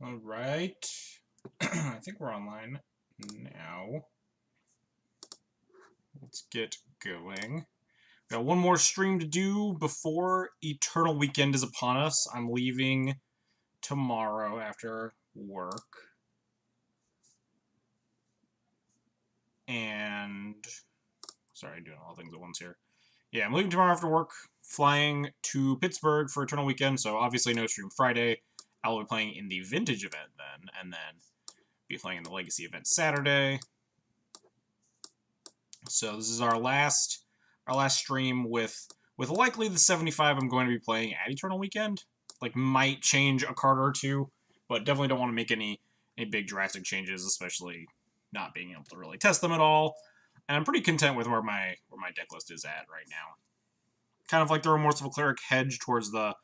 All right. I think we're online now. Let's get going. Got one more stream to do before Eternal Weekend is upon us. I'm leaving tomorrow after work. And sorry, doing all things at once here. Yeah, I'm leaving tomorrow after work, flying to Pittsburgh for Eternal Weekend, so obviously no stream Friday. I'll be playing in the Vintage event then, and then be playing in the Legacy event Saturday. So this is our last stream with likely the 75 I'm going to be playing at Eternal Weekend. Like, might change a card or two, but definitely don't want to make any big drastic changes, especially not being able to really test them at all. And I'm pretty content with where my deck list is at right now. Kind of like the Remorseful Cleric hedge towards the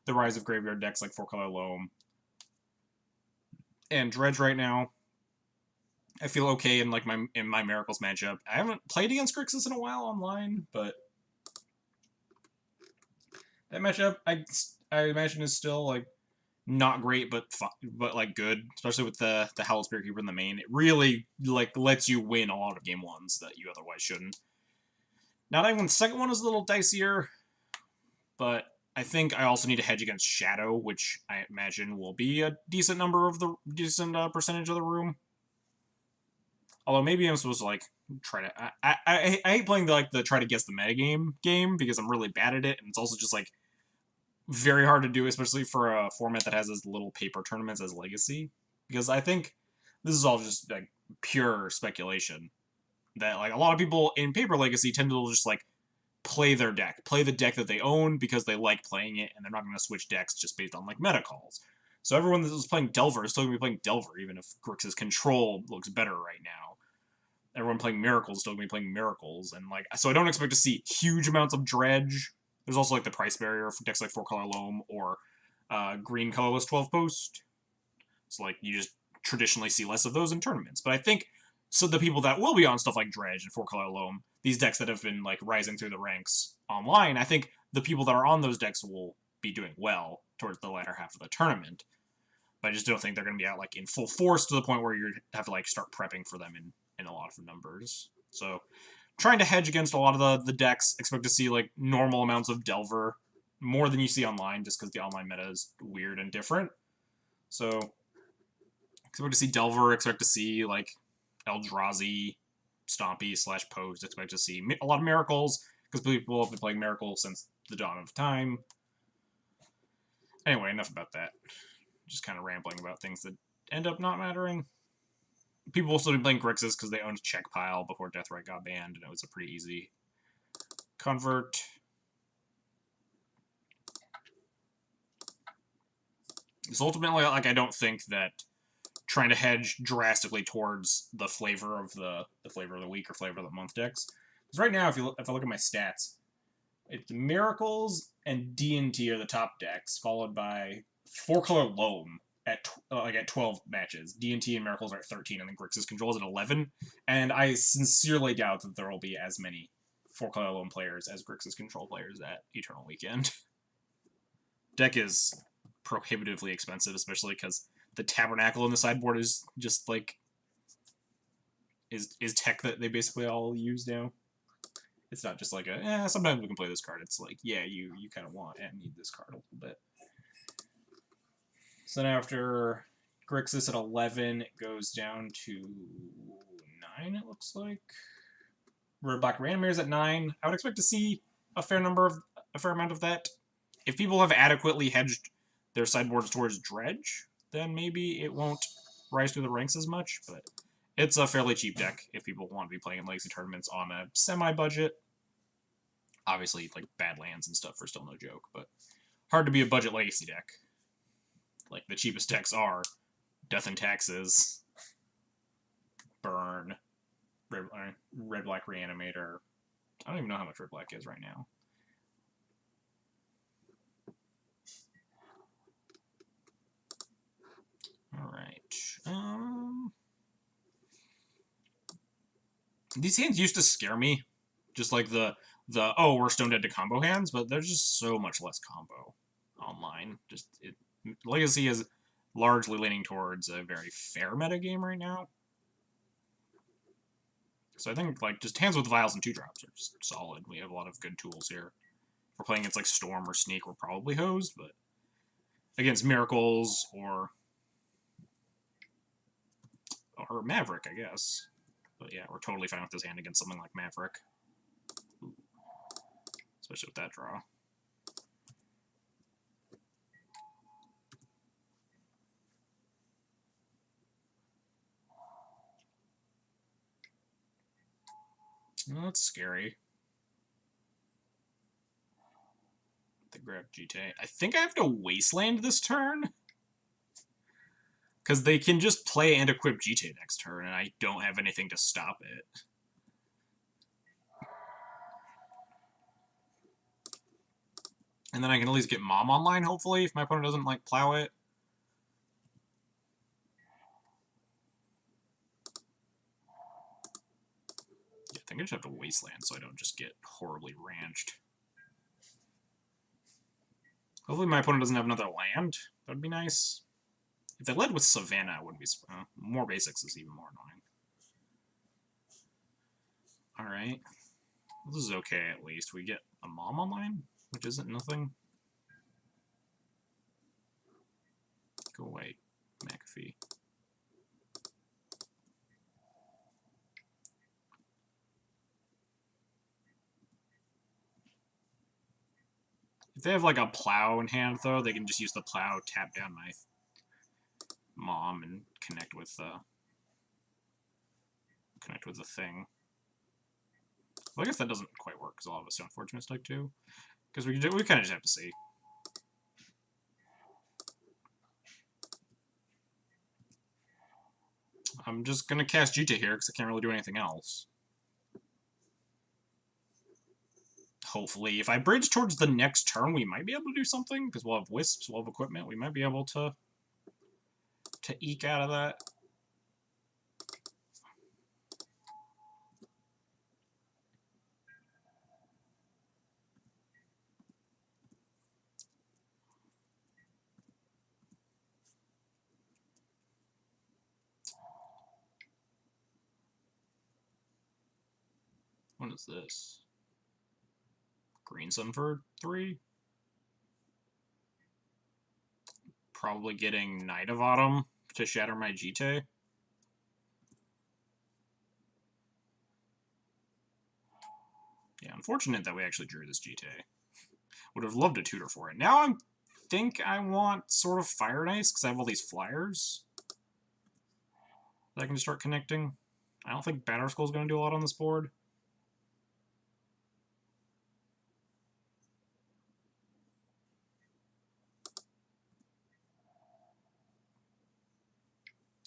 Rise of Graveyard decks like 4-color Loam and Dredge right now. I feel okay in like my Miracles matchup. I haven't played against Grixis in a while online, but that matchup I imagine is still like not great, but like good, especially with the Howl Spirit Keeper in the main. It really like lets you win a lot of game ones that you otherwise shouldn't. Not even the second one is a little dicier, but I think I also need to hedge against Shadow, which I imagine will be a decent percentage of the room. Although maybe I'm supposed to like try to. I hate playing the try to guess the metagame game because I'm really bad at it, and it's also just like very hard to do, especially for a format that has as little paper tournaments as Legacy. Because I think this is all just like pure speculation. That like a lot of people in paper Legacy tend to just like play their deck, play the deck that they own because they like playing it, and they're not going to switch decks just based on like meta calls. So everyone that was playing Delver is still going to be playing Delver, even if Grixis Control looks better right now. Everyone playing Miracles is still going to be playing Miracles, and like so I don't expect to see huge amounts of Dredge. There's also like the price barrier for decks like 4-color Loam or green colorless 12 post. So like you just traditionally see less of those in tournaments. But I think so the people that will be on stuff like Dredge and 4-color Loam, these decks that have been like rising through the ranks online, I think the people that are on those decks will be doing well towards the latter half of the tournament. But I just don't think they're going to be out like in full force to the point where you have to like start prepping for them in a lot of numbers. So trying to hedge against a lot of the decks, expect to see like normal amounts of Delver, more than you see online, just because the online meta is weird and different. So expect to see Delver, expect to see like Eldrazi, Stompy / Post, expect to see a lot of Miracles, because people have been playing Miracles since the dawn of time. Anyway, enough about that. Just kind of rambling about things that end up not mattering. People will still be playing Grixis because they owned Check Pile before Deathrite got banned, and it was a pretty easy convert. So ultimately, like, I don't think that trying to hedge drastically towards the flavor of the flavor of the week or flavor of the month decks. Because right now, if I look at my stats, it's Miracles and D&T are the top decks, followed by 4-color Loam at 12 matches. D&T and Miracles are at 13, and then Grixis Control is at 11. And I sincerely doubt that there will be as many 4-color Loam players as Grixis Control players at Eternal Weekend. Deck is prohibitively expensive, especially because the Tabernacle in the sideboard is just like is tech that they basically all use now. It's not just like sometimes we can play this card. It's like, yeah, you kind of want and need this card a little bit. So then after Grixis at 11, it goes down to 9, it looks like. Red Black Reanimator's at 9. I would expect to see a fair amount of that. If people have adequately hedged their sideboards towards Dredge, then maybe it won't rise through the ranks as much, but it's a fairly cheap deck if people want to be playing in Legacy tournaments on a semi-budget. Obviously, like, bad lands and stuff are still no joke, but hard to be a budget Legacy deck. Like, the cheapest decks are Death and Taxes, Burn, Red Black Reanimator. I don't even know how much Red Black is right now. Alright. These hands used to scare me. Just like the oh, we're Stone Dead to combo hands, but there's just so much less combo online. Legacy is largely leaning towards a very fair meta game right now. So I think like just hands with vials and 2-drops are just solid. We have a lot of good tools here. If we're playing against like Storm or Sneak, we're probably hosed, but against Miracles or Maverick, I guess. But yeah, we're totally fine with this hand against something like Maverick. Ooh. Especially with that draw. Oh, that's scary. The grab GT. I think I have to Wasteland this turn. Because they can just play and equip GT next turn, and I don't have anything to stop it. And then I can at least get Mom online, hopefully, if my opponent doesn't, like, plow it. Yeah, I think I just have to Wasteland so I don't just get horribly ranched. Hopefully my opponent doesn't have another land. That would be nice. If they led with Savannah, it would be... more basics is even more annoying. Alright. This is okay, at least. We get a Mom online, which isn't nothing. Go away, McAfee. If they have like a plow in hand, though, they can just use the plow, tap down my Mom, and connect with the thing. Well, I guess that doesn't quite work because a lot of us don't Fortune Mystic too. Because we kind of just have to see. I'm just gonna cast Jita here because I can't really do anything else. Hopefully, if I bridge towards the next turn, we might be able to do something because we'll have Wisps, we'll have equipment. We might be able to eke out of that. What is this? Green Sun for 3? Probably getting Knight of Autumn to shatter my Jite. Yeah, unfortunate that we actually drew this Jite. Would have loved a tutor for it. Now I think I want sort of Fire and Ice because I have all these flyers that I can just start connecting. I don't think Banner Skull is going to do a lot on this board.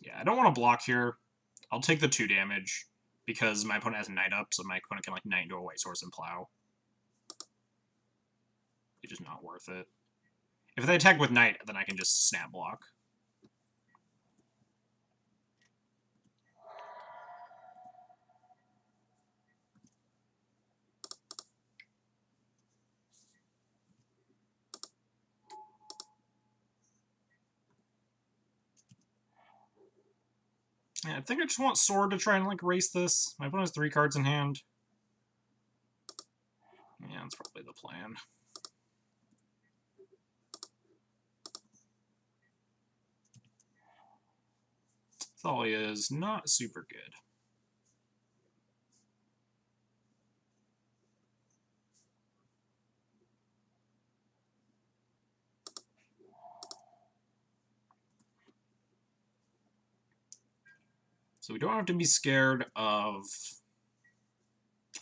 Yeah, I don't want to block here. I'll take the 2 damage because my opponent has Knight up, so my opponent can like Knight into a White Source and plow. It's just not worth it. If they attack with Knight, then I can just snap block. Yeah, I think I just want Sword to try and like race this. My opponent has 3 cards in hand. Yeah, that's probably the plan. Thalia is not super good. So we don't have to be scared of...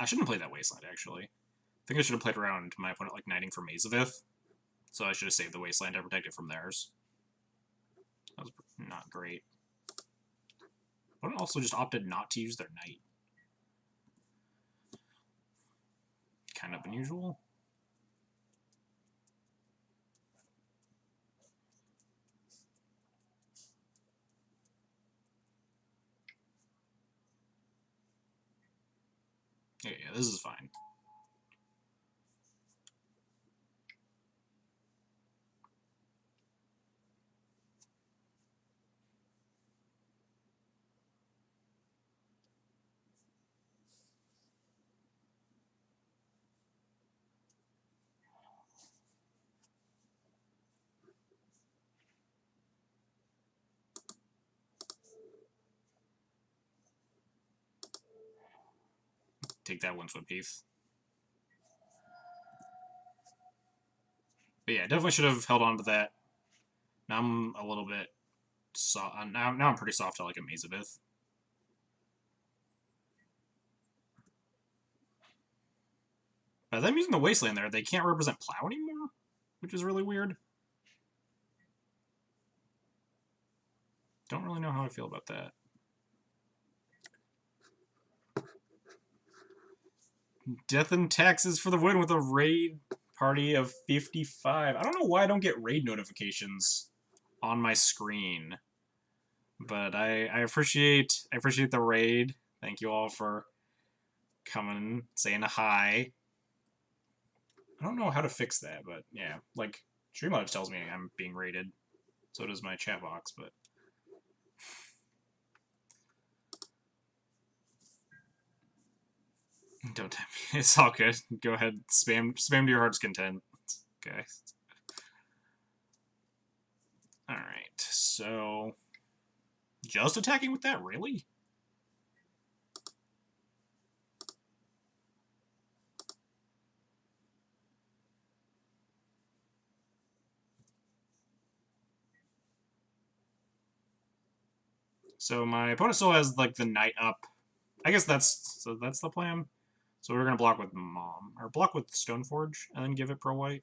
I shouldn't have played that Wasteland, actually. I think I should have played around my opponent like Knighting for Mazavith. So I should have saved the Wasteland to protect it from theirs. That was not great. Opponent also just opted not to use their Knight. Kind of unusual. Yeah, this is fine. take that Windswept Heath. But yeah, definitely should have held on to that. Now I'm a little bit soft. Now I'm pretty soft to like a Mazabeth. By them using the Wasteland there, they can't represent Plow anymore, which is really weird. Don't really know how I feel about that. Death and Taxes for the win with a raid party of 55. I don't know why I don't get raid notifications on my screen, but I appreciate the raid. Thank you all for coming, saying a hi. I don't know how to fix that, but yeah, like Streamlabs tells me I'm being raided. So does my chat box, but don't tempt me. It's all good. Go ahead, spam to your heart's content. Okay. All right. So just attacking with that, really? So my opponent still has like the knight up. I guess that's the plan. So we're gonna block with Mom, or block with Stoneforge, and then give it pro white.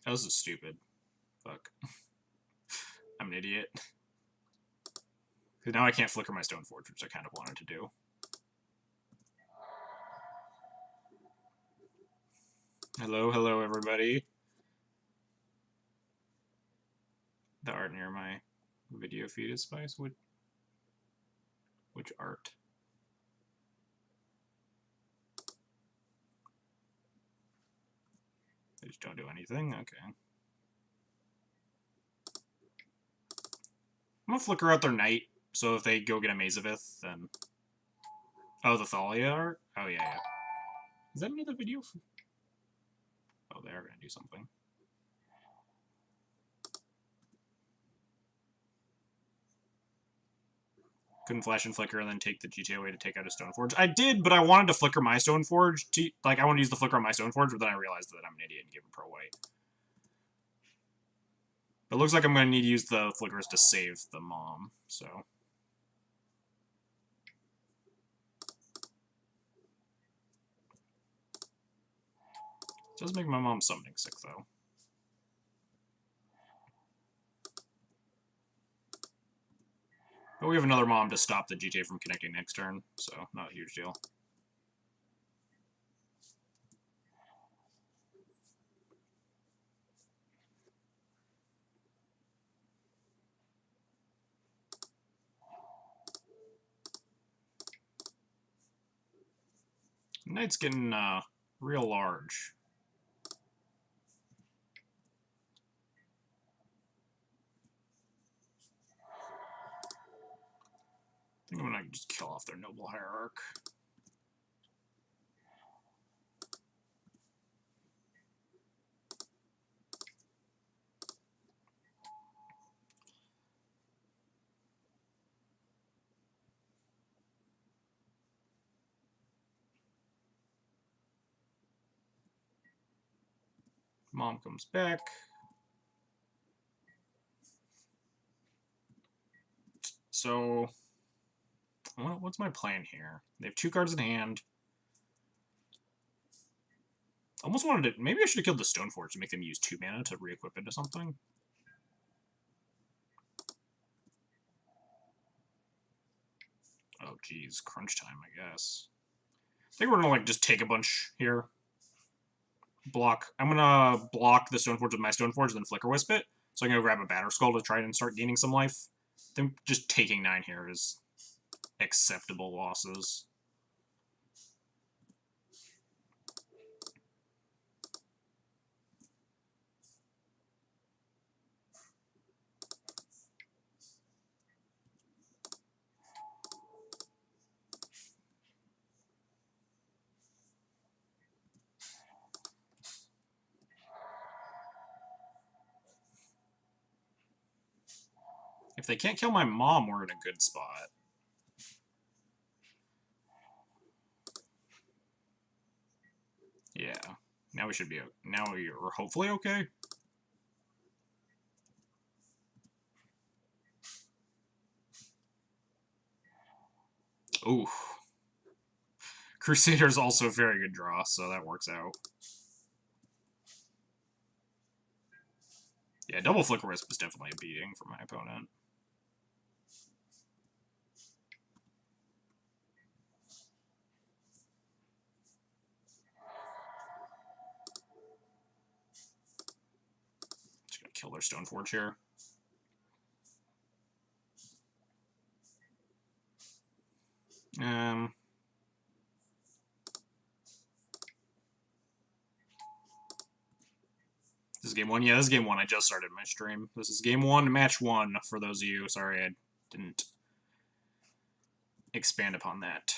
Oh, this is stupid. Fuck. I'm an idiot. Because now I can't flicker my Stoneforge, which I kind of wanted to do. Hello, everybody. The art near my video feed is Spice. Which art? They just don't do anything? Okay. I'm gonna flicker out their knight, so if they go get a Mazavith, then... Oh, the Thalia art? Oh, yeah. Is that another video? Oh, they are gonna do something. Couldn't flash and flicker and then take the GTA away to take out a Stoneforge. I did, but I wanted to flicker my Stoneforge. I wanted to use the flicker on my Stoneforge, but then I realized that I'm an idiot and gave it pro white. But it looks like I'm going to need to use the flickers to save the Mom, so... It does make my Mom summoning sick, though. But we have another Mom to stop the GTA from connecting next turn, so not a huge deal. Knight's getting real large. I think I'm going to just kill off their Noble Hierarch. Mom comes back. So, what's my plan here? They have 2 cards in hand. Almost wanted to... Maybe I should have killed the Stoneforge to make them use 2 mana to re-equip into something. Oh, geez. Crunch time, I guess. I think we're gonna, like, just take a bunch here. I'm gonna block the Stoneforge with my Stoneforge, then Flicker Wisp it. So I'm gonna grab a Batterskull to try and start gaining some life. I think just taking 9 here is acceptable losses. If they can't kill my mom, we're in a good spot. Yeah. Now we should be... Now we're hopefully okay. Ooh. Crusader's also a very good draw, so that works out. Yeah, double Flicker Wisp is definitely a beating for my opponent. Just gonna kill their Stoneforge here. This is game one? Yeah, this is game one. I just started my stream. This is game one, match one, for those of you. Sorry, I didn't expand upon that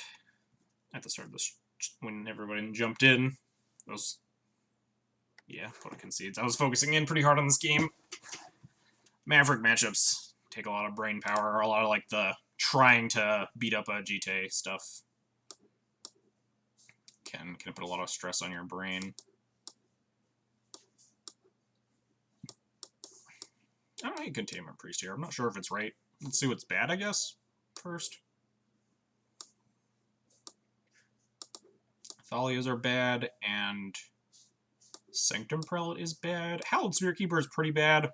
at the start of this when everybody jumped in. Those, yeah, opponent concedes. I was focusing in pretty hard on this game. Maverick matchups take a lot of brain power, a lot of like the trying to beat up a GT stuff. Can put a lot of stress on your brain. I don't hate Containment Priest here. I'm not sure if it's right. Let's see what's bad, I guess, first. Thalias are bad, and Sanctum Prelate is bad. Hallowed Spirit Keeper is pretty bad. How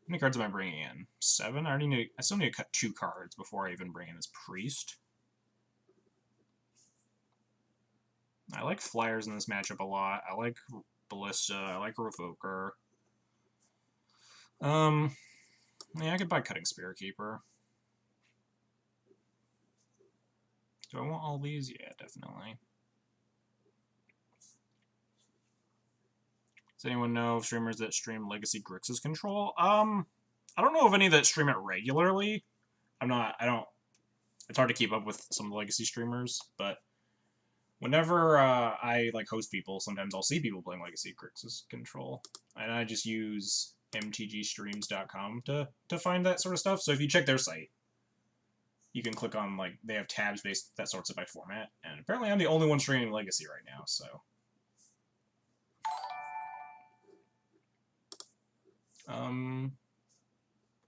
many cards am I bringing in? 7? I still need to cut 2 cards before I even bring in this Priest. I like Flyers in this matchup a lot. I like Ballista. I like Revoker. Yeah, I could buy Cutting Spirit Keeper. Do I want all these? Yeah, definitely. Does anyone know of streamers that stream Legacy Grixis Control? I don't know of any that stream it regularly. It's hard to keep up with some of the Legacy streamers, but whenever I like host people, sometimes I'll see people playing Legacy Grixis Control, and I just use mtgstreams.com to find that sort of stuff. So if you check their site, you can click on, like, they have tabs based that sorts it by format, and apparently I'm the only one streaming Legacy right now, so.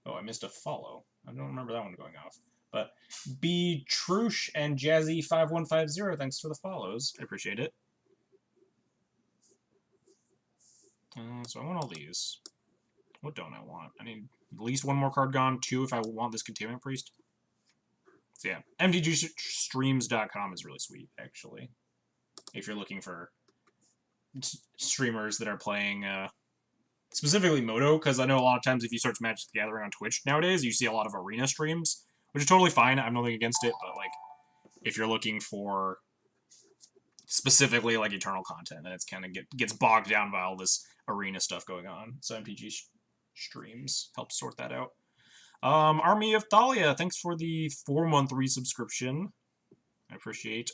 Oh, I missed a follow. I don't remember that one going off. But B Trush and Jazzy5150, thanks for the follows. I appreciate it. So I want all these. What don't I want? I need at least one more card gone, 2 if I want this Containment Priest. So yeah, mtgstreams.com is really sweet, actually. If you're looking for streamers that are playing, specifically Moto, because I know a lot of times if you search Magic the Gathering on Twitch nowadays, you see a lot of arena streams, which is totally fine. I'm nothing against it, but like, if you're looking for specifically like Eternal content, then it's kind of gets bogged down by all this arena stuff going on. So MTG streams help sort that out. Army of Thalia, thanks for the 4-month resubscription. I appreciate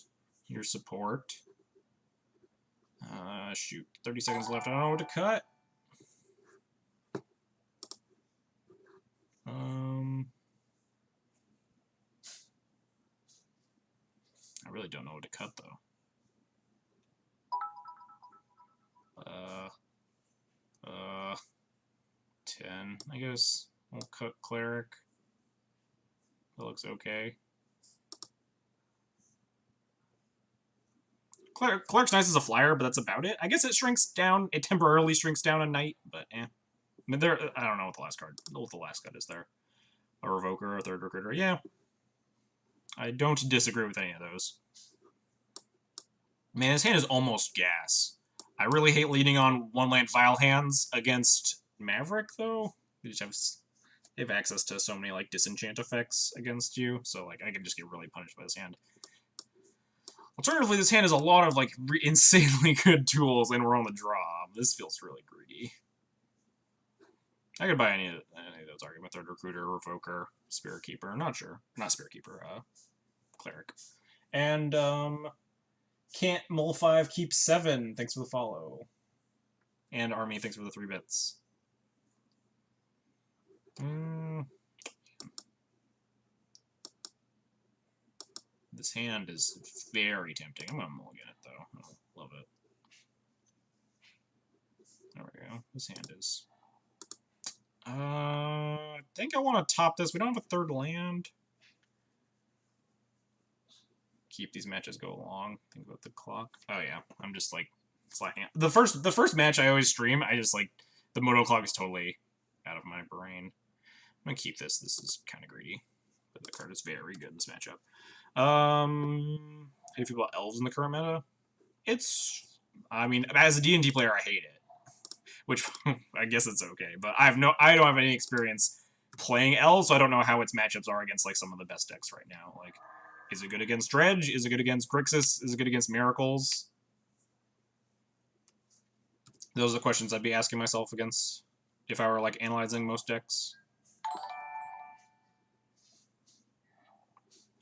your support. Shoot, 30 seconds left. I don't know what to cut. I really don't know what to cut, though. 10, I guess. We'll cut Cleric. That looks okay. Cleric's nice as a flyer, but that's about it. I guess it shrinks down. It temporarily shrinks down a night, but eh. I mean, I don't know what the last card is there. A Revoker, a Third Recruiter. Yeah. I don't disagree with any of those. Man, his hand is almost gas. I really hate leading on one-land Vile hands against Maverick, though. They have access to so many, like, disenchant effects against you, so, like, I can just get really punished by this hand. Alternatively, this hand has a lot of, like, insanely good tools, and we're on the draw. This feels really greedy. I could buy any of those arguments. Third Recruiter, Revoker, Spirit Keeper. I'm not sure. Not Spirit Keeper, Cleric. And, Can't Mull 5 keep 7. Thanks for the follow. And Army, thanks for the 3 bits. This hand is very tempting. I'm gonna mulligan it though. I love it. There we go. This hand is. I think I want to top this. We don't have a third land. Keep these matches go along. Think about the clock. Oh yeah, I'm just like slacking. The first match I always stream, I just like the Moto clock is totally out of my brain. I'm gonna keep this. This is kind of greedy, but the card is very good in this matchup. How do you feel about elves in the current meta? It's, I mean, as a D&D player, I hate it, which I guess it's okay. But I don't have any experience playing elves, so I don't know how its matchups are against like some of the best decks right now. Like, is it good against Dredge? Is it good against Grixis? Is it good against Miracles? Those are the questions I'd be asking myself against if I were like analyzing most decks.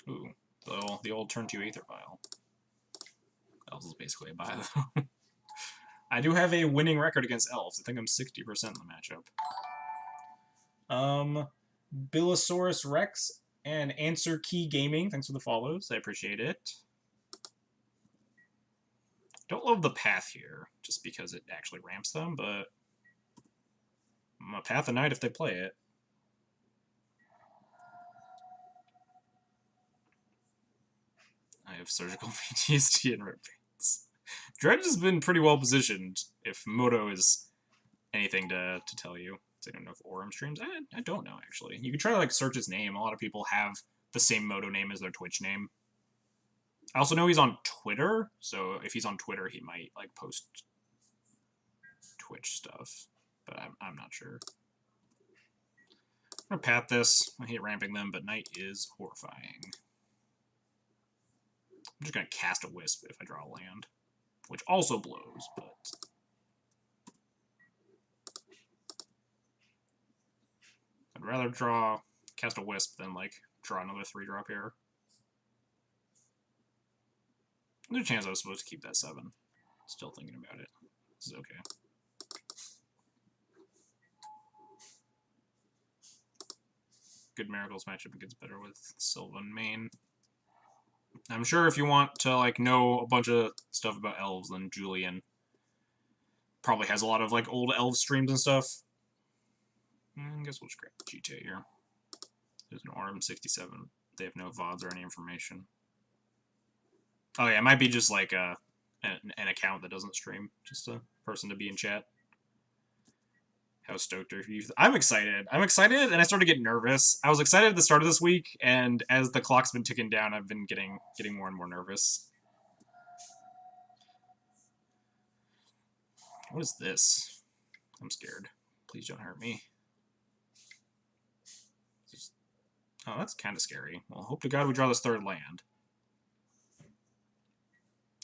Ooh, the old turn 2 Aether Vial. Elves is basically a buy though. I do have a winning record against elves. I think I'm 60% in the matchup. Billosaurus Rex and Answer Key Gaming. Thanks for the follows. I appreciate it. Don't love the path here, just because it actually ramps them, but I'm a Path a Knight if they play it. I have Surgical PTSD and Rip Veins. Dredge has been pretty well positioned, if Moto is anything to tell you. I don't know if Orem streams. I don't know, actually. You can try to like search his name. A lot of people have the same Moto name as their Twitch name. I also know he's on Twitter, so if he's on Twitter, he might like post Twitch stuff, but I'm not sure. I'm gonna pat this. I hate ramping them, but Knight is horrifying. I'm just gonna cast a Wisp if I draw a land, which also blows, but I'd rather cast a Wisp than like draw another 3-drop here. There's a chance I was supposed to keep that 7. Still thinking about it. This is okay. Good Miracles matchup gets better with Sylvan main. I'm sure if you want to like know a bunch of stuff about elves, then Julian probably has a lot of like old elf streams and stuff. I guess we'll just grab GTA here. There's an Orem 67. They have no VODs or any information. Oh yeah, it might be just like an account that doesn't stream, just a person to be in chat. How stoked are you? I'm excited. I'm excited, and I started getting nervous. I was excited at the start of this week, and as the clock's been ticking down, I've been getting more and more nervous. What is this? I'm scared. Please don't hurt me. Oh, that's kind of scary. Well, hope to God we draw this third land.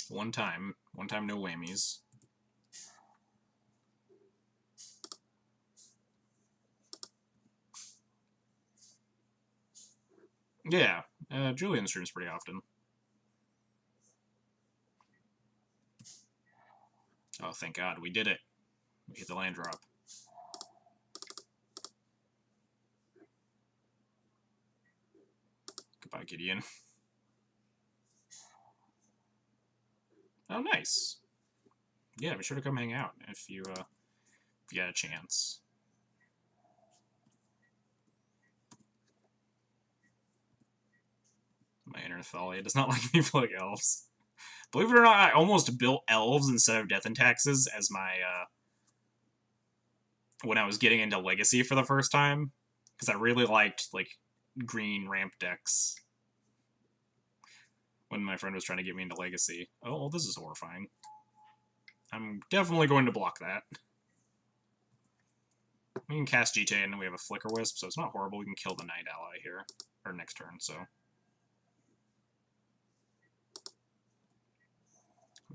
One time, no whammies. Yeah, Julian streams pretty often. Oh, thank God, we did it. We hit the land drop. Goodbye, Gideon. Oh, nice. Yeah, be sure to come hang out if you get a chance. My inner Thalia does not like me playing elves. Believe it or not, I almost built elves instead of Death and Taxes as my, when I was getting into Legacy for the first time. Because I really liked, like, green ramp decks. When my friend was trying to get me into Legacy. Oh, well, this is horrifying. I'm definitely going to block that. We can cast GTA and then we have a Flicker Wisp, so it's not horrible. We can kill the Knight ally here. Or next turn, so.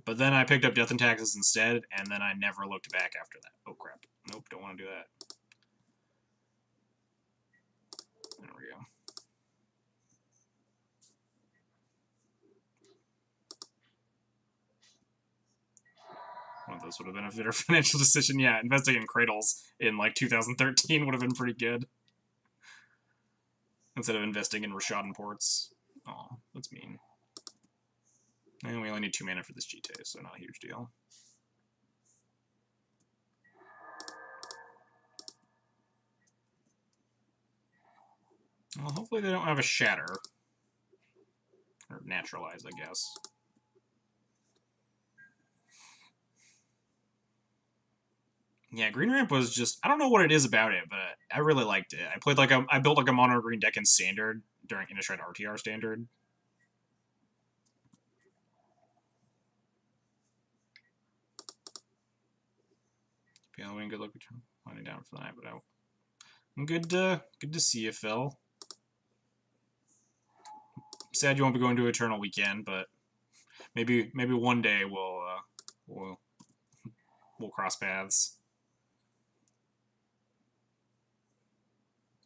But then I picked up Death and Taxes instead, and then I never looked back after that. Oh, crap. Nope, don't want to do that. There we go. One of those would have been a better financial decision. Yeah, investing in Cradles in, like, 2013 would have been pretty good. instead of investing in Rashad ports. Oh, that's mean. And we only need 2 mana for this GT, so not a huge deal. Well, hopefully they don't have a Shatter. Or Naturalize, I guess. Yeah, Green Ramp was just, I don't know what it is about it, but I really liked it. I built like a mono green deck in Standard during Innistrad RTR Standard. Feeling good luck return. Winding down for the night, but I'm good to see you, Phil. Sad you won't be going to Eternal Weekend, but maybe one day we'll cross paths.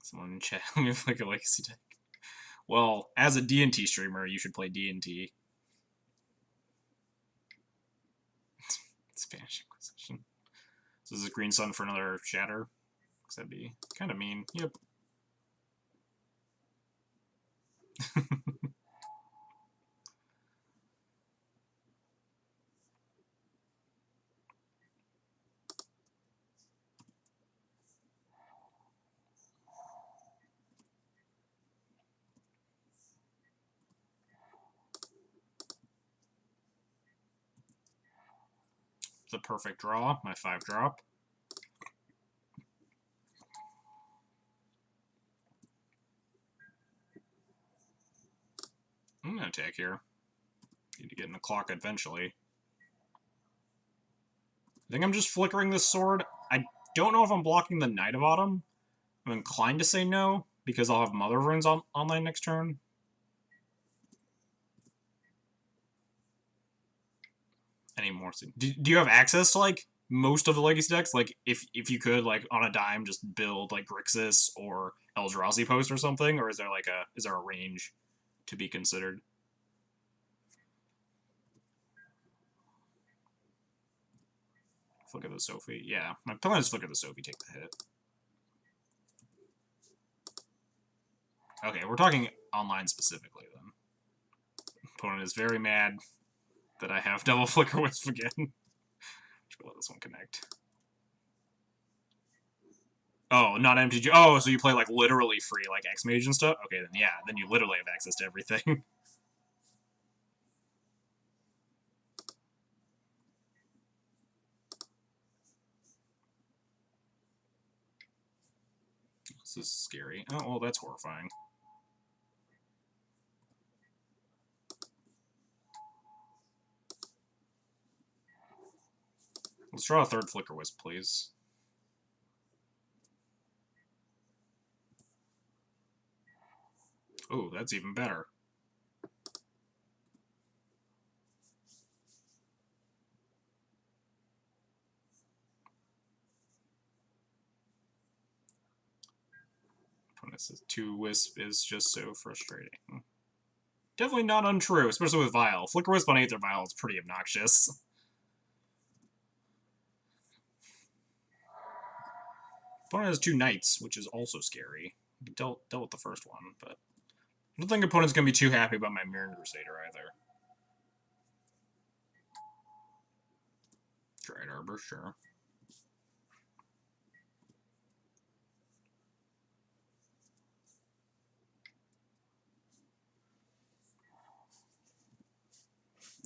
Someone in chat, let me look at Legacy deck. Well, as a D&T streamer, you should play D&T. Spanish Inquisition. So this is Green Sun for another Shatter. Because that'd be kind of mean. Yep. The perfect draw, my 5-drop. I'm gonna attack here. Need to get in the clock eventually. I think I'm just flickering this sword. I don't know if I'm blocking the Knight of Autumn. I'm inclined to say no, because I'll have Mother of Runes online next turn. Any more? Do you have access to, like, most of the Legacy decks? Like, if you could, like, on a dime, just build, like, Grixis or Eldrazi Post or something? Or is there, like, is there a range to be considered? Look at the Sophie. Yeah, my plan is to look at the Sophie, take the hit. Okay, we're talking online specifically, then. Opponent is very mad that I have Double Flicker Wisp again. Just let this one connect. Oh, not MTG. Oh, so you play, like, literally free, like, X-Mage and stuff? Okay, then yeah, then you literally have access to everything. This is scary. Oh, well, that's horrifying. Let's draw a third Flicker Wisp, please. Oh, that's even better. This is 2 Wisp is just so frustrating. Definitely not untrue, especially with Vial. Flicker Wisp on Aether Vial is pretty obnoxious. Opponent has 2 Knights, which is also scary. Dealt with the first one, but I don't think opponent's going to be too happy about my Mirren Crusader either. Dried Arbor, sure.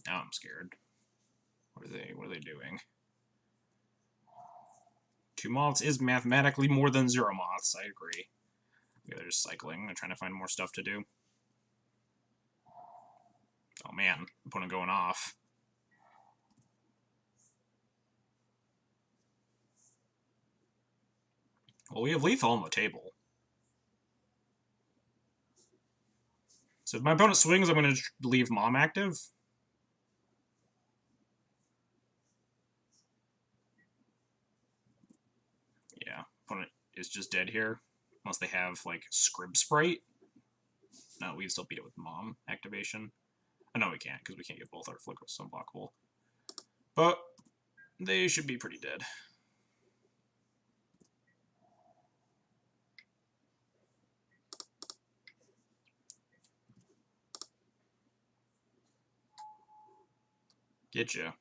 Now I'm scared. What are they doing? 2 moths is mathematically more than 0 moths, I agree. Yeah, they're just cycling. They're trying to find more stuff to do. Oh man, opponent going off. Well, we have lethal on the table. So if my opponent swings, I'm going to leave Mom active. Yeah, opponent is just dead here. Unless they have, like, Scrib Sprite. No, we can still beat it with Mom activation. Oh, no, we can't, because we can't get both our Flickers unblockable. But they should be pretty dead. Get you.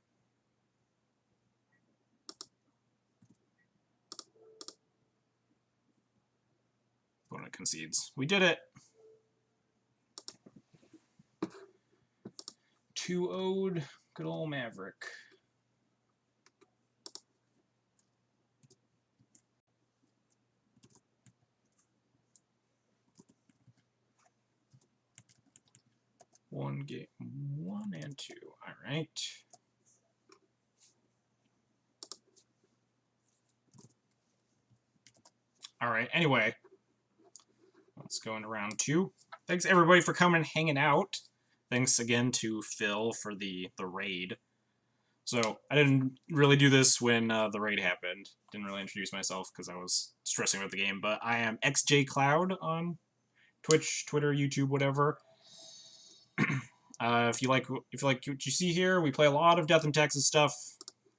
Opponent concedes. We did it. 2-0'd. Good old Maverick. One game, 1 and 2. All right. All right. Anyway, let's go into round 2. Thanks everybody for coming and hanging out. Thanks again to Phil for the raid. So I didn't really do this when the raid happened. Didn't really introduce myself because I was stressing about the game. But I am XJ on Twitch, Twitter, YouTube, whatever. If you like what you see here, we play a lot of Death and Taxes stuff,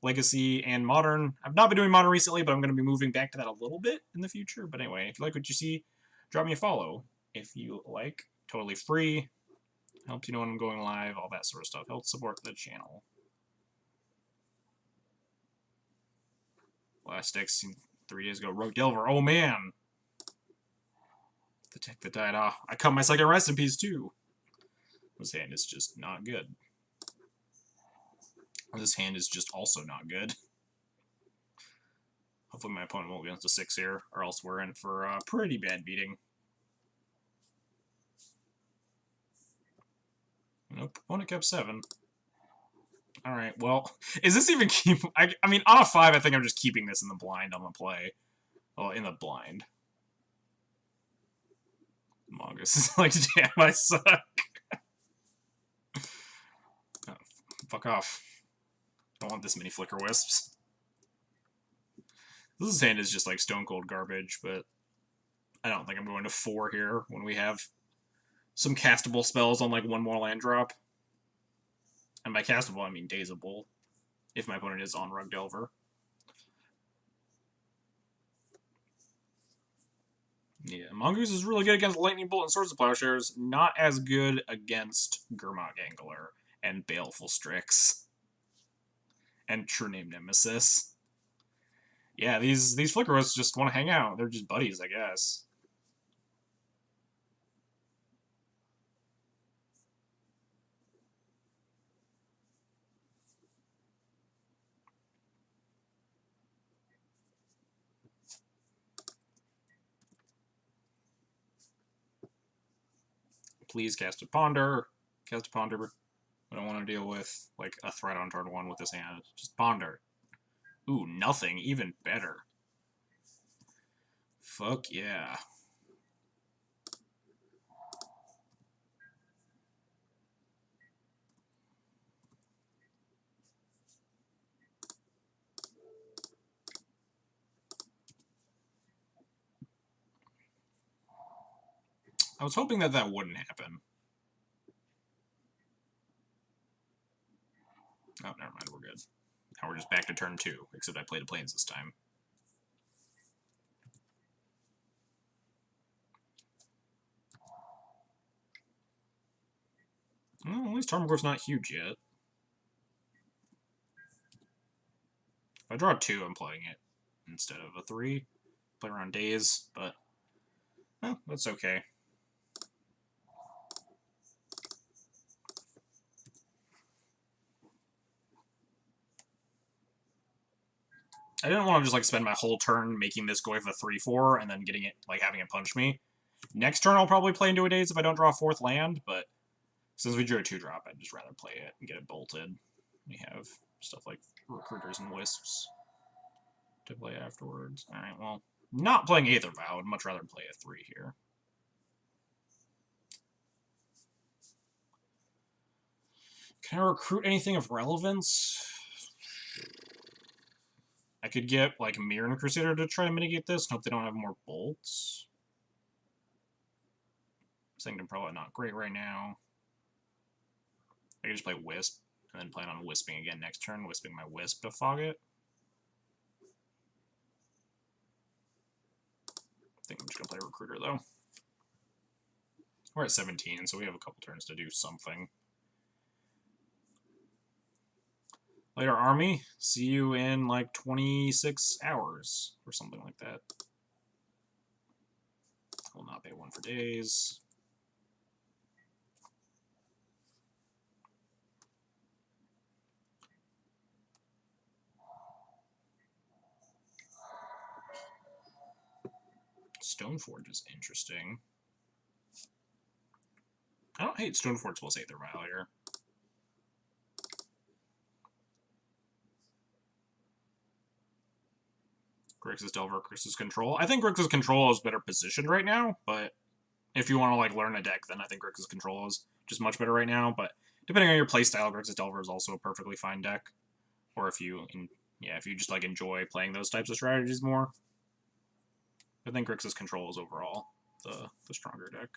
Legacy and Modern. I've not been doing Modern recently, but I'm going to be moving back to that a little bit in the future. But anyway, if you like what you see, drop me a follow if you like. Totally free. Helps you know when I'm going live, all that sort of stuff. Helps support the channel. Last X 3 days ago, Rogue Delver. Oh man! The tech that died off. I cut my second rest in peace too. This hand is just not good. This hand is just also not good. Hopefully my opponent won't be on to 6 here, or else we're in for a pretty bad beating. Nope, opponent kept 7. Alright, well, is this even keep... I mean, on a 5, I think I'm just keeping this in the blind on the play. Well, in the blind. Mongoose is like, damn, I suck. Oh, fuck off. Don't want this many Flicker Wisps. This hand is just like stone cold garbage, but I don't think I'm going to 4 here when we have some castable spells on like 1 more land drop. And by castable, I mean dazable, if my opponent is on Rug Delver. Yeah, Mongoose is really good against Lightning Bolt and Swords of Plowshares, not as good against Gurmag Angler and Baleful Strix. And True Name Nemesis. Yeah, these Flicker Wisps just want to hang out. They're just buddies, I guess. Please cast a Ponder. Cast a Ponder. I don't want to deal with, like, a threat on turn 1 with this hand. Just Ponder. Ooh, nothing. Even better. Fuck yeah. I was hoping that that wouldn't happen. Oh, never mind. We're good. Now we're just back to turn 2, except I played a Plains this time. Well, at least Tarmogoyf's not huge yet. If I draw 2, I'm playing it instead of a 3. Play around Days, but well, that's okay. I didn't want to just like spend my whole turn making this Goyf a 3/4 and then getting it like having it punch me. Next turn I'll probably play into a Daze if I don't draw a 4th land, but since we drew a 2-drop, I'd just rather play it and get it bolted. We have stuff like Recruiters and Wisps to play afterwards. Alright, well, not playing Aether Vow. I'd much rather play a 3 here. Can I recruit anything of relevance? I could get, like, Mirren Crusader to try to mitigate this and hope they don't have more bolts. Sanctum probably not great right now. I could just play Wisp, and then plan on Wisping again next turn, Wisping my Wisp to fog it. I think I'm just going to play Recruiter, though. We're at 17, so we have a couple turns to do something. Later, Army. See you in like 26 hours or something like that. Will not pay 1 for days. Stoneforge is interesting. I don't hate Stoneforge plus 8 Thermite here. Grixis Delver, Grixis Control. I think Grixis Control is better positioned right now, but if you want to like learn a deck, then I think Grixis Control is just much better right now. But depending on your playstyle, Grixis Delver is also a perfectly fine deck. Or if you, if you just like enjoy playing those types of strategies more. I think Grixis Control is overall the stronger deck.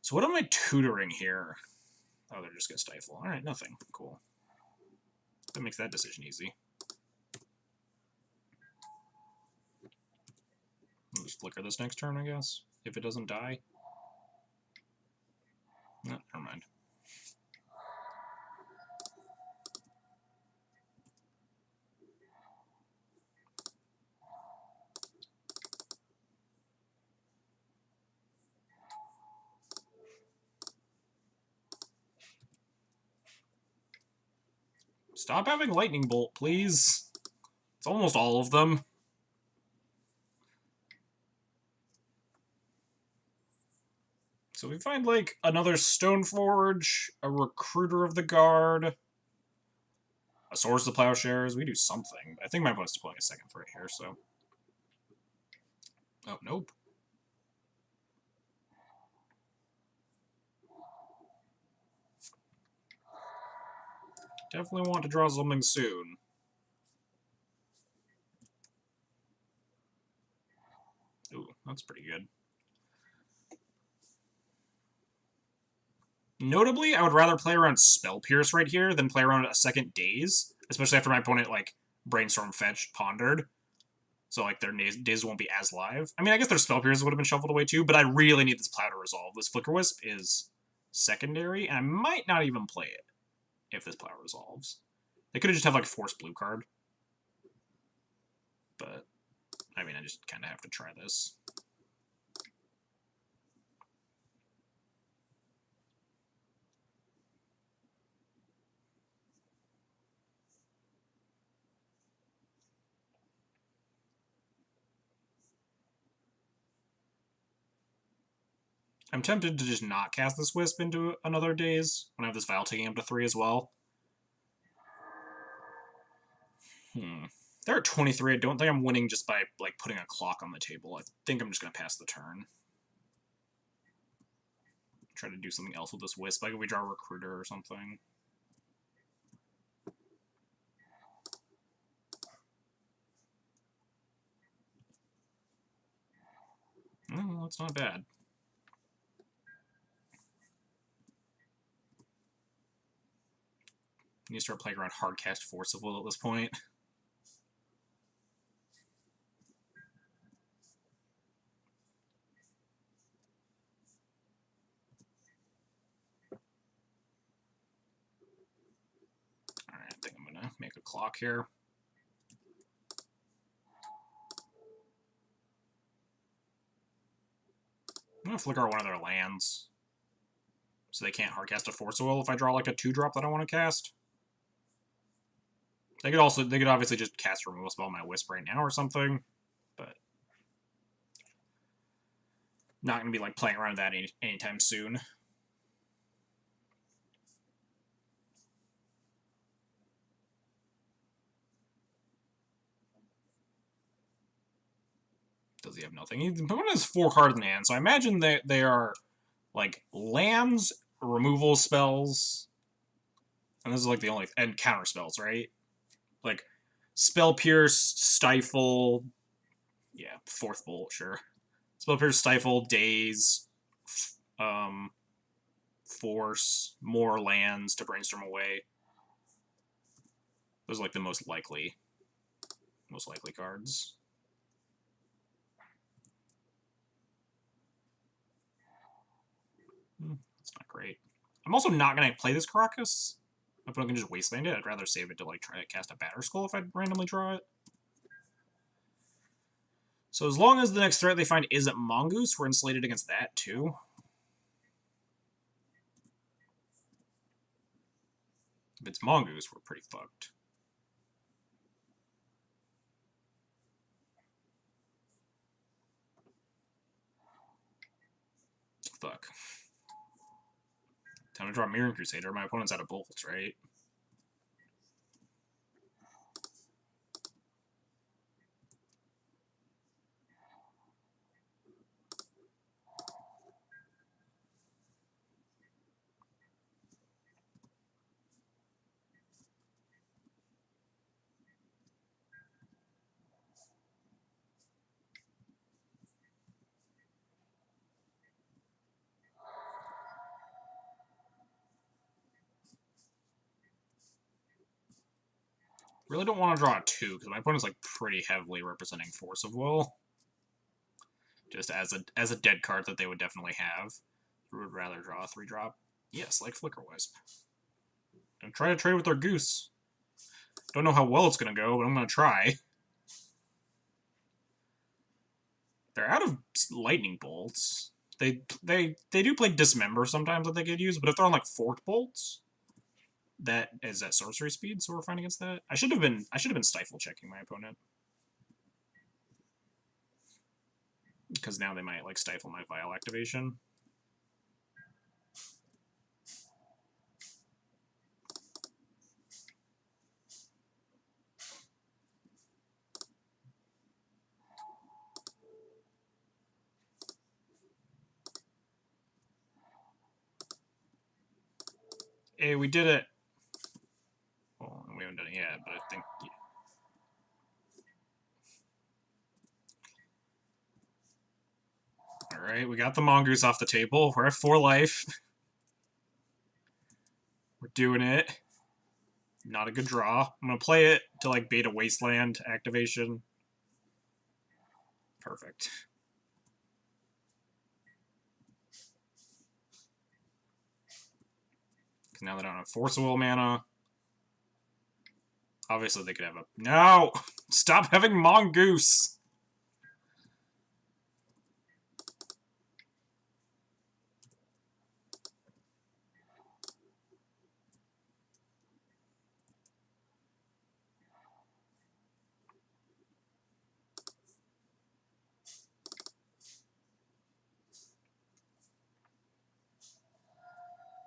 So what am I tutoring here? Oh, they're just gonna stifle. All right, nothing. Cool. That makes that decision easy. I'll just flicker this next turn, I guess, if it doesn't die. No, never mind. Stop having Lightning Bolt, please. It's almost all of them. So we find, like, another Stoneforge, a Recruiter of the Guard, a Swords to Plowshares. We do something. I think my opponent's deploying a second threat here, so... Oh, nope. Definitely want to draw something soon. Ooh, that's pretty good. Notably, I would rather play around Spell Pierce right here than play around a second Daze, especially after my opponent, like, Brainstorm, Fetch, Pondered. So, like, their Daze won't be as live. I mean, I guess their Spell Pierce would have been shuffled away too, but I really need this Plow to resolve. This Flicker Wisp is secondary, and I might not even play it if this Plow resolves. They could have just have, like, Force Blue card. But, I mean, I just kind of have to try this. I'm tempted to just not cast this Wisp into another Daze when I have this Vial taking up to 3 as well. They're at 23. I don't think I'm winning just by, like, putting a clock on the table. I think I'm just going to pass the turn. Try to do something else with this Wisp. Like if we draw a Recruiter or something. Oh, that's not bad. You start playing around Hardcast Force of Will at this point. Alright, I think I'm going to make a clock here. I'm going to flicker one of their lands. So they can't hardcast a Force of Will if I draw like a 2-drop that I want to cast. They could obviously just cast Removal Spell on my Wisp right now or something, but not going to be like playing around that anytime soon. Does he have nothing? The opponent has 4 cards in hand, so I imagine that they are like lands, removal spells, and this is like the only and counter spells, right? Like Spell Pierce, Stifle, yeah, Fourth Bolt, sure. Spell Pierce, Stifle, Daze, Force, more lands to brainstorm away. Those are like the most likely cards. That's not great. I'm also not going to play this Caracas. opponent can just wasteland it. I'd rather save it to like try to cast a Batter Skull if I randomly draw it. So as long as the next threat they find isn't Mongoose, we're insulated against that too. If it's Mongoose, we're pretty fucked. Fuck. Time to draw Mirror Crusader. My opponent's out of bolts, right? Really don't want to draw a 2, because my opponent's like pretty heavily representing Force of Will. Just as a dead card that they would definitely have. Would rather draw a 3-drop. Yes, like Flicker Wisp. And try to trade with their Goose. Don't know how well it's going to go, but I'm going to try. They're out of Lightning Bolts. They do play Dismember sometimes that they could use, but if they're on like Forked Bolts, that is at sorcery speed, so we're fine against that. I should have been stifle checking my opponent. Because now they might like stifle my Vial activation. Hey, we did it. Well, we haven't done it yet, but I think... Yeah. Alright, we got the Mongoose off the table. We're at 4 life. We're doing it. Not a good draw. I'm going to play it to, like, bait a Wasteland activation. Perfect. Because now they don't have Force of Will mana. Obviously, they could have a... No! Stop having Mongoose!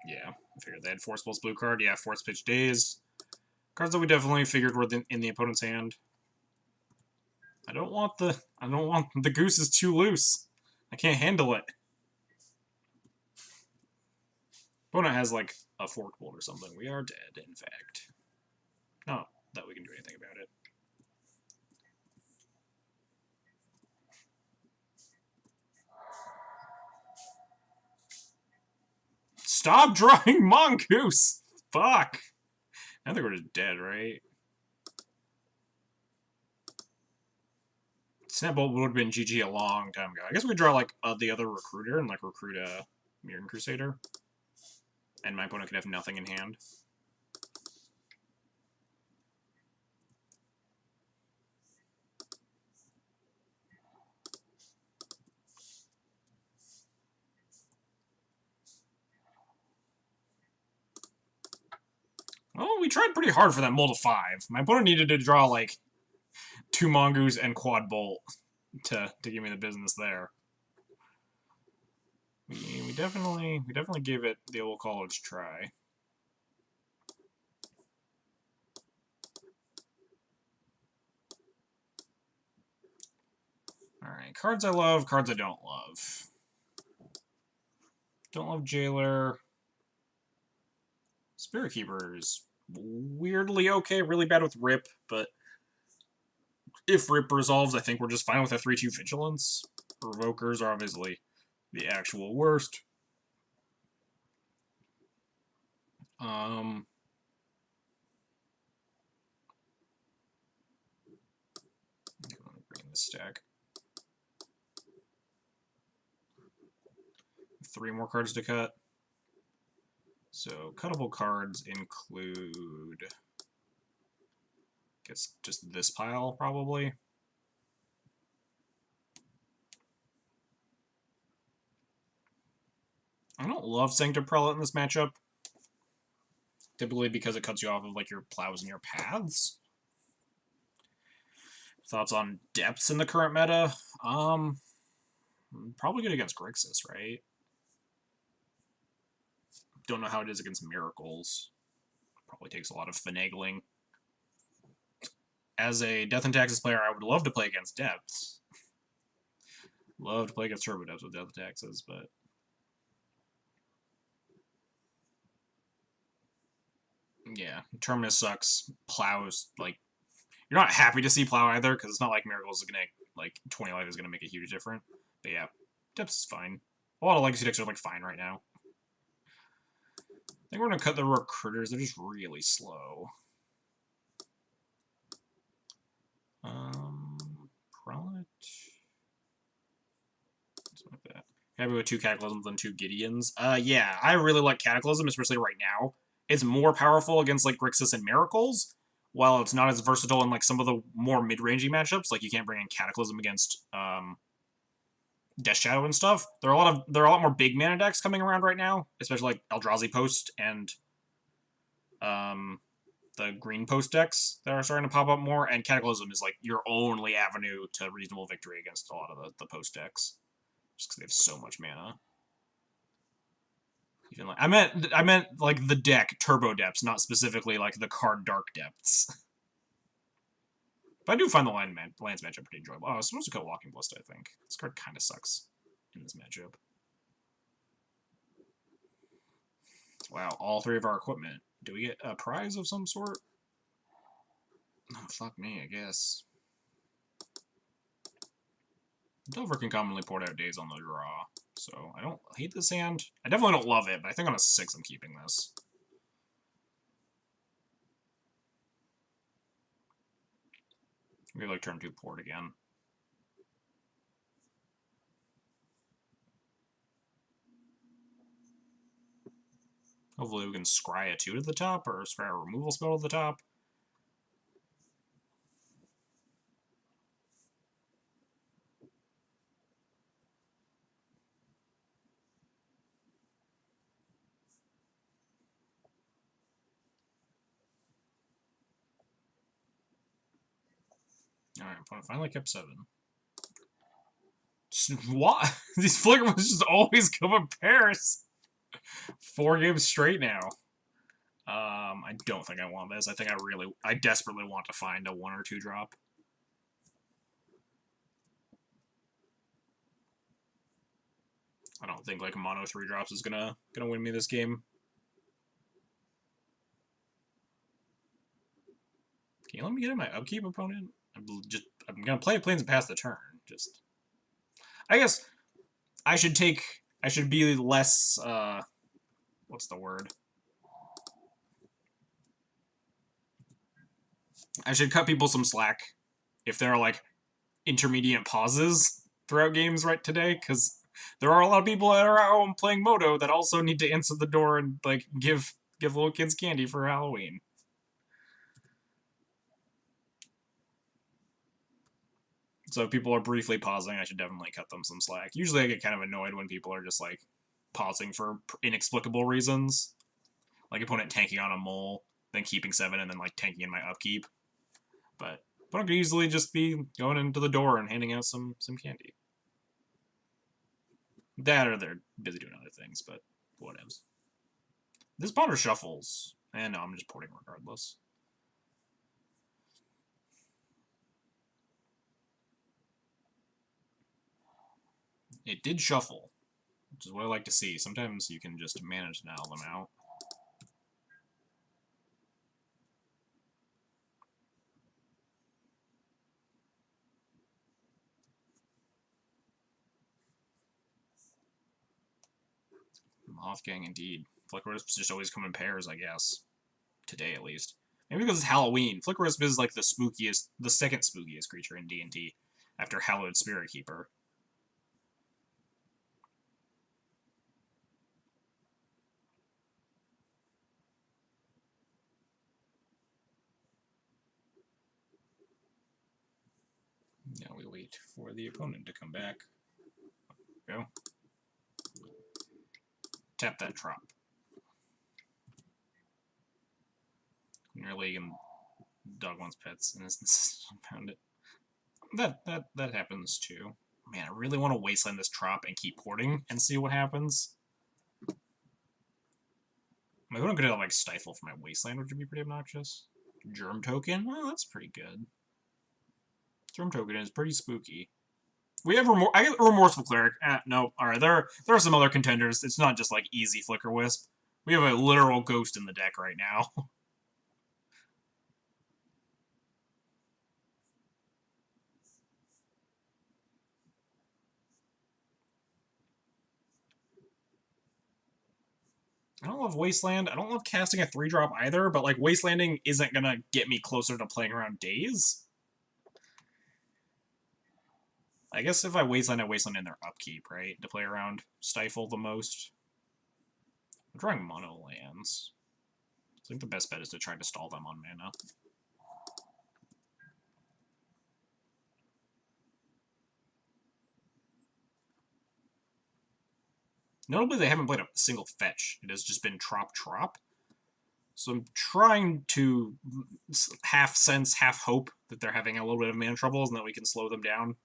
Yeah, I figured they had Force Will's blue card. Yeah, Force Pitch Daze. Cards that we definitely figured were in the opponent's hand. I don't want the Goose is too loose. I can't handle it. Opponent has like a Forked Bolt or something. We are dead, in fact. Not that we can do anything about it. Stop drawing Mongoose! Fuck! I think we're just dead, right? Snapbolt would have been GG a long time ago. I guess we draw like the other Recruiter and like recruit a Mirror Crusader. And my opponent could have nothing in hand. Well, we tried pretty hard for that mull to 5. My opponent needed to draw like 2 Mongoose and Quad Bolt to give me the business there. We definitely gave it the old college try. Alright, cards I love, cards I don't love. Don't love Jailer. Spirit Keeper is weirdly okay, really bad with Rip, but if Rip resolves, I think we're just fine with a 3-2 Vigilance. Revokers are obviously the actual worst. Bring this stack. 3 more cards to cut. So cuttable cards include, I guess, just this pile, probably. I don't love Sanctum Prelate in this matchup. Typically because it cuts you off of like your plows and your paths. Thoughts on depths in the current meta? Probably good against Grixis, right? Don't know how it is against Miracles. Probably takes a lot of finagling. As a Death and Taxes player, I would love to play against depths. Love to play against Turbo Depths with Death and Taxes, but yeah, Terminus sucks. Plows, like, you're not happy to see Plow either, because it's not like Miracles is gonna, like, 20 life is gonna make a huge difference. But yeah, Depths is fine. A lot of Legacy decks are, like, fine right now. I think we're gonna cut the Recruiters, they're just really slow. Prelate. Something like that. Happy with 2 Cataclysms and 2 Gideons. Yeah, I really like Cataclysm, especially right now. It's more powerful against, like, Grixis and Miracles, while it's not as versatile in, like, some of the more mid-rangey matchups. Like, you can't bring in Cataclysm against, Death Shadow and stuff. There are a lot more big mana decks coming around right now, especially, like, Eldrazi Post and, the Green Post decks that are starting to pop up more, and Cataclysm is, like, your only avenue to reasonable victory against a lot of the Post decks. Just because they have so much mana. Even like, I meant like the deck Turbo Depths, not specifically like the card Dark Depths. But I do find the Lands matchup pretty enjoyable. Oh, I was supposed to cut Walking Ballista, I think. This card kind of sucks in this matchup. Wow, all 3 of our equipment. Do we get a prize of some sort? Oh, fuck me, I guess. Delver can commonly port out days on the draw, so I don't hate this hand. I definitely don't love it, but I think on a 6 I'm keeping this. Maybe like turn 2 port again. Hopefully we can scry a 2 to the top, or scry a removal spell to the top. Alright, opponent finally kept 7. What? These flicker ones just always come in pairs. 4 games straight now. I don't think I want this. I desperately want to find a 1 or 2 drop. I don't think like mono 3 drops is gonna win me this game. Can you let me get in my upkeep, opponent? I'm gonna play Plains and pass the turn. Just, I guess I should be less. What's the word? I should cut people some slack if there are like intermediate pauses throughout games right today, because there are a lot of people that are at home playing Moto that also need to answer the door and like give little kids candy for Halloween. So if people are briefly pausing, I should definitely cut them some slack. Usually I get kind of annoyed when people are just like pausing for inexplicable reasons. Like opponent tanking on a mole, then keeping 7, and then like tanking in my upkeep. But opponent could easily just be going into the door and handing out some candy. That or they're busy doing other things, but whatevs. This ponder shuffles. And no, I'm just porting regardless. It did shuffle, which is what I like to see. Sometimes you can just manage to nail them out. Mothgang, indeed. Flickerwisps just always come in pairs, I guess. Today, at least. Maybe because it's Halloween. Flickerwisp is like the second spookiest creature in D&T, after Hallowed Spirit Keeper. Now we wait for the opponent to come back. Go. Tap that trop. When your league and dog wants pets and is found it. That happens too. Man, I really want to wasteland this trop and keep porting and see what happens. My opponent could have like stifle for my wasteland, which would be pretty obnoxious. Germ token? Well, that's pretty good. Germ token is pretty spooky. We have I get remorseful cleric. No. Alright, there are some other contenders. It's not just like easy flicker wisp. We have a literal ghost in the deck right now. I don't love Wasteland. I don't love casting a 3-drop either, but like Wastelanding isn't gonna get me closer to playing around Days. I guess if I Wasteland in their upkeep, right? To play around Stifle the most. I'm drawing mono lands. I think the best bet is to try to stall them on mana. Notably, they haven't played a single fetch. It has just been trop. So I'm trying to half sense, half hope that they're having a little bit of mana troubles and that we can slow them down.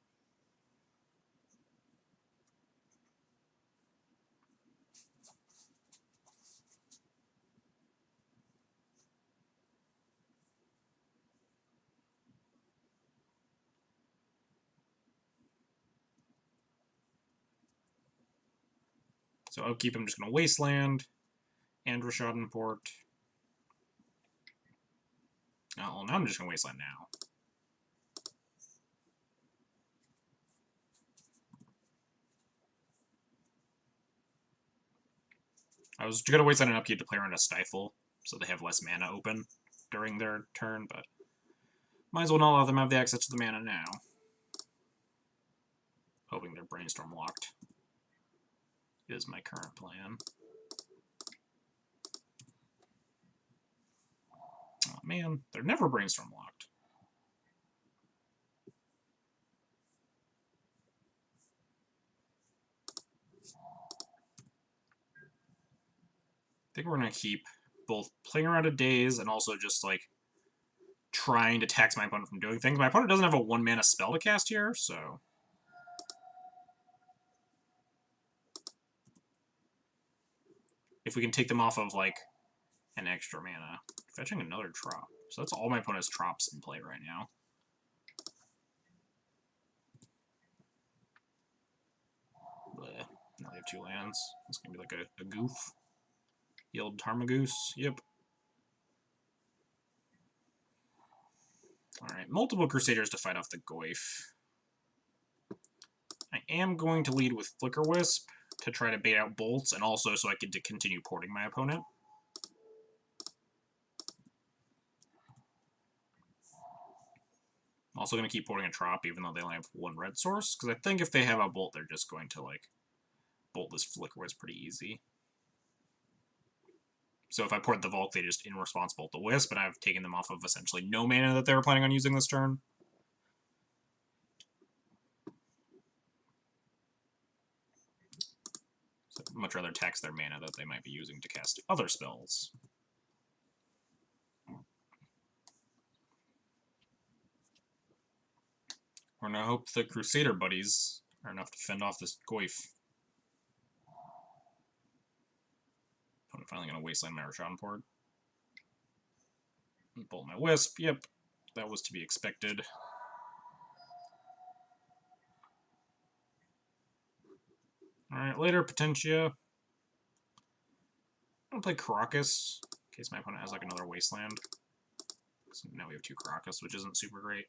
So upkeep, I'm just going to Wasteland and Rishadenport. Oh, now I'm just going to Wasteland now. I was going to Wasteland an upkeep to play around a Stifle, so they have less mana open during their turn, but might as well not let them have the access to the mana now. Hoping they're Brainstorm locked is my current plan. Oh man, they're never Brainstorm locked. I think we're going to keep both playing around a Daze and also just like trying to tax my opponent from doing things. My opponent doesn't have a 1-mana spell to cast here, so if we can take them off of like an extra mana, fetching another trop. So that's all my opponent's trops in play right now. Bleh. Now they have 2 lands. It's gonna be like a goof. Yield Tarmagoose. Yep. Alright, multiple Crusaders to fight off the Goyf. I am going to lead with Flicker Wisp to try to bait out bolts, and also so I can continue porting my opponent. I'm also going to keep porting a trop, even though they only have 1 red source, because I think if they have a bolt, they're just going to, like, bolt this Flicker Wisp pretty easy. So if I port the Volk, they just in response bolt the Wisp, and I've taken them off of essentially no mana that they were planning on using this turn. So I'd much rather tax their mana that they might be using to cast other spells. We're going to hope the Crusader buddies are enough to fend off this Goyf. I'm finally going to Wasteland my Rishadenport. Bolt my Wisp, yep. That was to be expected. Alright, later, Potentia. I'm going to play Caracas, in case my opponent has like another Wasteland. So now we have 2 Caracas, which isn't super great.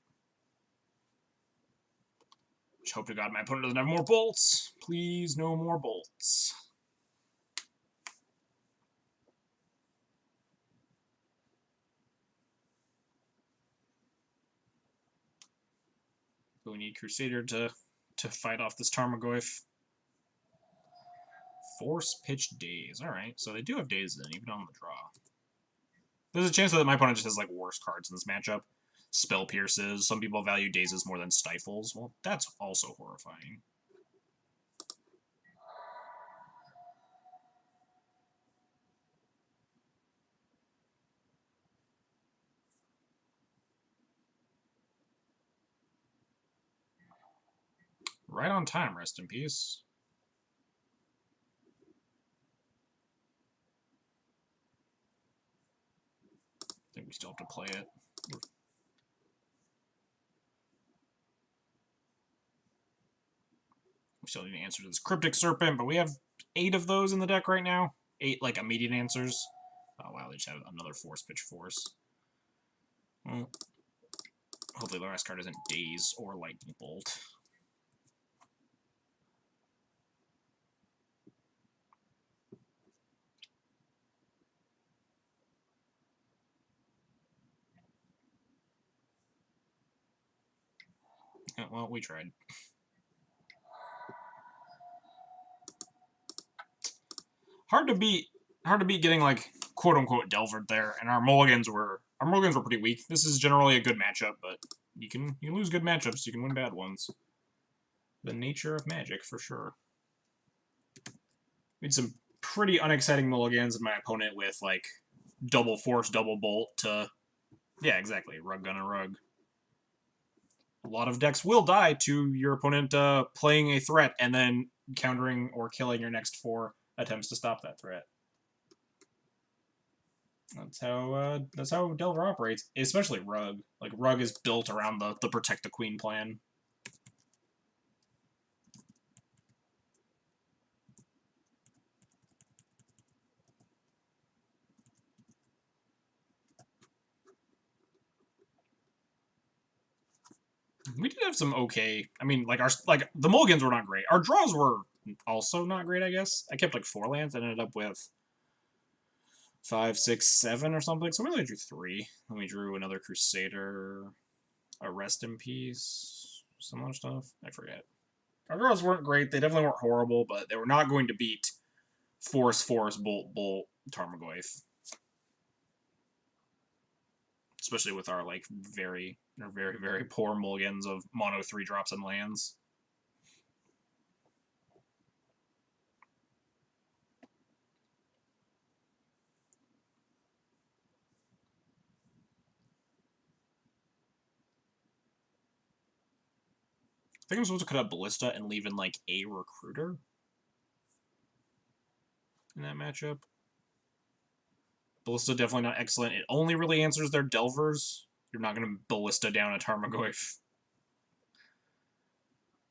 Just hope to God my opponent doesn't have more bolts. Please, no more bolts. But we need Crusader to fight off this Tarmogoyf. Force Pitch Daze. Alright, so they do have Daze in, even on the draw. There's a chance that my opponent just has like worse cards in this matchup. spell pierces. Some people value dazes more than stifles. Well, that's also horrifying. Right on time, rest in peace. I think we still have to play it. We still need an answer to this Cryptic Serpent, but we have 8 of those in the deck right now. 8, like, immediate answers. Oh, wow, they just have another Force Pitch Force. Well, hopefully the last card isn't Daze or Lightning Bolt. Yeah, well, we tried. Hard to beat getting, like, quote-unquote Delvered there, and our mulligans were pretty weak. This is generally a good matchup, but you can lose good matchups, you can win bad ones. The nature of Magic, for sure. We had some pretty unexciting mulligans in my opponent with, like, double Force, double Bolt to... Yeah, exactly. Rug Gun and Rug. A lot of decks will die to your opponent playing a threat and then countering or killing your next 4 attempts to stop that threat. That's how Delver operates, especially Rug. Like, Rug is built around the Protect the Queen plan. We did have some okay. I mean, like the mulligans were not great. Our draws were also not great. I guess I kept like 4 lands and ended up with 5, 6, 7 or something. So we only drew 3. And we drew another Crusader, a Rest in Peace, some other stuff. I forget. Our draws weren't great. They definitely weren't horrible, but they were not going to beat Force, Bolt, Bolt, Tarmogoyf. Especially with our like very poor mulligans of mono 3 drops and lands. I think I'm supposed to cut out Ballista and leave in like a Recruiter in that matchup. Ballista definitely not excellent. It only really answers their Delvers. You're not going to Ballista down a Tarmogoyf.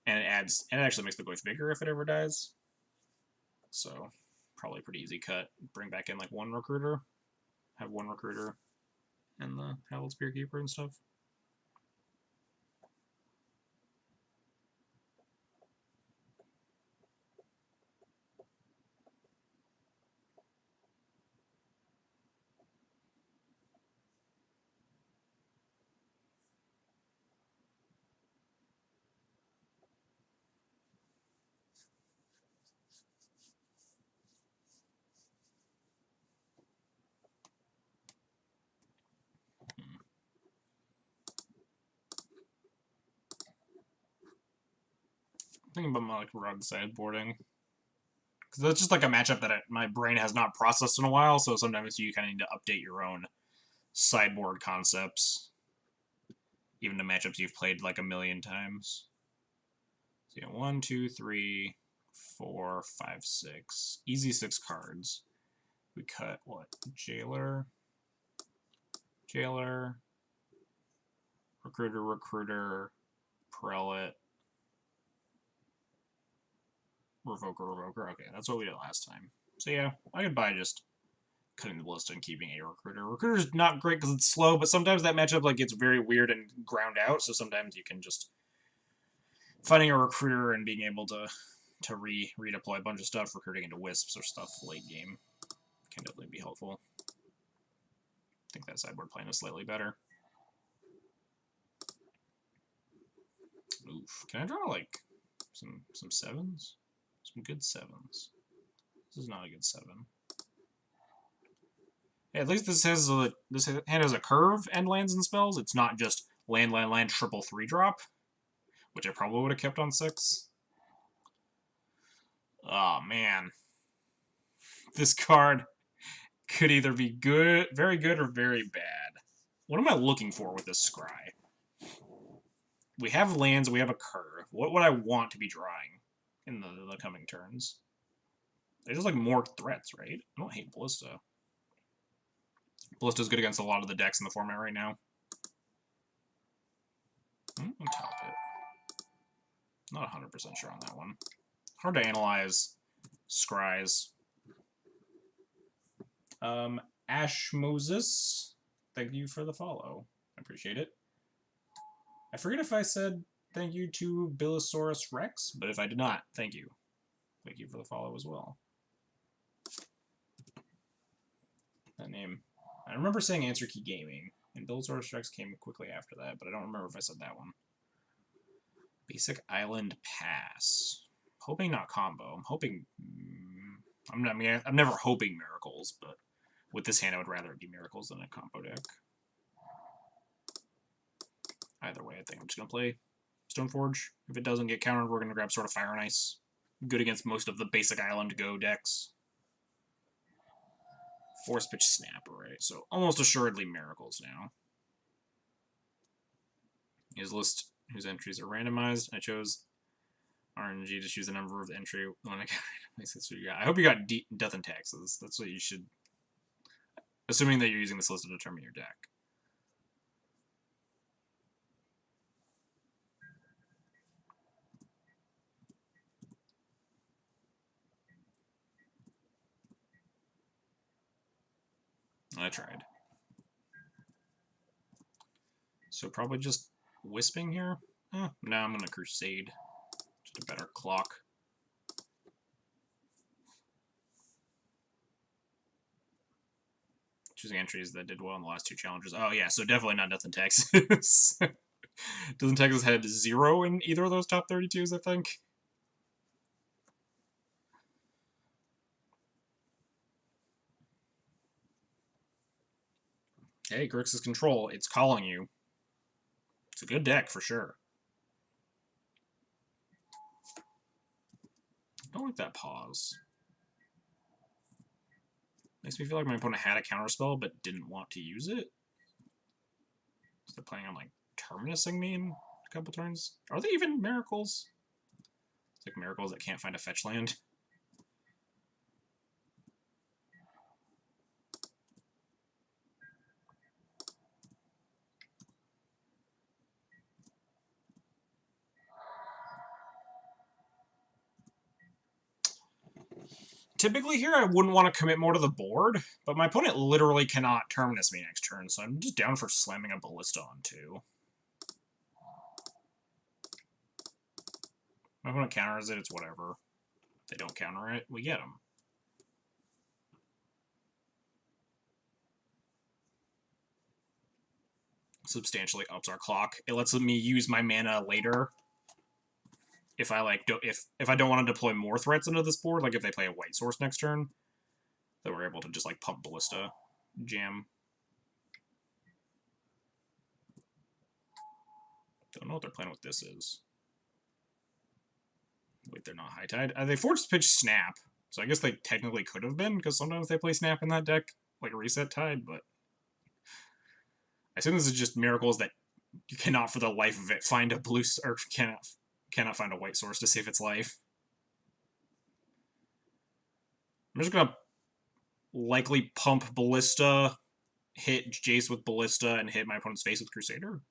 And it actually makes the Goyf bigger if it ever dies. So, probably a pretty easy cut. Bring back in like 1 Recruiter. Have 1 Recruiter and the Hallowed Spearkeeper and stuff. Thinking about my like Rug sideboarding. Because that's just like a matchup that my brain has not processed in a while, so sometimes you kind of need to update your own sideboard concepts. Even to matchups you've played like a million times. So yeah, 1, 2, 3, 4, 5, 6. Easy 6 cards. We cut what? Jailer. Recruiter, Prelate, Revoker. Okay, that's what we did last time. So yeah, I could buy just cutting the Ballista and keeping a Recruiter. Recruiter's not great because it's slow, but sometimes that matchup like gets very weird and ground out, so sometimes you can just... Finding a Recruiter and being able to redeploy a bunch of stuff, recruiting into Wisps or stuff late game can definitely be helpful. I think that sideboard plan is slightly better. Oof. Can I draw like some 7s? Some good 7s. This is not a good 7. Yeah, at least this hand has a curve and lands and spells. It's not just land, triple 3-drop, which I probably would have kept on 6. Oh, man. This card could either be good, very good, or very bad. What am I looking for with this Scry? We have lands, we have a curve. What would I want to be drawing in the coming turns? There's just like more threats, right? I don't hate Ballista. Ballista's good against a lot of the decks in the format right now. Top it. Not 100% sure on that one. Hard to analyze Scries. Ash Moses, thank you for the follow. I appreciate it. I forget if I said thank you to Billosaurus Rex, but if I did not, thank you. Thank you for the follow as well. That name. I remember saying Answer Key Gaming, and Billosaurus Rex came quickly after that, but I don't remember if I said that one. Basic Island Pass. Hoping not combo. I'm hoping... I'm never hoping miracles, but with this hand I would rather it be miracles than a combo deck. Either way, I think I'm just going to play Stoneforge. If it doesn't get countered, we're going to grab Sword of Fire and Ice. Good against most of the basic Island Go decks. Force Pitch Snap, right? So almost assuredly miracles now. His list, whose entries are randomized. I chose RNG to choose the number of the entry when I got randomized. That's what you got. I hope you got Death and Taxes. That's what you should... Assuming that you're using this list to determine your deck. I tried. So probably just Wisping here? No, I'm going to Crusade. Just a better clock. Choosing entries that did well in the last 2 challenges. Oh yeah, so definitely not Death and Taxes. Doesn't Texas had 0 in either of those top 32s, I think? Hey, Grixis Control, it's calling you. It's a good deck, for sure. I don't like that pause. Makes me feel like my opponent had a counterspell, but didn't want to use it. So they're planning on, like, Terminusing me in a couple turns. Are they even miracles? It's like miracles that can't find a fetch land. Typically here, I wouldn't want to commit more to the board, but my opponent literally cannot Terminus me next turn, so I'm just down for slamming a Ballista on 2. My opponent counters it, it's whatever. If they don't counter it, we get them. Substantially ups our clock. It lets me use my mana later. If I if I don't want to deploy more threats into this board, like if they play a white source next turn, then we're able to just like pump Ballista, jam. Don't know what their plan with this is. Wait, they're not High Tide. They forced pitch Snap, so I guess they technically could have been, because sometimes they play Snap in that deck, like a Reset Tide, but I assume this is just miracles that you cannot for the life of it find a blue, or cannot find a white source to save its life. I'm just gonna likely pump Ballista, hit Jace with Ballista, and hit my opponent's face with Crusader.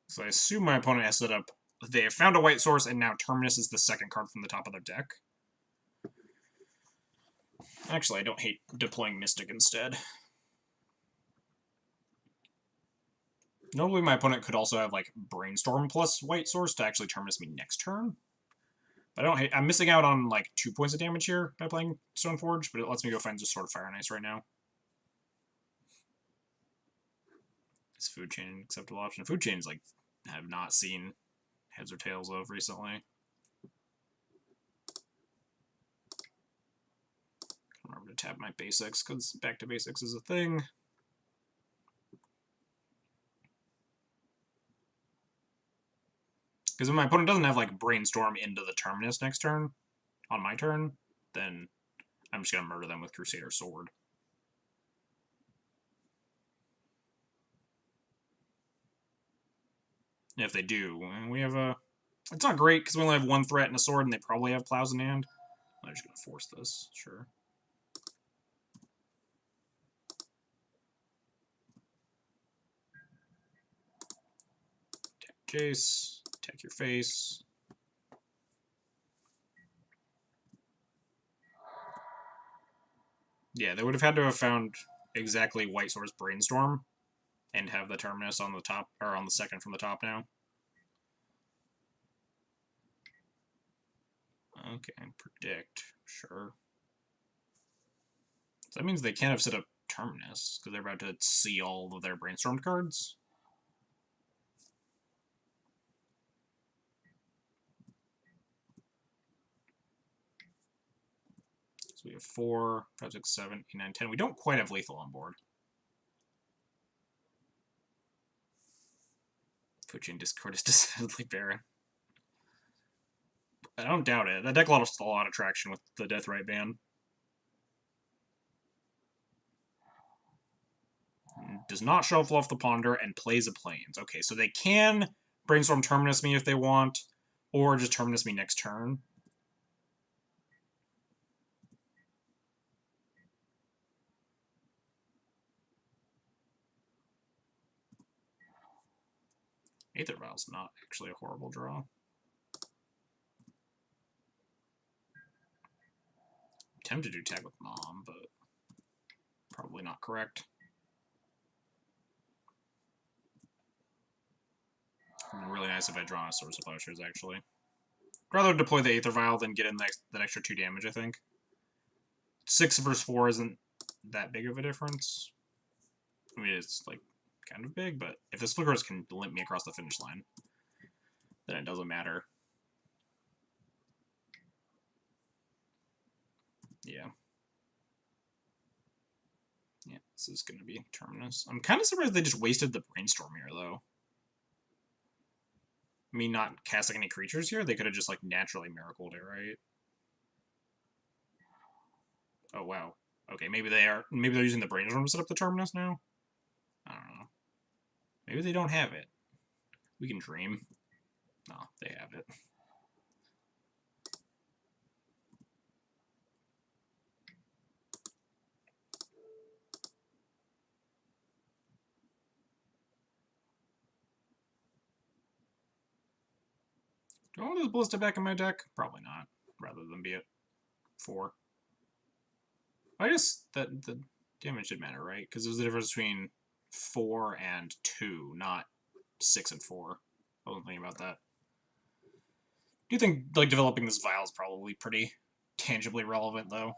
So I assume my opponent has set up... They have found a white source, and now Terminus is the second card from the top of their deck. Actually, I don't hate deploying Mystic instead. Normally, my opponent could also have, like, Brainstorm plus white source to actually Terminus me next turn. But I don't hate... I'm missing out on, like, 2 points of damage here by playing Stoneforge, but it lets me go find just Sword of Fire and Ice right now. Is Food Chain an acceptable option? Food Chains, like, have not seen heads or tails of recently. Remember to tab my basics, because back to basics is a thing. Because if my opponent doesn't have, like, Brainstorm into the Terminus next turn, on my turn, then I'm just going to murder them with Crusader Sword. And if they do, we have a... It's not great, because we only have one threat and a sword, and they probably have plows in hand. I'm just going to force this, sure. Attack Jace, attack your face. Yeah, they would have had to have found exactly White Sword's Brainstorm and have the Terminus on the top, or on the second from the top now. Okay, predict, sure. So that means they can't have set up Terminus, because they're about to see all of their Brainstormed cards. So we have 4, 5, 6, 7, 8, 9, 10. We don't quite have lethal on board. Put you in Discord is decidedly barren. I don't doubt it. That deck lost a lot of traction with the Deathrite ban. Does not shuffle off the Ponder and plays a Plains. Okay, so they can Brainstorm Terminus me if they want, or just Terminus me next turn. Aether Vial's not actually a horrible draw. Tempted to tag with Mom, but probably not correct. Really nice if I draw a Source of Ushers, actually. I'd rather deploy the Aether Vial than get in that extra 2 damage, I think. 6 versus 4 isn't that big of a difference. I mean, it's, like, kind of big, but if the Split Cards can limp me across the finish line, then it doesn't matter. Yeah. Yeah, this is going to be Terminus. I'm kind of surprised they just wasted the Brainstorm here, though. I mean, not casting any creatures here, they could have just, like, naturally miracled it, right? Oh, wow. Okay, maybe they're using the Brainstorm to set up the Terminus now? I don't know. Maybe they don't have it. We can dream. No, they have it. Do I want this Ballista back in my deck? Probably not, rather than be at 4. I guess that the damage did matter, right? Because there's the difference between 4 and 2, not 6 and 4. I wasn't thinking about that. Do you think, like, developing this vial is probably pretty tangibly relevant, though?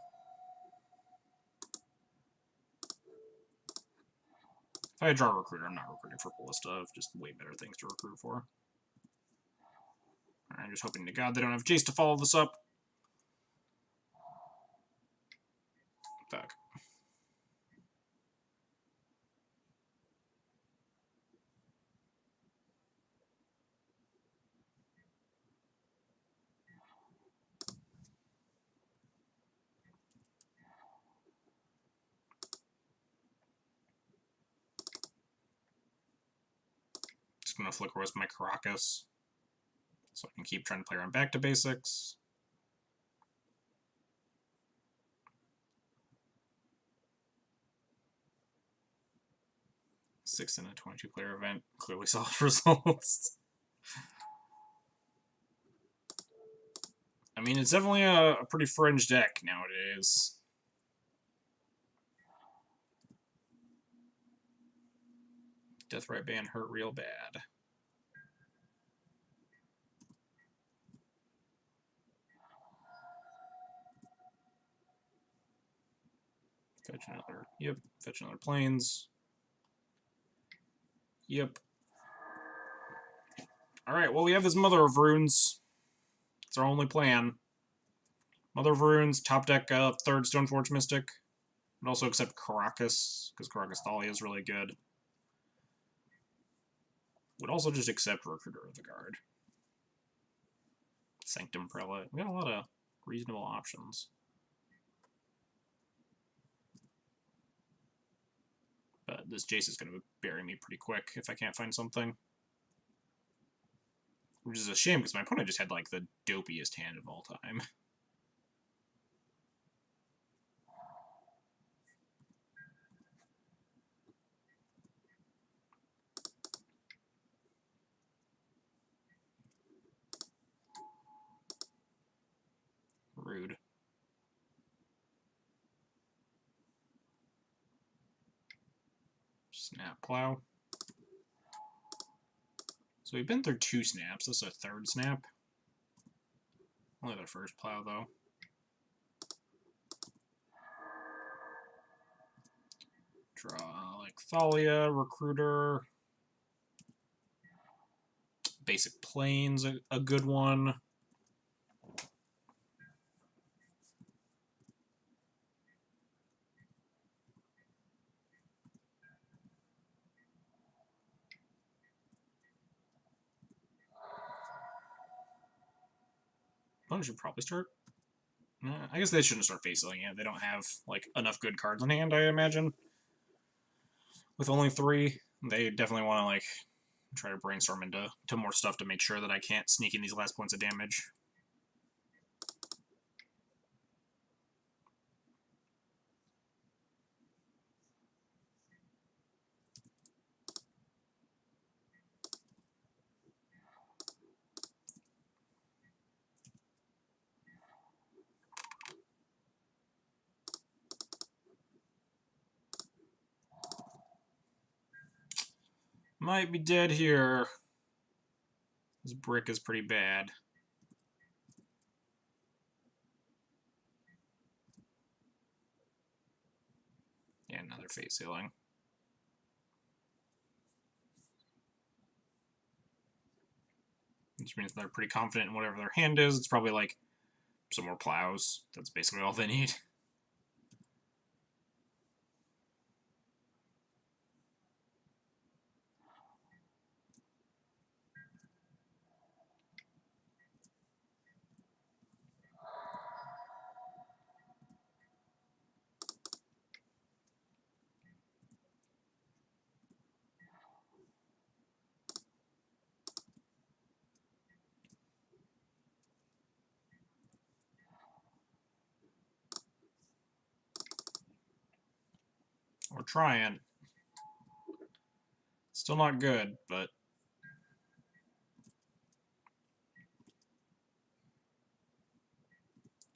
If I draw a Recruiter, I'm not recruiting for Ballista. I have just way better things to recruit for. I'm just hoping to God they don't have Jace to follow this up. Fuck. Just gonna Flicker with my Caracas, so I can keep trying to play around back to basics. Six in a 22-player event. Clearly solid results. I mean, it's definitely a pretty fringe deck nowadays. Deathrite ban hurt real bad. Fetch another. Yep. Fetch another Plains. Yep. Alright, well, we have this Mother of Runes. It's our only plan. Mother of Runes, top deck, third Stoneforge Mystic. And also accept Caracas, because Caracas Thalia is really good. Would also just accept Recruiter of the Guard. Sanctum Prelate. We got a lot of reasonable options. But this Jace is going to bury me pretty quick if I can't find something. Which is a shame, because my opponent just had, like, the dopiest hand of all time. Rude. Snap Plow. So we've been through 2 snaps. This is a 3rd snap. Only their first plow, though. Draw, like, Thalia, Recruiter. Basic Plains, a good one. One should probably start. I guess they shouldn't start face sealing yet. They don't have like enough good cards in hand, I imagine. With only 3, they definitely want to like try to brainstorm into more stuff to make sure that I can't sneak in these last points of damage. Might be dead here. This brick is pretty bad. Yeah, another face sealing. Which means they're pretty confident in whatever their hand is. It's probably like some more plows. That's basically all they need. We're trying. Still not good, but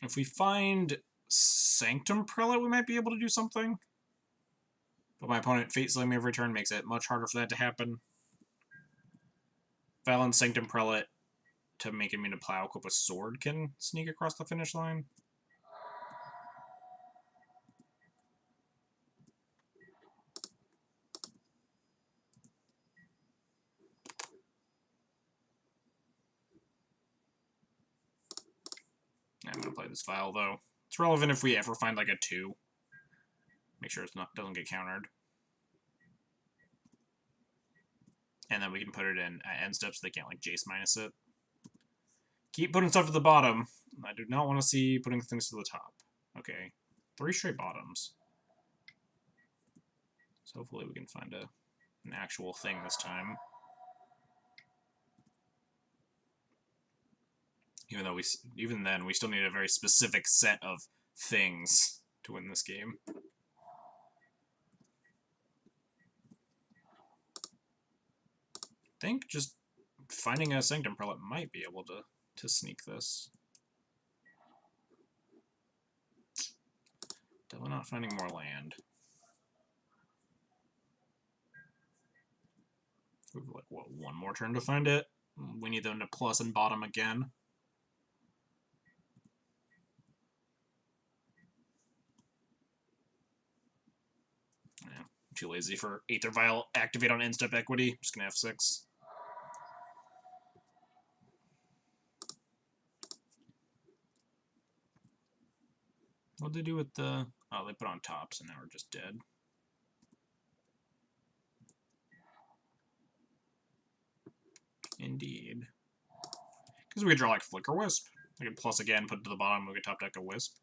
if we find Sanctum Prelate, we might be able to do something. But my opponent fate sealing me every turn makes it much harder for that to happen. Valen Sanctum Prelate to make him into plow equip with sword can sneak across the finish line. I'm gonna play this file though. It's relevant if we ever find like a 2. Make sure it's not doesn't get countered. And then we can put it in at end steps so they can't like Jace minus it. Keep putting stuff to the bottom. I do not want to see putting things to the top. Okay. 3 straight bottoms. So hopefully we can find an actual thing this time. Even then, we still need a very specific set of things to win this game. I think just finding a Sanctum Prelate might be able to sneak this. Definitely not finding more land. We have like, what, 1 more turn to find it? We need them to plus and bottom again. Yeah, too lazy for Aether Vial activate on end step equity. Just gonna F6. What'd they do with the... Oh, they put on tops, and now we're just dead. Indeed. Because we could draw, like, Flicker Wisp. We could plus again, put it to the bottom, we could top deck a Wisp.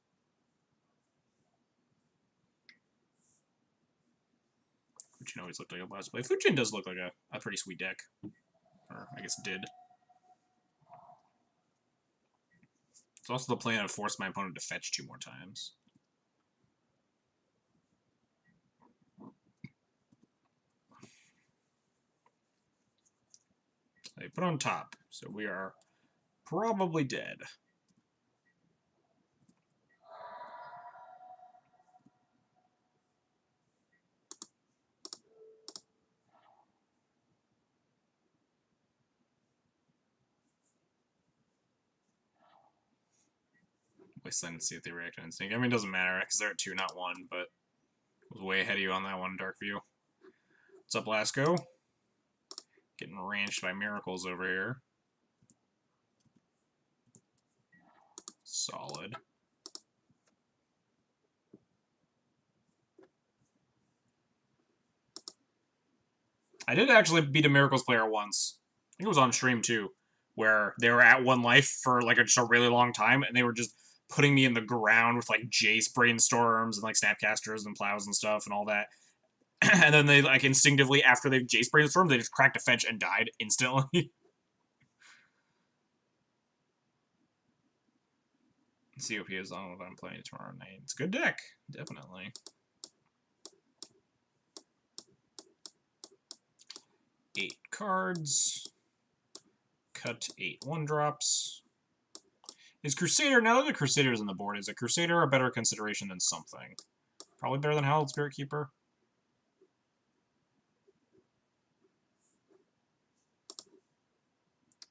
Fujin always looked like a blast play. Fujin does look like a pretty sweet deck. Or, I guess, did. It's also the plan to force my opponent to fetch 2 more times. They put on top, so we are probably dead. Wasteland to see if they react to Instinct. I mean, it doesn't matter, because they're at 2, not 1, but I was way ahead of you on that one, Darkview. What's up, Lasco? Getting ranched by Miracles over here. Solid. I did actually beat a Miracles player once. I think it was on stream, too, where they were at 1 life for, like, just a really long time, and they were just putting me in the ground with, like, Jace Brainstorms and, like, Snapcasters and Plows and stuff and all that. And then they, like, instinctively, after they've Jace Brainstormed, they just cracked a fetch and died instantly. COP is on what I'm playing tomorrow night. It's a good deck, definitely. 8 cards. Cut 8 1-drops. Is Crusader, now that the Crusader's on the board, is a Crusader a better consideration than something? Probably better than Hallowed Spirit Keeper.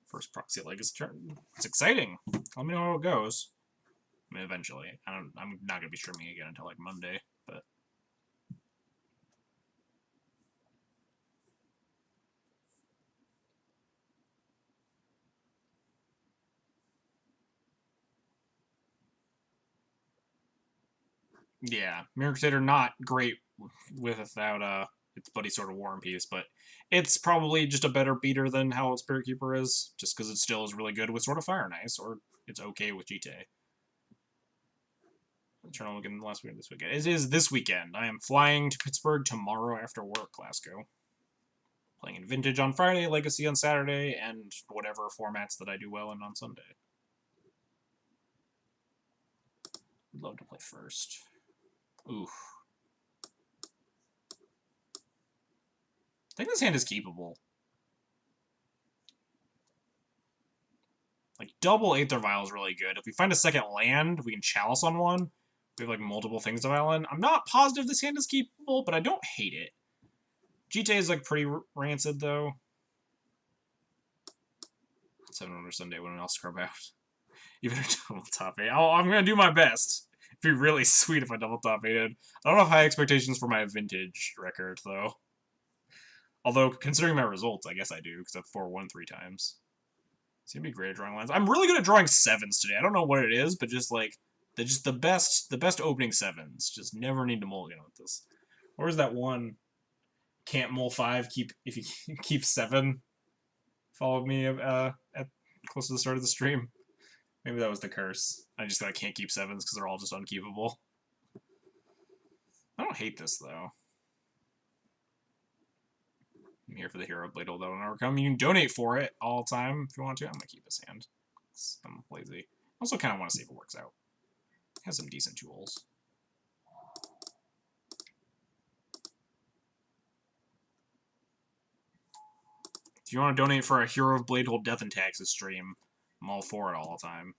First Proxy Legacy turn. It's exciting. Let me know how it goes. I mean, eventually. I'm not going to be streaming again until, like, Monday, but... Yeah, Mirror Crusader not great without its buddy Sword of War and Peace, but it's probably just a better beater than Hallowed Spirit Keeper is, just because it still is really good with Sword of Fire and Ice, or it's okay with GTA. Eternal Weekend last weekend, this weekend. It is this weekend. I am flying to Pittsburgh tomorrow after work, Glasgow. Playing in Vintage on Friday, Legacy on Saturday, and whatever formats that I do well in on Sunday. Would love to play first. Oof. I think this hand is keepable. Like, double Aether Vial is really good. If we find a second land, we can Chalice on one. We have, like, multiple things to vial in. I'm not positive this hand is keepable, but I don't hate it. GTA is, like, pretty rancid, though. 7 Wonder Sunday, when else scrub out. Even a double top 8. I'm gonna do my best. It'd be really sweet if I double top 8'd. I don't have high expectations for my Vintage record, though. Although, considering my results, I guess I do, because I've 4-1 3 times. It's gonna be great at drawing lines. I'm really good at drawing 7s today. I don't know what it is, but just like the best opening 7s. Just never need to mulligan with this. Or is that one? Can't mull 5. Keep if you keep 7. Followed me at close to the start of the stream. Maybe that was the curse. I just I can't keep 7s because they're all just unkeepable. I don't hate this though. I'm here for the Hero Blade Hold Out and Overcome. You can donate for it all the time if you want to. I'm going to keep this hand. I'm lazy. I also kind of want to see if it works out. It has some decent tools. If you want to donate for a Hero of Blade Hold Death and Taxes stream, I'm all for it all the time.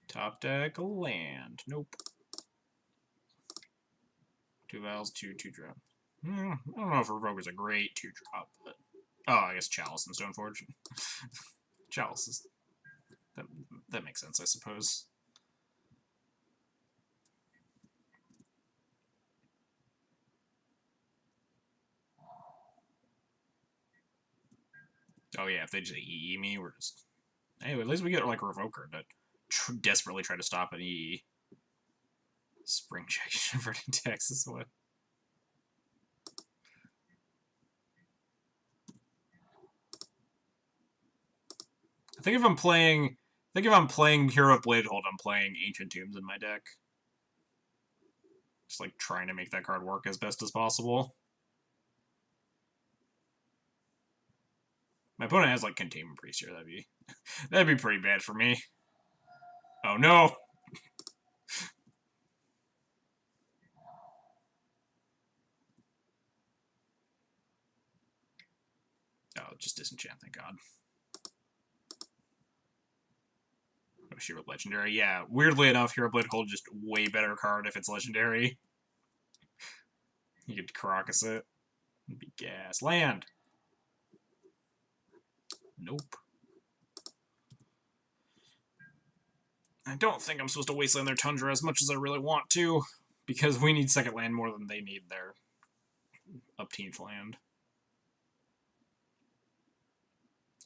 Top deck, land. Nope. 2 Vowels, 2-drop. I don't know if Revoke is a great 2-drop, but... Oh, I guess Chalice and Stoneforge. Chalice is... That makes sense, I suppose. Oh yeah, if they just EE me, we're just... Anyway, at least we get like a Revoker to desperately try to stop an EE. Spring check, converting Texas, what? I think if I'm playing Hero of Bladehold, I'm playing Ancient Tombs in my deck. Just like trying to make that card work as best as possible. My opponent has like Containment Priest here. That'd be pretty bad for me. Oh no! Oh, just disenchant, thank God. Oh, Hero Legendary. Yeah, weirdly enough, Hero Bladehold just way better card if it's legendary. You could Caracas it. It'd be gas. Land! Nope. I don't think I'm supposed to wasteland their Tundra as much as I really want to, because we need second land more than they need their upteenth land.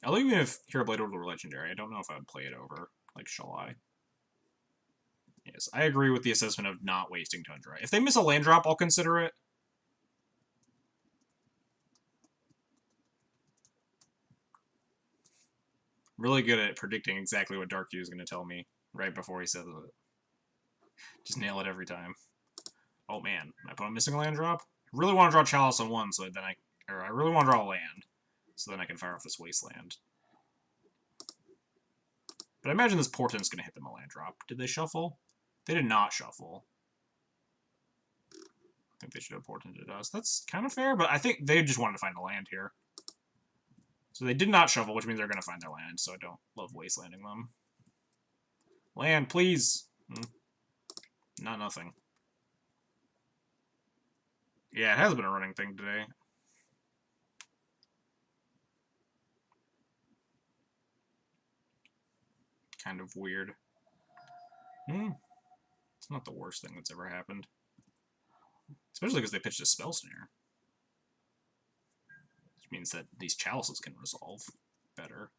I'll even if Hero Bladehold were legendary, I don't know if I would play it over. Like, shall I? Yes, I agree with the assessment of not wasting Tundra. If they miss a land drop, I'll consider it. Really good at predicting exactly what Dark Hue is going to tell me right before he says it. Just nail it every time. Oh man, my opponent missing a land drop? I really want to draw Chalice on one, so then I really want to draw a land, so then I can fire off this Wasteland. But I imagine this Portent's going to hit them a land drop. Did they shuffle? They did not shuffle. I think they should have Portented us. That's kind of fair, but I think they just wanted to find a land here. So they did not shuffle, which means they're going to find their land, so I don't love wastelanding them. Land, please! Not nothing. Yeah, it has been a running thing today. Kind of weird. It's not the worst thing that's ever happened. Especially because they pitched a Spell Snare. Which means that these Chalices can resolve better.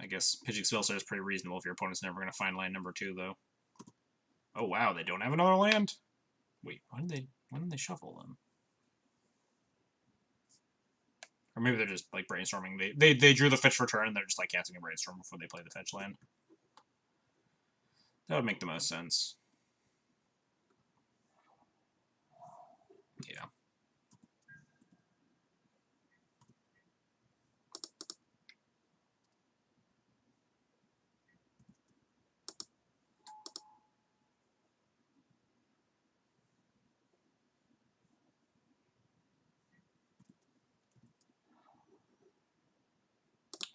I guess pitching Spell Snare is pretty reasonable if your opponent's never going to find land number 2, though. Oh wow, they don't have another land? Wait, when did they shuffle them? Or maybe they're just like brainstorming. They drew the fetch for turn and they're just like casting a brainstorm before they play the fetch land. That would make the most sense. Yeah.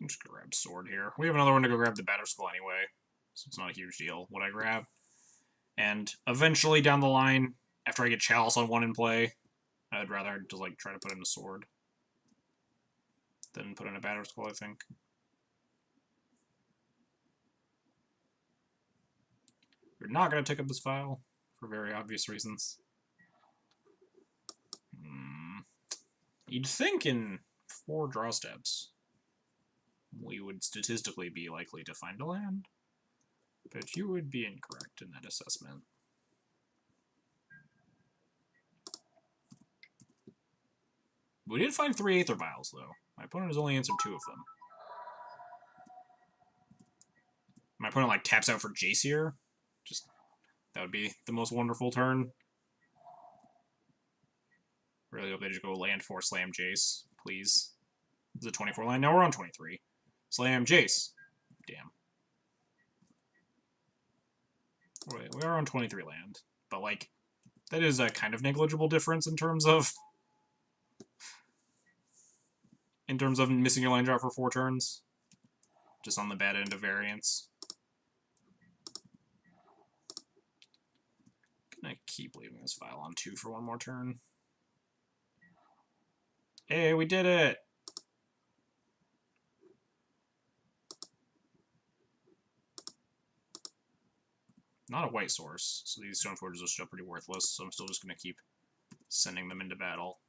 I'm just gonna grab Sword here. We have another one to go grab the Batterskull anyway, so it's not a huge deal what I grab. And eventually down the line, after I get Chalice on one in play, I'd rather just like try to put in a Sword than put in a Batterskull, I think. We're not going to take up this file for very obvious reasons. You'd think in 4 draw steps we would statistically be likely to find a land, but you would be incorrect in that assessment. We did find 3 Aether Vials, though. My opponent has only answered 2 of them. My opponent, like, taps out for Jace here. Just, that would be the most wonderful turn. Really hope they just go land 4, slam Jace, please. This is a 24 land. Now we're on 23. Slam Jace. Damn. Wait, we are on 23 land. But, like, that is a kind of negligible difference in terms of missing your land drop for 4 turns. Just on the bad end of variance. Gonna keep leaving this file on 2 for 1 more turn. Hey, we did it! Not a white source, so these Stone Forges are still pretty worthless, so I'm still just gonna keep sending them into battle.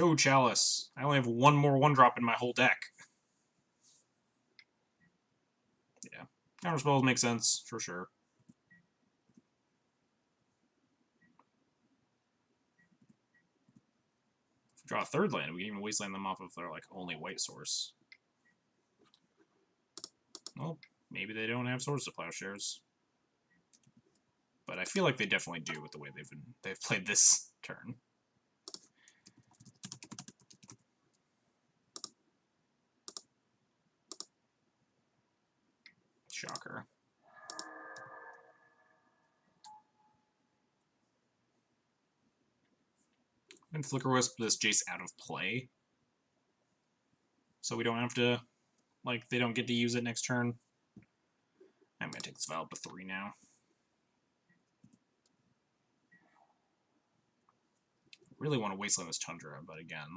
Go, Chalice. I only have one more 1-drop in my whole deck. Yeah. Counterspells make sense, for sure. If we draw a 3rd land, we can even wasteland them off of their, like, only white source. Well, maybe they don't have Swords to Plowshares. But I feel like they definitely do with the way they've played this turn. Shocker. And Flicker Wisp this Jace out of play. So we don't have to, like, they don't get to use it next turn. I'm gonna take this Vial up to 3 now. Really want to wasteland this Tundra, but again,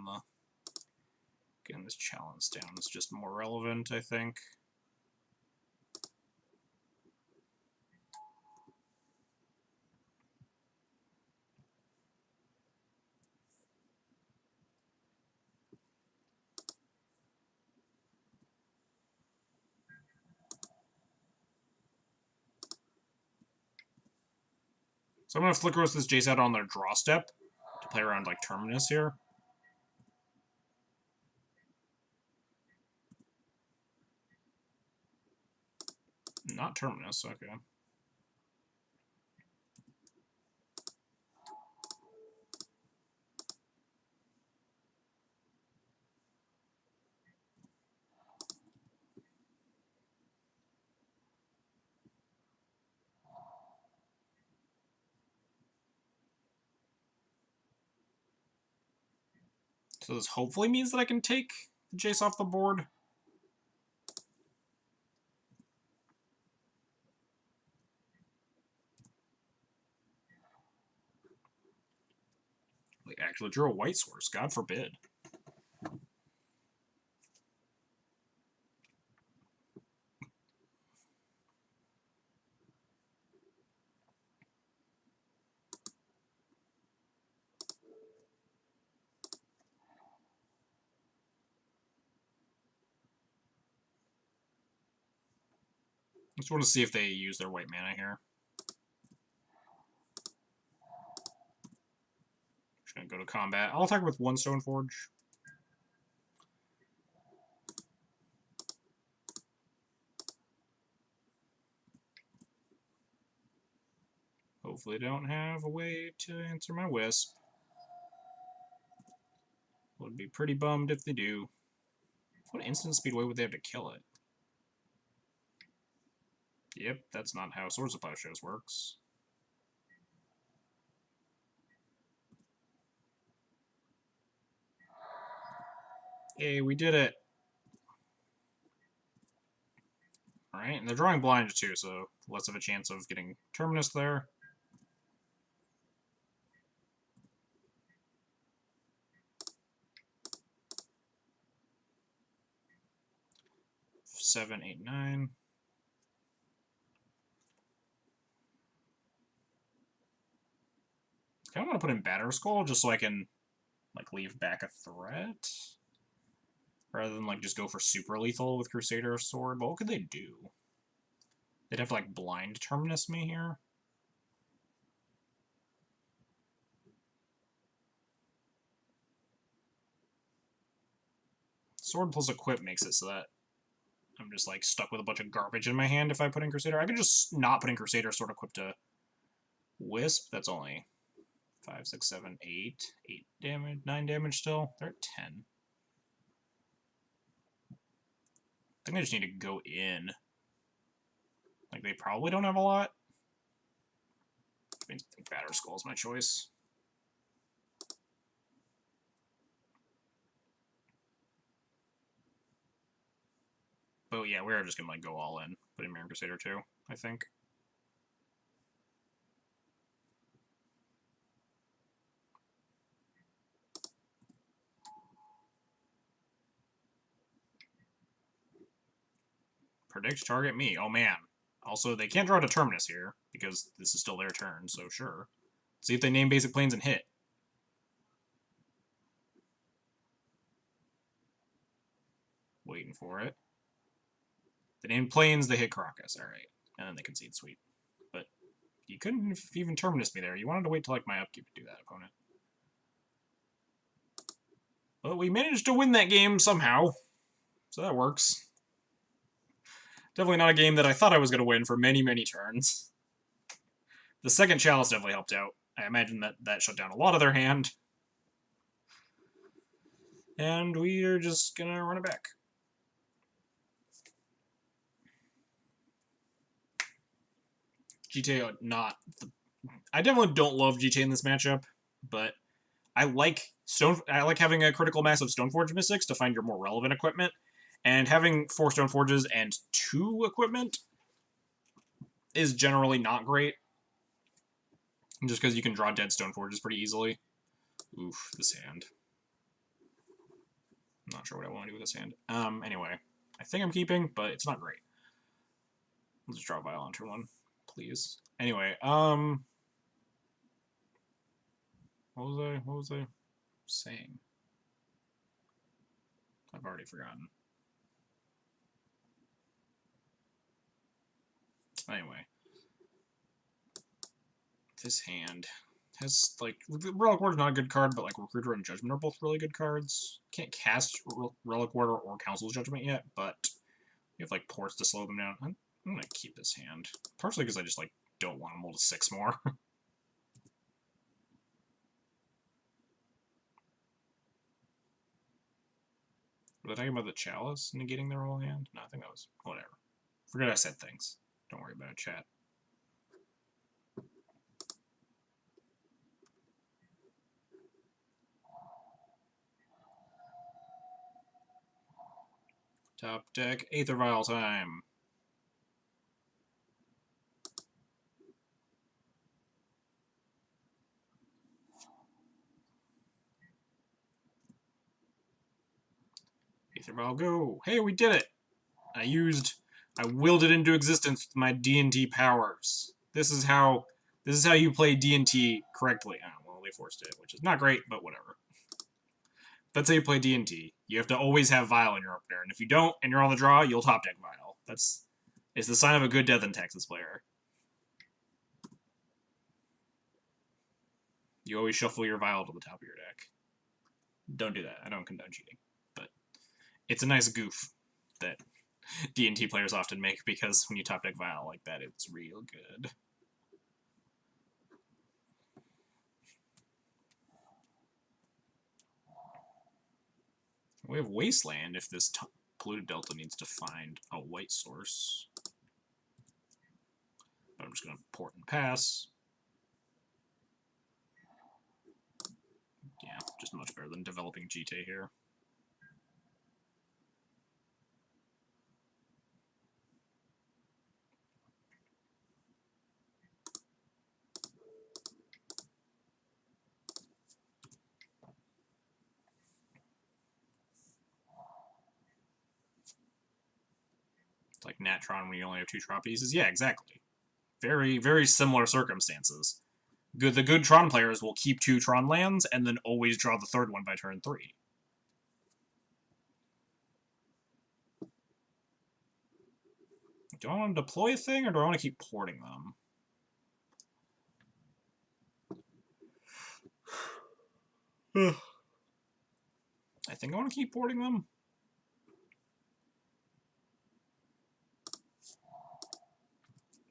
getting this challenge down is just more relevant, I think. So I'm going to Flicker Wisp this Jace out on their draw step to play around, like, Terminus here. Not Terminus, okay. So this hopefully means that I can take the Jace off the board. Like, actually drew a white source, God forbid. Just want to see if they use their white mana here. Just gonna go to combat. I'll attack with 1 Stoneforge. Hopefully they don't have a way to answer my Wisp. Would be pretty bummed if they do. What instant speed way would they have to kill it? Yep, that's not how Swords of Plowshares works. Hey, we did it! Alright, and they're drawing blind too, so less of a chance of getting Terminus there. Seven, 8, 9. I kind of want to put in Batterskull just so I can, like, leave back a threat. Rather than, like, just go for super lethal with Crusader Sword. But what could they do? They'd have to, like, blind Terminus me here. Sword plus Equip makes it so that I'm just, like, stuck with a bunch of garbage in my hand if I put in Crusader. I could just not put in Crusader Sword Equip to Wisp. That's only 5, 6, 7, 8. 8 damage, 9 damage still. They're at 10. I think I just need to go in. Like, they probably don't have a lot. I think Batterskull is my choice. But yeah, we're just gonna, like, go all in. Put in Mirror Crusader too, I think. Predict target me. Oh man. Also, they can't draw to Terminus here, because this is still their turn, so sure. See if they name basic planes and hit. Waiting for it. They named Plains, they hit Caracas. Alright. And then they concede. Sweet. But you couldn't even terminus me there. You wanted to wait till like my upkeep to do that, opponent. But we managed to win that game somehow. So that works. Definitely not a game that I thought I was going to win for many, many turns. The second Chalice definitely helped out. I imagine that shut down a lot of their hand. And we are just going to run it back. GTA not... I definitely don't love GTA in this matchup, but I like having a critical mass of Stoneforge Mystics to find your more relevant equipment, and having 4 Stoneforges and 2 equipment is generally not great, just because you can draw dead Stoneforges pretty easily. Oof, this hand. I'm not sure what I want to do with this hand. Anyway, I think I'm keeping, but it's not great. Let's draw Vial on turn 1, please. Anyway, what was I saying? I've already forgotten. Anyway, this hand has, like, Relic Ward's not a good card, but, like, Recruiter and Judgment are both really good cards. Can't cast Relic Ward or Council's Judgment yet, but you have, like, ports to slow them down. I'm gonna keep this hand. Partially because I just, like, don't want them all to 6 more. Was I talking about the Chalice negating their whole hand? No, I think that was... whatever. Forget I said things. Don't worry about it, chat. Top deck, Aether Vial time. Aether Vial, go! Hey, we did it! I willed it into existence with my D&T powers. This is how you play D&T correctly. Oh, well, they forced it, which is not great, but whatever. That's how you play D&T. You have to always have Vial in your opener, and if you don't, and you're on the draw, you'll top deck Vial. It's the sign of a good Death and Taxes player. You always shuffle your Vial to the top of your deck. Don't do that. I don't condone cheating. But it's a nice goof that D&T players often make, because when you top deck Vial like that, it's real good. We have Wasteland if this Polluted Delta needs to find a white source. But I'm just going to port and pass. Yeah, just much better than developing GTA here. It's like Natron when you only have 2 Tron pieces. Yeah, exactly. Very, very similar circumstances. The good Tron players will keep 2 Tron lands and then always draw the 3rd one by turn 3. Do I want to deploy a thing, or do I want to keep porting them? I think I want to keep porting them.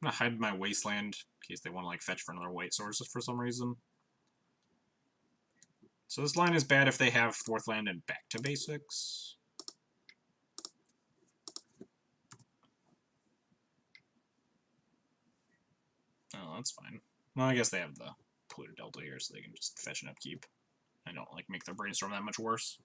I'm going to hide my Wasteland in case they want to like fetch for another white source for some reason. So this line is bad if they have 4th land and back to basics. Oh, that's fine. Well, I guess they have the Polluted Delta here, so they can just fetch and upkeep. I don't like make their brainstorm that much worse.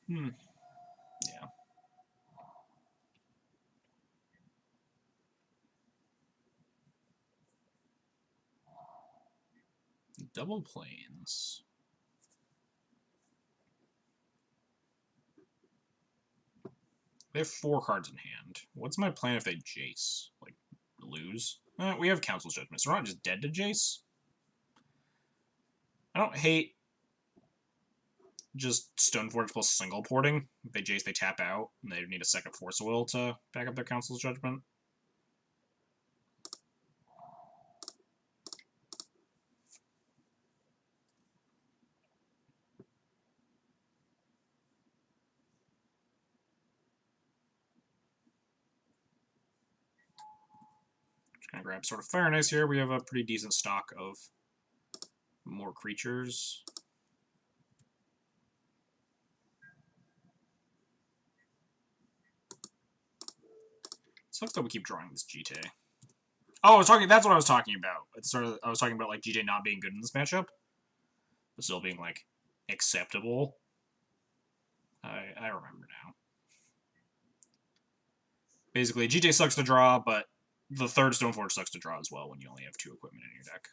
Yeah. Double Plains. They have 4 cards in hand. What's my plan if they Jace? Like, lose? We have Council's Judgment, so we're not just dead to Jace. I don't hate just Stoneforge plus single porting. If they Jace, they tap out, and they need a second Force of Will to back up their Council's Judgment. Just gonna grab sort of Fire and Ice here. We have a pretty decent stock of more creatures. Sucks that we keep drawing this GT. Oh, I was talking. That's what I was talking about. It's sort of. I was talking about like GJ not being good in this matchup, but still being like acceptable. I remember now. Basically, GJ sucks to draw, but the third Stoneforge sucks to draw as well when you only have 2 equipment in your deck.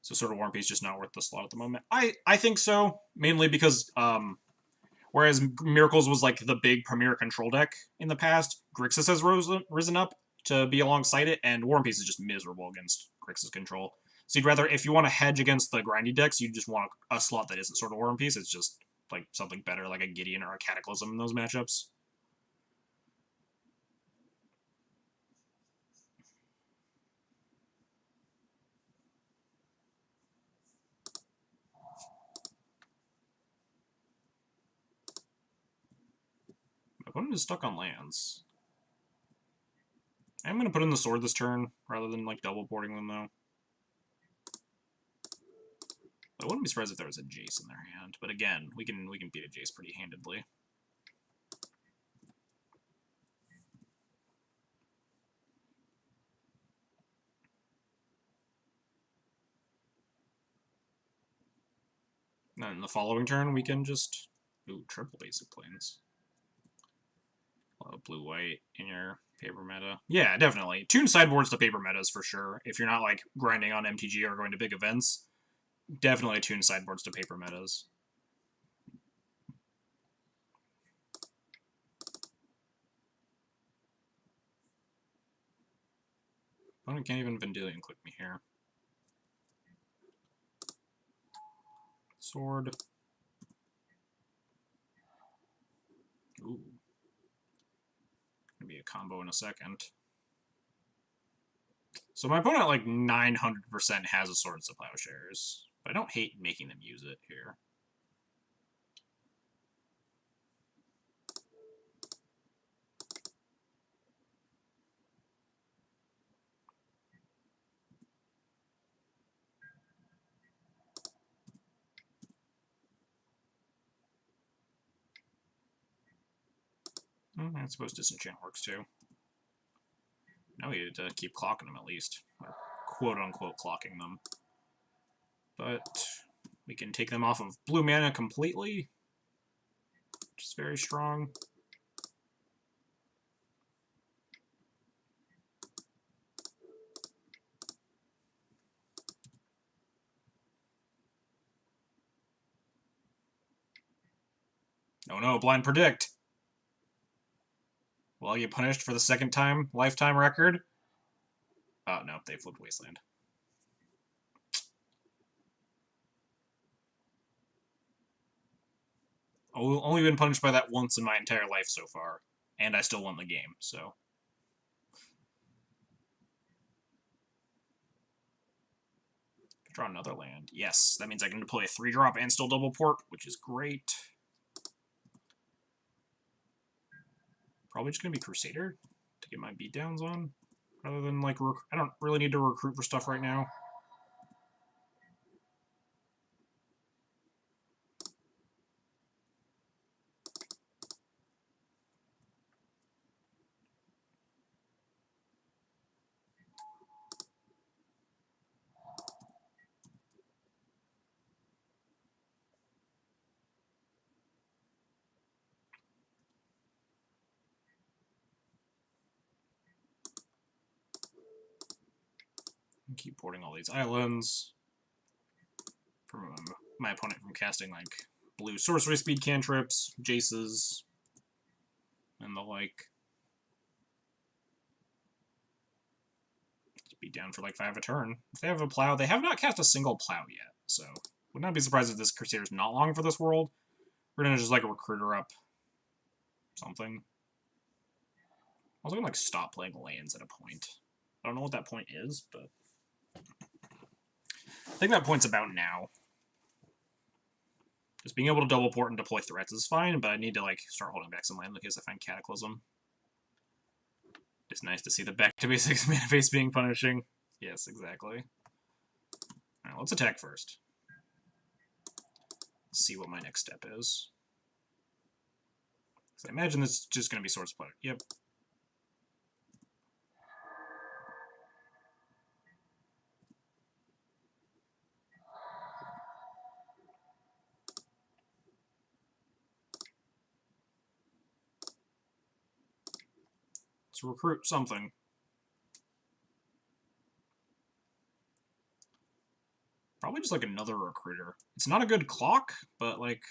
So sort of War and Peace just not worth the slot at the moment. I think so, mainly because whereas Miracles was like the big premier control deck in the past, Grixis has risen up to be alongside it, and War and Peace is just miserable against Grixis control. So you'd rather, if you want to hedge against the grindy decks, you just want a slot that isn't sort of War and Peace. It's just like something better, like a Gideon or a Cataclysm in those matchups. My opponent is stuck on lands. I'm going to put in the sword this turn, rather than like double boarding them, though. I wouldn't be surprised if there was a Jace in their hand, but again, we can beat a Jace pretty handedly. And then in the following turn, we can just... Ooh, triple basic planes. Blue-white in your paper meta. Yeah, definitely. Tune sideboards to paper metas for sure. If you're not like grinding on MTG or going to big events, definitely tune sideboards to paper metas. Opponent can't even Vendilion click me here. Sword. Ooh. Gonna be a combo in a second. So my opponent, like, 900% has a Swords to Plowshares. But I don't hate making them use it here. I suppose Disenchant works too. Now we need to keep clocking them at least. Or quote-unquote clocking them. But we can take them off of blue mana completely, which is very strong. Oh no, Blind Predict! Will I get punished for the second time lifetime record? Oh, no, they flipped Wasteland. I've only been punished by that once in my entire life so far, and I still won the game, so... Draw another land. Yes, that means I can deploy a 3-drop and still double port, which is great. Probably just going to be Crusader to get my beatdowns on, rather than, like, I don't really need to recruit for stuff right now. Keep porting all these islands. From my opponent from casting like blue sorcery speed cantrips, Jaces. and the like. Be down for like 5 a turn. If they have a plow, they have not cast a single plow yet, so would not be surprised if this Crusader is not long for this world. We're gonna just like a recruiter up something. I was gonna like stop playing lands at a point. I don't know what that point is, but I think that point's about now. Just being able to double port and deploy threats is fine, but I need to like start holding back some land in case I find Cataclysm. It's nice to see the back to basics mana face being punishing. Yes, exactly. Alright, let's attack first. Let's see what my next step is. So I imagine this is just going to be Sword Splitter. Yep. Let's recruit something. Probably just like another recruiter. It's not a good clock, but like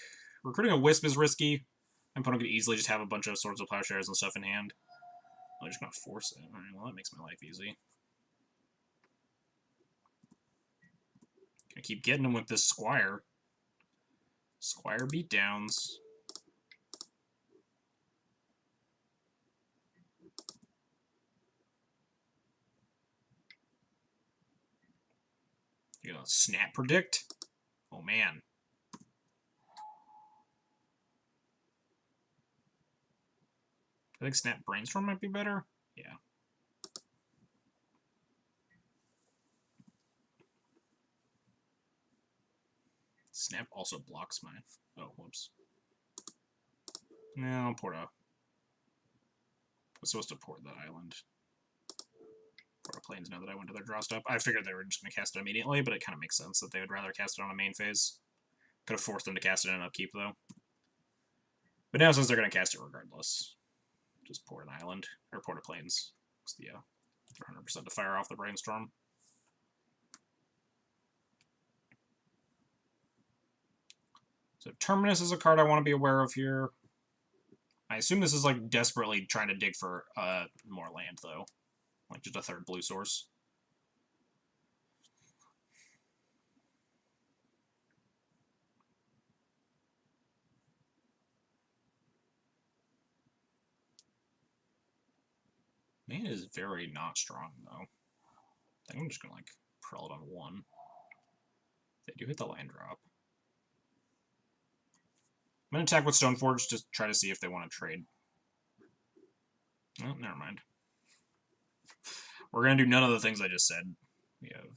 recruiting a Wisp is risky. My opponent could easily just have a bunch of Swords of Plowshares and stuff in hand. I'm just gonna force it. Alright, well that makes my life easy. Gonna keep getting them with this Squire. Squire beatdowns. You gonna snap predict? Oh man. I think Snap Brainstorm might be better. Yeah. Snap also blocks my... Oh, whoops. No, I'll port a... I was supposed to port that island. Port a Plains now that I went to their draw step. I figured they were just going to cast it immediately, but it kind of makes sense that they would rather cast it on a main phase. Could have forced them to cast it in upkeep, though. But now, since they're going to cast it regardless, just port an island. Or port a Plains. Yeah, they're 100% to fire off the Brainstorm. So Terminus is a card I want to be aware of here. I assume this is like desperately trying to dig for more land, though. Like just a third blue source. Man is very not strong, though. I think I'm just gonna like prel it on 1. They do hit the land drop. I'm gonna attack with Stoneforge to try to see if they want to trade. Oh, never mind. We're gonna do none of the things I just said. We have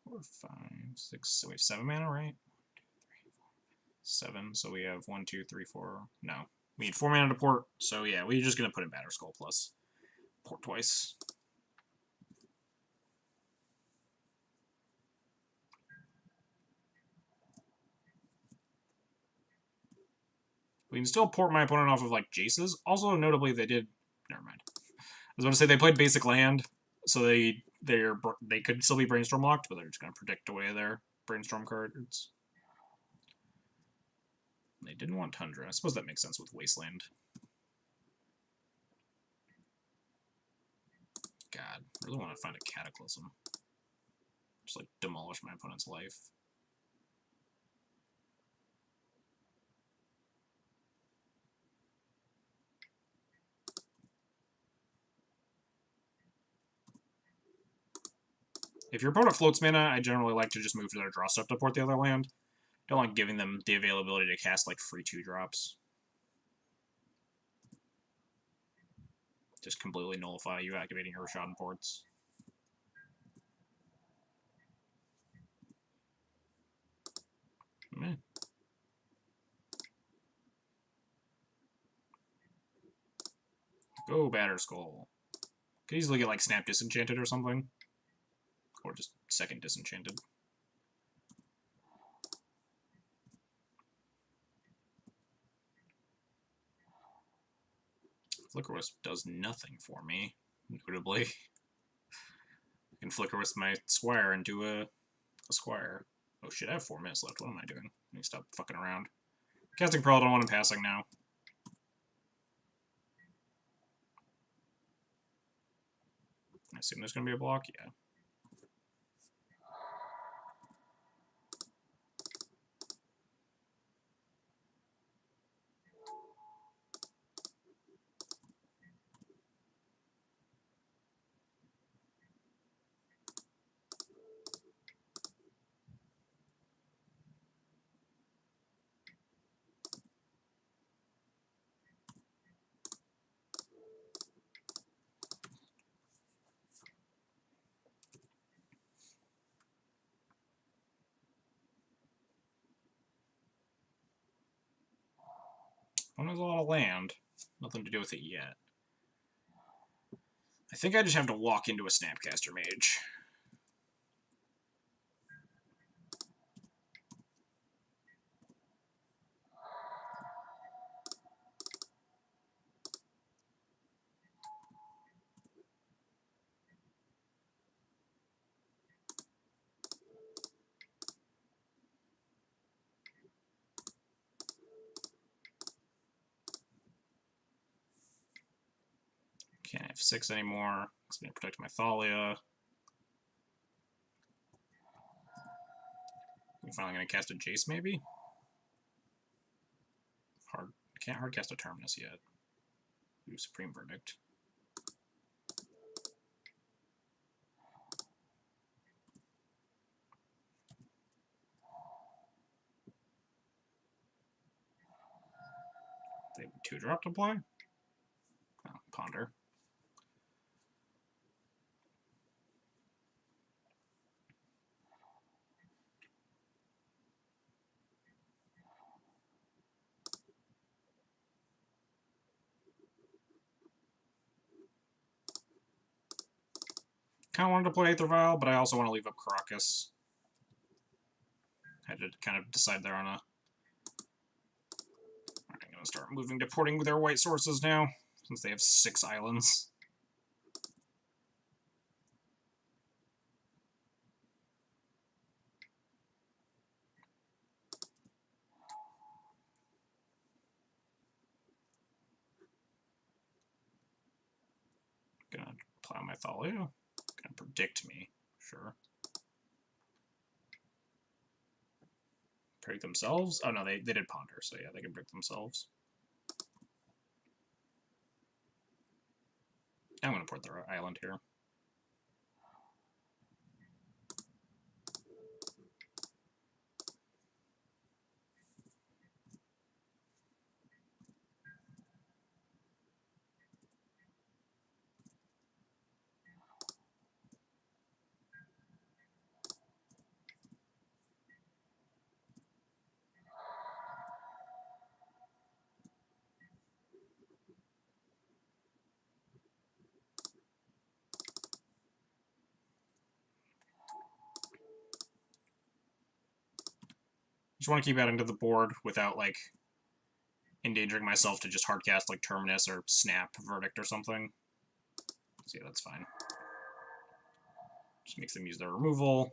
4, 5, 6. So we have 7 mana, right? 7. So we have 1, 2, 3, 4. No, we need 4 mana to port. So yeah, we're just gonna put in Batterskull plus port twice. We can still port my opponent off of like Jace's. Also, notably, they did. Never mind. I was about to say they played basic land, so they could still be Brainstorm locked, but they're just gonna predict away their Brainstorm cards. They didn't want Tundra. I suppose that makes sense with Wasteland. God, I really want to find a Cataclysm. Just like demolish my opponent's life. If your opponent floats mana, I generally like to just move to their draw step to port the other land. Don't like giving them the availability to cast like free 2-drops. Just completely nullify you activating your Rashad ports. Meh. Go Batterskull. Could easily get like Snap Disenchanted or something. Or just second Disenchanted. Flicker Wisp does nothing for me, notably. I can Flicker Wisp my Squire into a Squire. Oh shit, I have 4 minutes left. What am I doing? I need to stop fucking around. Casting Pearl, I don't want him passing now. I assume there's going to be a block, yeah. One has a lot of land. Nothing to do with it yet. I think I just have to walk into a Snapcaster Mage. Can't have 6 anymore. It's going to protect my Thalia. I'm finally going to cast a Jace, maybe? Can't hard cast a Terminus yet. Do Supreme Verdict. They have a 2-drop to play? Oh, Ponder. Kind of wanted to play Aether Vial, but I also want to leave up Caracas. Had to kind of decide there on a... I'm going to start moving to porting their white sources now, since they have 6 islands. Gonna plow my Thalia. Gonna predict me, sure. Predict themselves? Oh no, they did Ponder, so yeah, they can predict themselves. I'm gonna port their island here. Just want to keep adding to the board without, like, endangering myself to just hardcast, like, Terminus or Snap Verdict or something. So yeah, that's fine. Just makes them use their removal.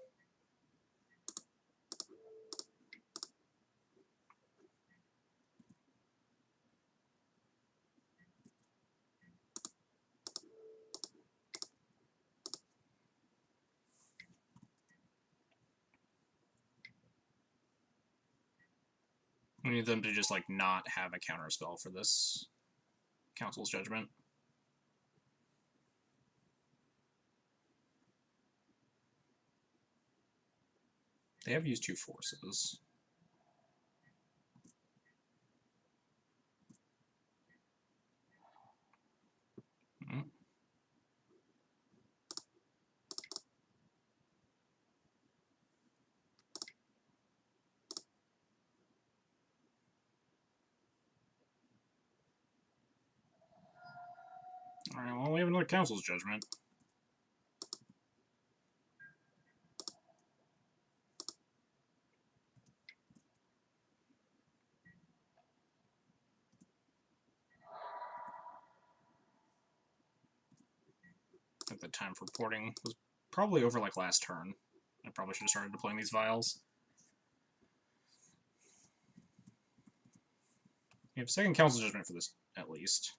We need them to just, like, not have a counter spell for this Council's Judgment. They have used 2 forces. Mm. Alright, well, we have another Council's Judgment. I think the time for porting was probably over, like, last turn. I probably should have started deploying these vials. You have second Council Judgment for this, at least.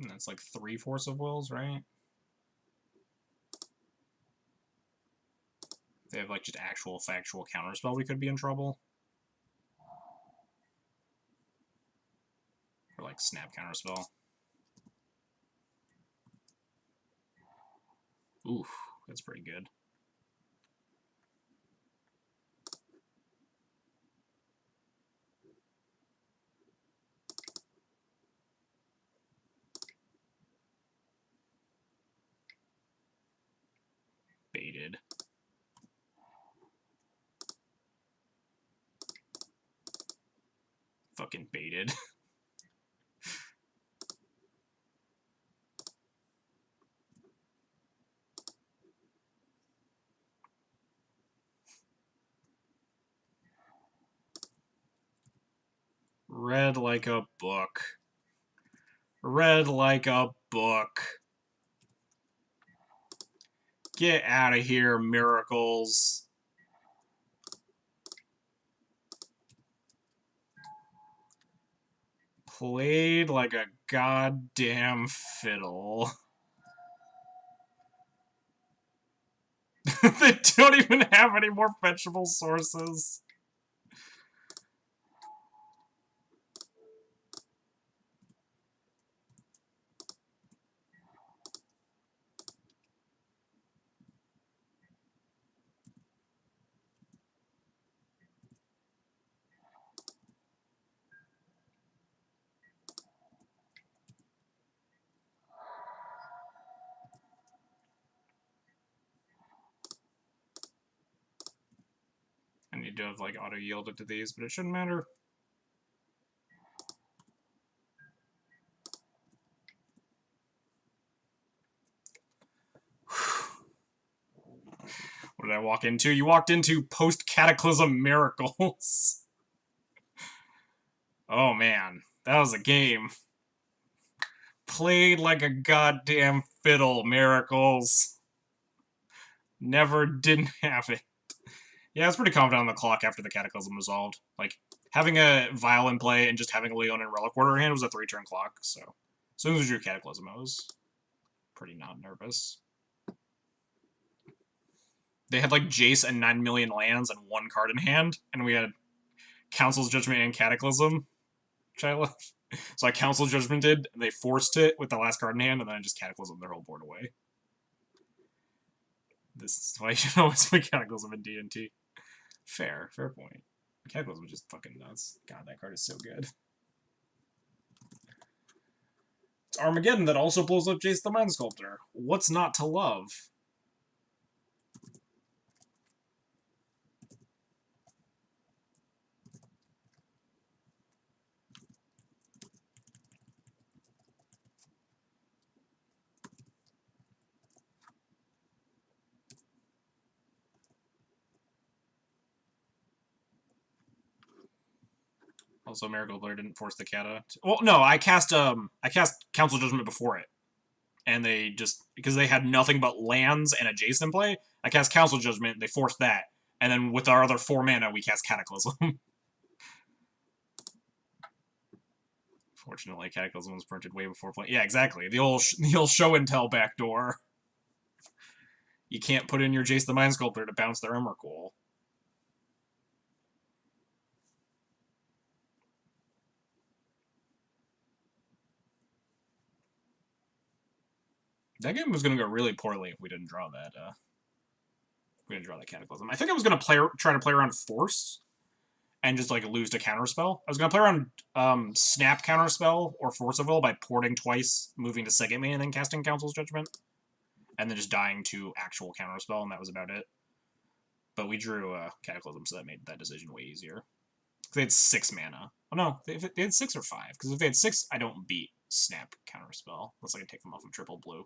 And that's like 3 Force of Wills, right? If they have like just actual factual counterspell, we could be in trouble. Or like snap counterspell. Oof, that's pretty good. Baited. Fucking baited. Read like a book. Read like a book. Get out of here, miracles. Played like a goddamn fiddle. They don't even have any more fetchable sources. I need to have like auto yielded to these, but it shouldn't matter. What did I walk into? You walked into post-cataclysm miracles. Oh man, that was a game. Played like a goddamn fiddle, miracles. Never didn't have it. Yeah, I was pretty confident on the clock after the cataclysm resolved. Like, having a Vial in play and just having a Leon and Relic Order in hand was a 3-turn clock, so as soon as we drew cataclysm, I was pretty not nervous. They had like Jace and 9 million lands and 1 card in hand, and we had Council's Judgment and Cataclysm, which I love. So I Council Judgmented, and they forced it with the last card in hand, and then I just Cataclysm their whole board away. This is why you should always play Cataclysm in D&T. Fair point. Cataclysm is just fucking nuts. God, that card is so good. It's Armageddon that also blows up Jace the Mind Sculptor. What's not to love? Also, Miracle Blade didn't force the Kata. Well, no, I cast Council Judgment before it, and they just because they had nothing but lands and a Jace in play, I cast Council Judgment. They forced that, and then with our other 4 mana, we cast Cataclysm. Fortunately, Cataclysm was printed way before play. Yeah, exactly. The old show and tell backdoor. You can't put in your Jace the Mind Sculptor to bounce their Emrakul. That game was going to go really poorly if we didn't draw that. Cataclysm. I think I was going to try to play around Force and just like lose to Counterspell. I was going to play around Snap Counterspell or Force of Will by porting twice, moving to second main, and then casting Council's Judgment, and then just dying to actual Counterspell, and that was about it. But we drew Cataclysm, so that made that decision way easier. They had 6 mana. Oh no, they had 6 or 5. Because if they had 6, I don't beat Snap Counterspell unless I can take them off of triple blue.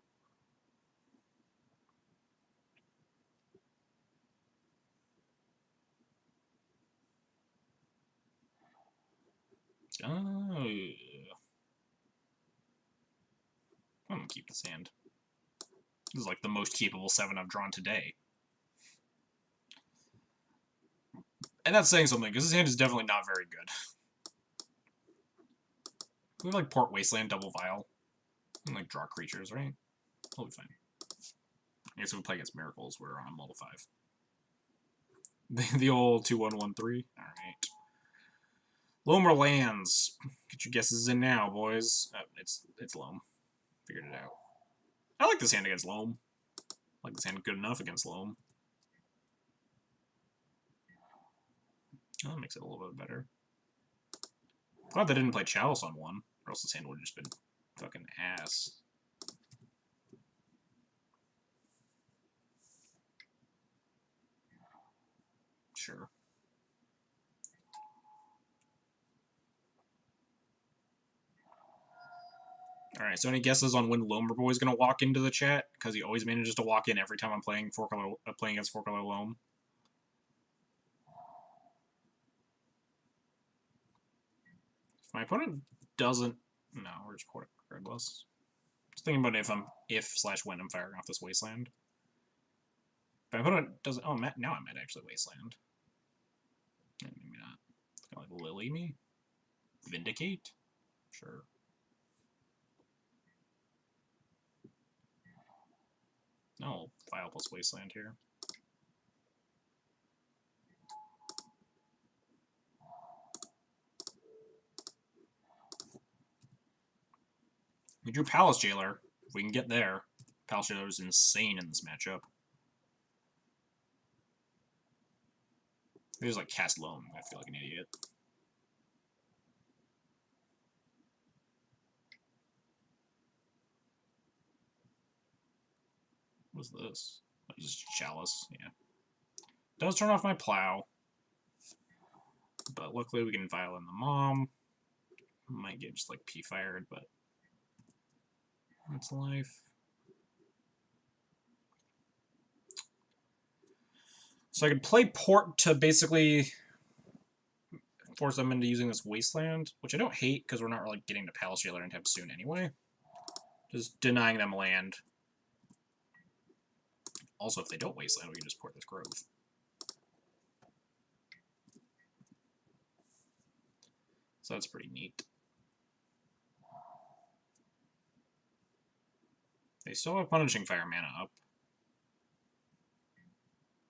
Oh. I'm gonna keep this hand. This is like the most keepable 7 I've drawn today. And that's saying something, because this hand is definitely not very good. We have like Port Wasteland, double Vial. And, like, draw creatures, right? We'll be fine. I guess if we play against Miracles, we're on level 5. The old 2-1-1-3. Alright. Loam or lands? Get your guesses in now, boys. It's Loam. Figured it out. I like this hand against Loam. I like this hand good enough against Loam. Oh, that makes it a little bit better. Glad they didn't play Chalice on one, or else this hand would have just been fucking ass. Sure. Alright, so any guesses on when Loamer Boy's gonna walk into the chat? Because he always manages to walk in every time I'm playing playing against 4-color Loam. If my opponent doesn't... No, we're just porting regardless. Just thinking about if/when I'm firing off this Wasteland. If my opponent doesn't... Oh, now I might actually Wasteland. Maybe not. Kind of like Lily me? Vindicate? Sure. No, File plus Wasteland here. We drew Palace Jailer. If we can get there. Palace Jailer is insane in this matchup. If he was like cast Loam, I feel like an idiot. What's this? Oh, this is Chalice, yeah. Does turn off my plow. But luckily we can Vial in the Mom. Might get just like P-fired, but that's life. So I could play Port to basically force them into using this Wasteland, which I don't hate because we're not really getting to Palace Jailer anytime soon anyway. Just denying them land. Also, if they don't Wasteland, we can just port this Grove. So that's pretty neat. They still have Punishing Fire mana up.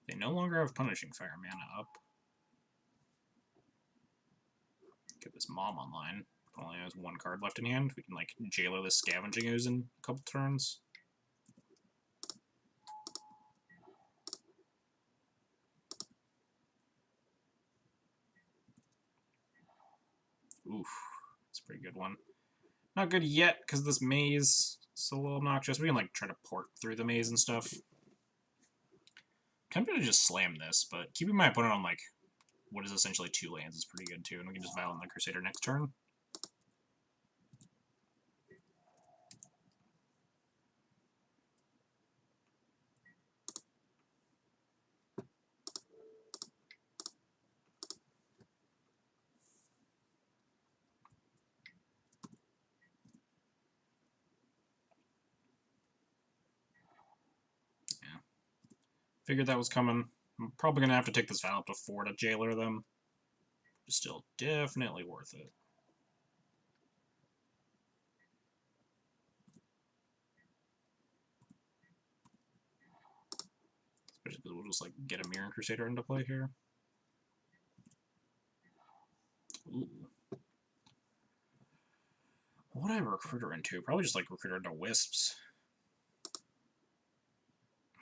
They no longer have Punishing Fire mana up. Get this Mom online. Only has one card left in hand. We can like Jailer this Scavenging Ooze in a couple turns. Oof, that's a pretty good one. Not good yet because this maze is a little obnoxious. We can like try to port through the maze and stuff. Tempted to just slam this, but keeping my opponent on like what is essentially 2 lands is pretty good too, and we can just Violent the Crusader next turn. Figured that was coming. I'm probably going to have to take this Vial up to 4 to Jailer them. But still definitely worth it. Especially because we'll just like get a Mirror Crusader into play here. Ooh. What would I recruiter into? Probably just like recruiter into Wisps.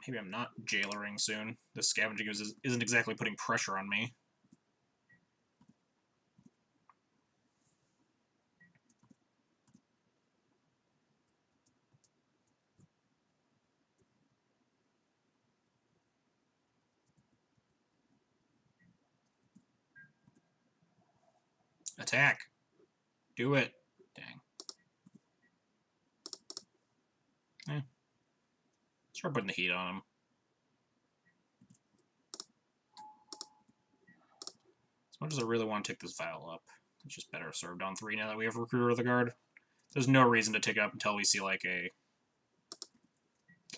Maybe I'm not jailering soon. This Scavenging Ooze isn't exactly putting pressure on me. Attack. Do it. Dang. Eh. Start putting the heat on him. As much as I really want to take this Vial up, it's just better served on 3 now that we have Recruiter of the Guard. There's no reason to take it up until we see like a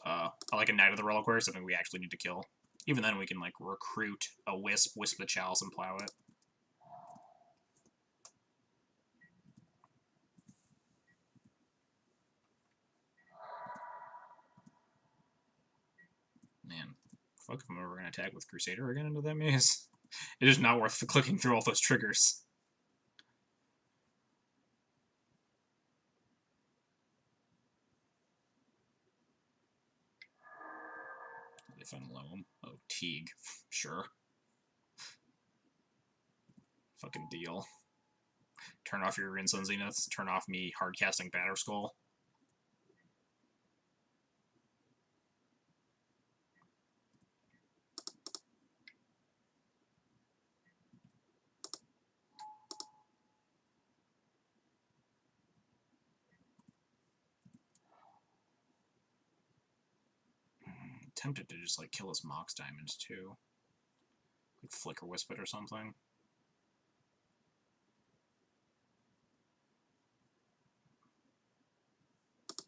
Knight of the Reliquary, something we actually need to kill. Even then we can like recruit a Wisp the Chalice and plow it. Fuck if I'm ever gonna attack with Crusader again into that maze. It is not worth clicking through all those triggers. If I'm Loam. Oh, Teague. Sure. Fucking deal. Turn off your Rinsun Zeniths. Turn off me hardcasting Batterskull. Tempted to just like kill his Mox Diamonds too. Like Flicker Wisp it or something.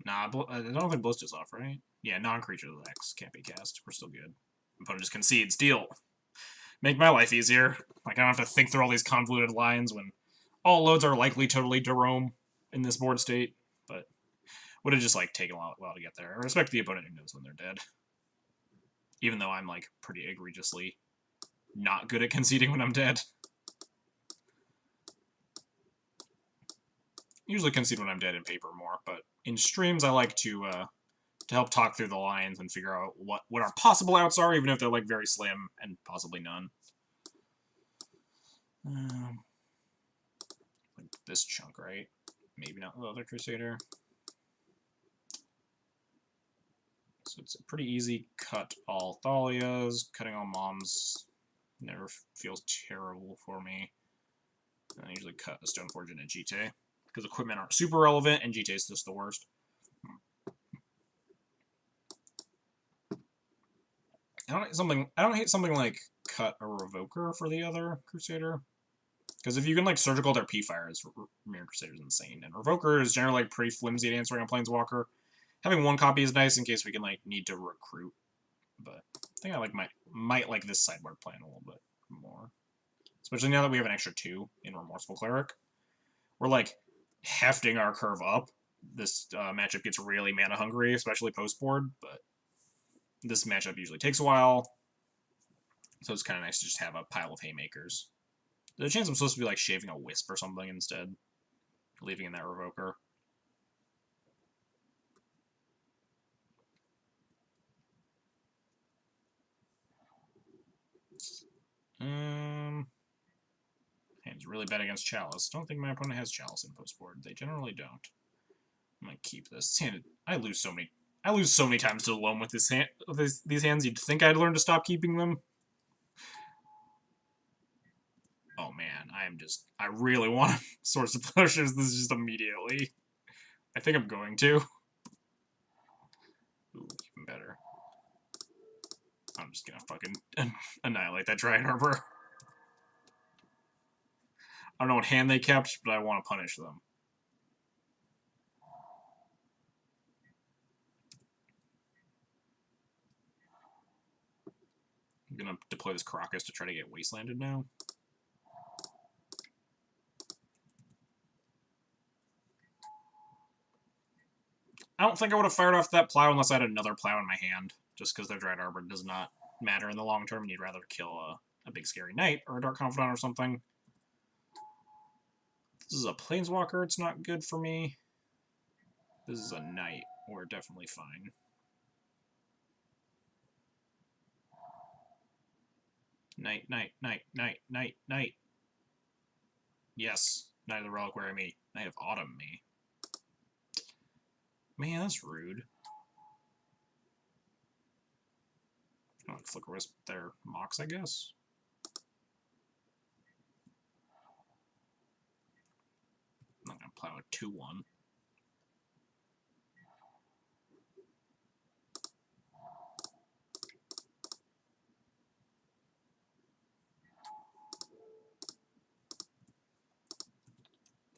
Nah, I don't think Blist is off, right? Yeah, non-creature X can't be cast. We're still good. Opponent just concedes. Deal. Make my life easier. Like, I don't have to think through all these convoluted lines when all loads are likely totally Jerome in this board state, but would have just, like, taken a while to get there. I respect the opponent who knows when they're dead. Even though I'm, like, pretty egregiously not good at conceding when I'm dead. Usually concede when I'm dead in paper more, but in streams I like to help talk through the lines and figure out what our possible outs are, even if they're, like, very slim and possibly none. Like this chunk, right? Maybe not the other Crusader. So it's a pretty easy cut all Thalias. Cutting all Moms never feels terrible for me. And I usually cut a Stoneforge and a Jite, because equipment aren't super relevant, and Jite is just the worst. I don't hate something like cut a Revoker for the other Crusader. Because if you can, like, surgical their P-Fires, Mirror Crusader is insane. And Revoker is generally, like, pretty flimsy at answering on Planeswalker. Having one copy is nice in case we can, like, need to recruit. But I think I like might like this sideboard plan a little bit more. Especially now that we have an extra 2 in Remorseful Cleric. We're, like, hefting our curve up. This matchup gets really mana hungry, especially post-board, but this matchup usually takes a while. So it's kind of nice to just have a pile of haymakers. There's a chance I'm supposed to be, like, shaving a Wisp or something instead. Leaving in that Revoker. Hand's really bad against Chalice. Don't think my opponent has Chalice in post-board. They generally don't. I'm gonna keep this. I lose so many times to the loam with this hand, these hands. You'd think I'd learn to stop keeping them. Oh man, I really want Source of Pleasures this just immediately. I think I'm going to. Ooh, even better. I'm just gonna fucking annihilate that Dryad Harbor. I don't know what hand they kept, but I want to punish them. I'm gonna deploy this Caracas to try to get Wastelanded now. I don't think I would have fired off that plow unless I had another plow in my hand, just because their Dryad Arbor does not matter in the long term, and you'd rather kill a big scary knight or a Dark Confidant or something. This is a Planeswalker, it's not good for me. This is a knight, we're definitely fine. Knight, knight, knight, knight, knight, knight. Yes, Knight of the Reliquary me. Knight of Autumn me. Man, that's rude. I want Flicker Wisp their Mox, I guess. I'm not gonna plow a 2-1.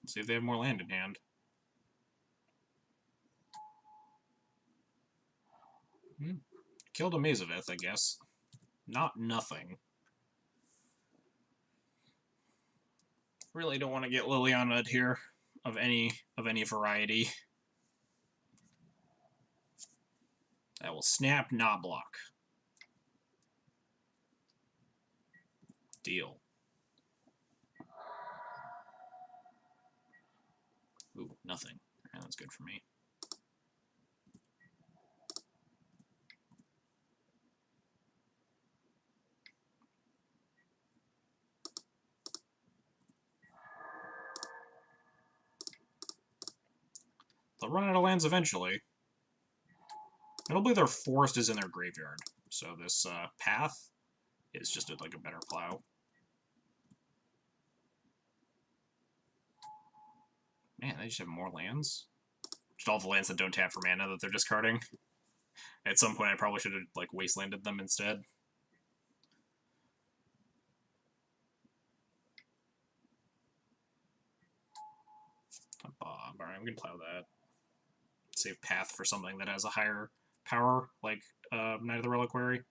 Let's see if they have more land in hand. Killed a Mazavith, I guess. Not nothing. Really don't want to get Liliana here of any variety. I will snap, not block. Deal. Ooh, nothing. Yeah, that's good for me. They'll run out of lands eventually. Notably, their forest is in their graveyard, so this path is just like a better plow. Man, they just have more lands. Just all the lands that don't tap for mana that they're discarding. At some point, I probably should have like wastelanded them instead. A Bob. Alright, I'm gonna plow that. Save path for something that has a higher power, like Knight of the Reliquary.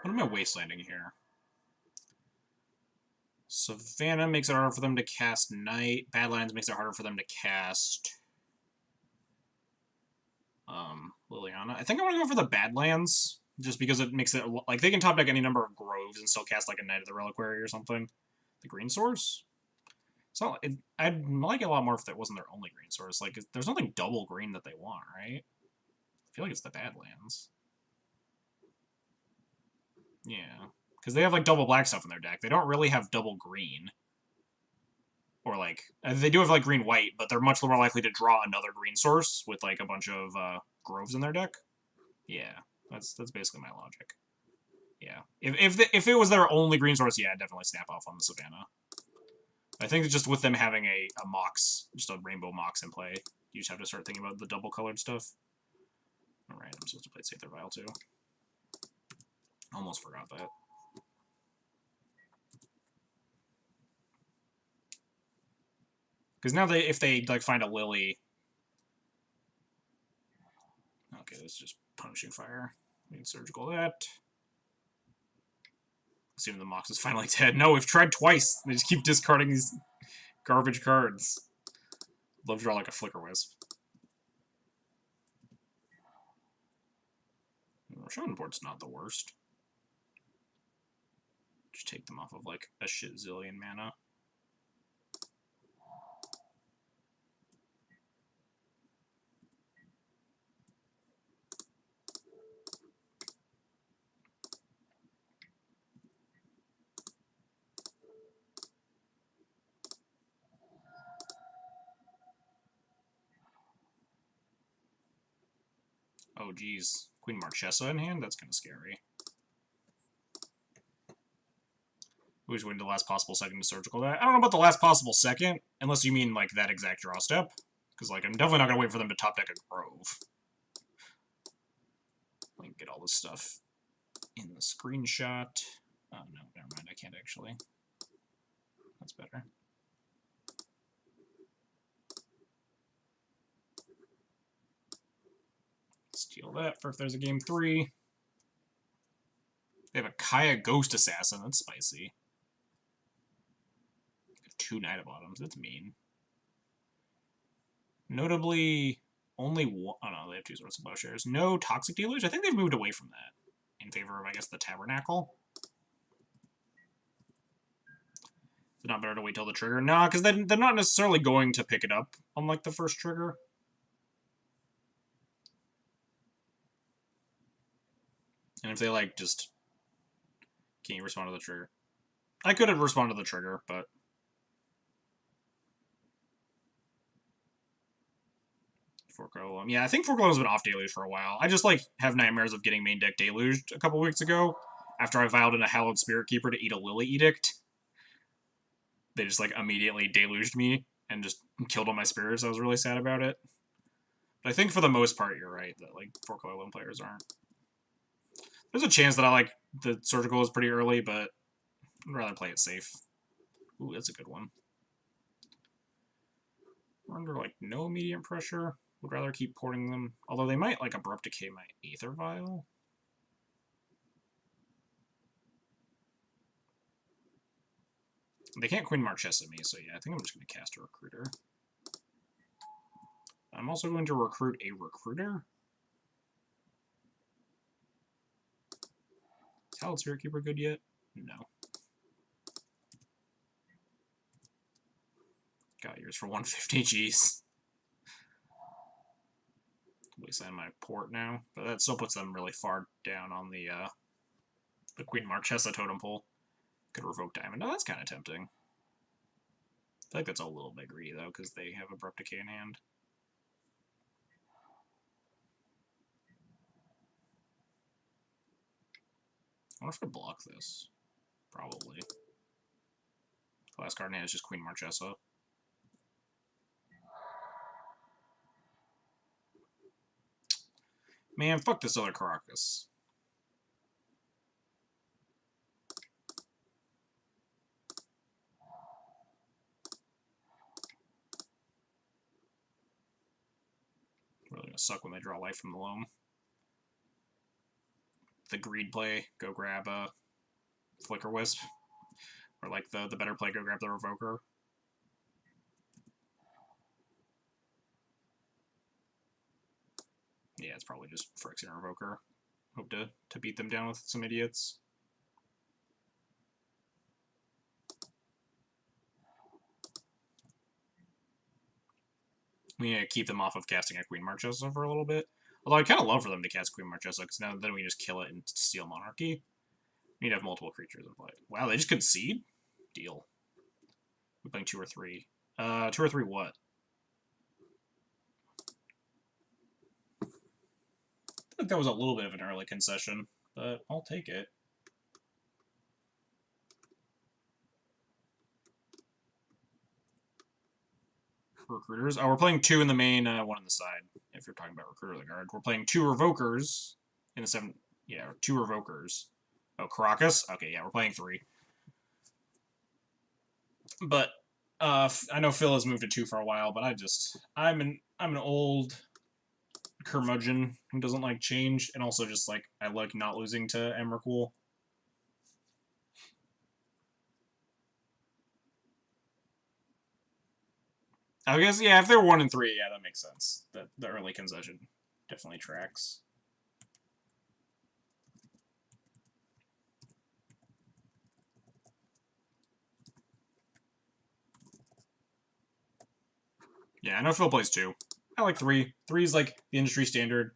What am I wastelanding here? Savannah makes it harder for them to cast Knight. Badlands makes it harder for them to cast Liliana. I think I want to go for the Badlands, just because it makes it, like, they can top deck any number of Groves and still cast, like, a Knight of the Reliquary or something. The green source? So I'd like it a lot more if that wasn't their only green source. Like, there's nothing double green that they want, right? I feel like it's the Badlands. Yeah. Because they have, like, double black stuff in their deck. They don't really have double green. Or, like, they do have, like, green-white, but they're much more likely to draw another green source with, like, a bunch of Groves in their deck. Yeah, that's basically my logic. Yeah. If it was their only green source, yeah, I'd definitely snap off on the Savannah. I think just with them having a Mox, just a rainbow Mox in play, you just have to start thinking about the double-colored stuff. Alright, I'm supposed to play Save Their Vial, too. Almost forgot that. Because now if they like find a Lily... Okay, this is just Punishing Fire. We can Surgical that. Assuming the Mox is finally dead. No, we've tried twice. They just keep discarding these garbage cards. Love to draw like a Flicker Wisp. Roshan board's not the worst. Just take them off of like a shit zillion mana. Oh, geez. Queen Marchesa in hand? That's kind of scary. We just wait the last possible second to surgical that. I don't know about the last possible second, unless you mean, like, that exact draw step. Because, like, I'm definitely not going to wait for them to top deck a Grove. Like, get all this stuff in the screenshot. Oh, no, never mind. I can't actually. That's better. Steal that for if there's a game 3. They have a Kaya Ghost Assassin. That's spicy. They have 2 Knight of Bottoms. That's mean. Notably, only one... Oh, no, they have 2 Swords of Plowshares. No Toxic Deluge? I think they've moved away from that. In favor of, I guess, the Tabernacle. Is it not better to wait till the trigger? Nah, because then they're not necessarily going to pick it up on, like, the first trigger. And if they, like, just... Can't you respond to the trigger? I could have responded to the trigger, but... Fork-O-Lum. Yeah, I think Fork-O-Lum's been off Deluge for a while. I just, like, have nightmares of getting main deck Deluged a couple weeks ago, after I vowed in a Hallowed Spirit Keeper to eat a Lily Edict. They just, like, immediately deluged me and just killed all my spirits. I was really sad about it. But I think for the most part, you're right, that, like, Fork-O-Lum players aren't. There's a chance that I like the Surgical is pretty early, but I'd rather play it safe. Ooh, that's a good one. We're under, like, no immediate pressure. Would rather keep porting them. Although they might, like, Abrupt Decay my Aether Vial. They can't Queen Marchesa me, so yeah, I think I'm just going to cast a Recruiter. I'm also going to recruit a Recruiter. Is Hallowed Spirit Keeper good yet? No. Got yours for 150 Gs. Wasteland my port now, but that still puts them really far down on the Queen Marchesa totem pole. Could revoke Diamond. Oh, that's kind of tempting. I feel like that's a little bit greedy, though, because they have Abrupt Decay in hand. I wonder if I block this. Probably. The last card in hand is just Queen Marchesa. Man, fuck this other Caracas. Really gonna suck when they draw life from the loam. The greed play, go grab a Flicker Wisp. Or like the better play, go grab the Revoker. Yeah, it's probably just Phyrexian Revoker. Hope to beat them down with some idiots. We need to keep them off of casting a Queen Marchesa for a little bit. Although I'd kind of love for them to cast Queen Marchesa, because now then we just kill it and steal Monarchy. We need to have multiple creatures in play. Wow, they just concede? Deal. We're playing 2 or 3. 2 or 3 what? I think that was a little bit of an early concession, but I'll take it. Recruiters. Oh, we're playing 2 in the main, 1 on the side. If you're talking about Recruiter of the Guard, we're playing 2 Revokers in the 7. Yeah, 2 Revokers. Oh, Caracas. Okay, yeah, we're playing 3. But I know Phil has moved to 2 for a while, but I'm an old curmudgeon who doesn't like change, and also just like I like not losing to Emrakul. I guess, yeah, if they're 1 and 3, yeah, that makes sense. The early concession definitely tracks. Yeah, I know Phil plays 2. I like 3. 3 is like the industry standard.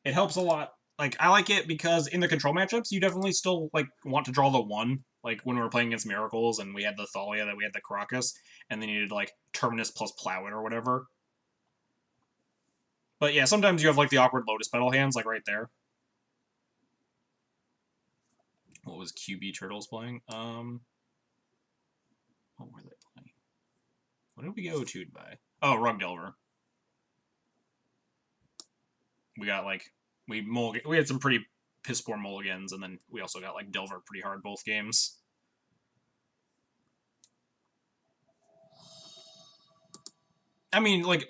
It helps a lot. Like, I like it because in the control matchups, you definitely still like want to draw the 1. Like when we were playing against Miracles and we had the Thalia, that we had the Caracas, and then you needed like Terminus plus Plow It or whatever. But yeah, sometimes you have like the awkward Lotus Petal hands, like right there. What was QB Turtles playing? What were they playing? What did we get O2'd by? Oh, Rug Delver. We got like we had some pretty piss poor mulligans, and then we also got like Delver pretty hard both games. I mean, like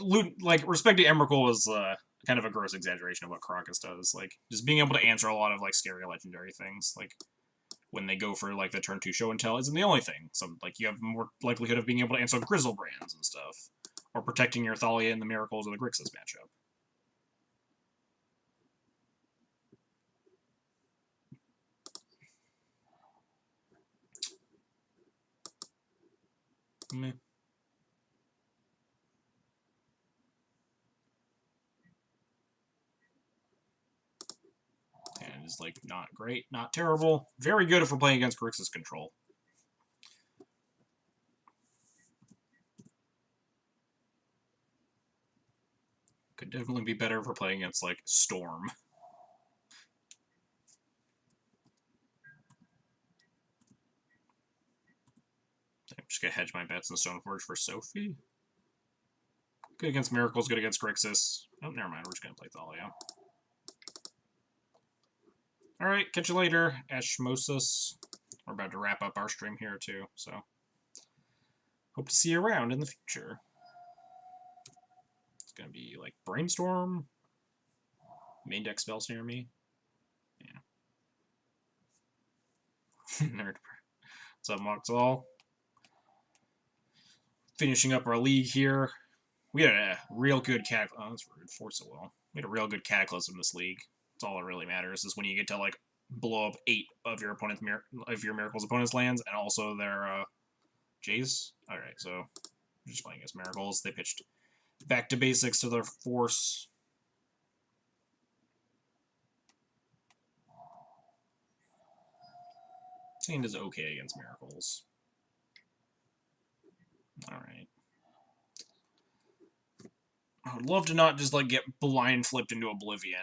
respecting Emrakul was kind of a gross exaggeration of what Caracas does. Like just being able to answer a lot of like scary legendary things, like when they go for like the turn 2 show and tell isn't the only thing. So like you have more likelihood of being able to answer Grizzlebrands and stuff, or protecting your Thalia in the Miracles or the Grixis matchup. Meh. And is like not great, not terrible. Very good if we're playing against Grixis control. Could definitely be better if we're playing against like Storm. I'm just gonna hedge my bets in Stoneforge for Sophie. Good against Miracles, good against Grixis. Oh, never mind, we're just gonna play Thalia. Alright, catch you later, Ashmosis. We're about to wrap up our stream here too, so hope to see you around in the future. gonna be like Brainstorm. Main deck spells near me. Yeah. Nerd. What's up, Moxall? Finishing up our league here. We had a real good cataclysm. Oh, that's rude. Force it well. We had a real good cataclysm this league. That's all that really matters is when you get to like blow up 8 of your opponent's miracles opponent's lands and also their Jays. All right, so we're just playing against miracles. They pitched back to basics to their force. Sand is okay against miracles. All right. I would love to not just like get blind flipped into oblivion.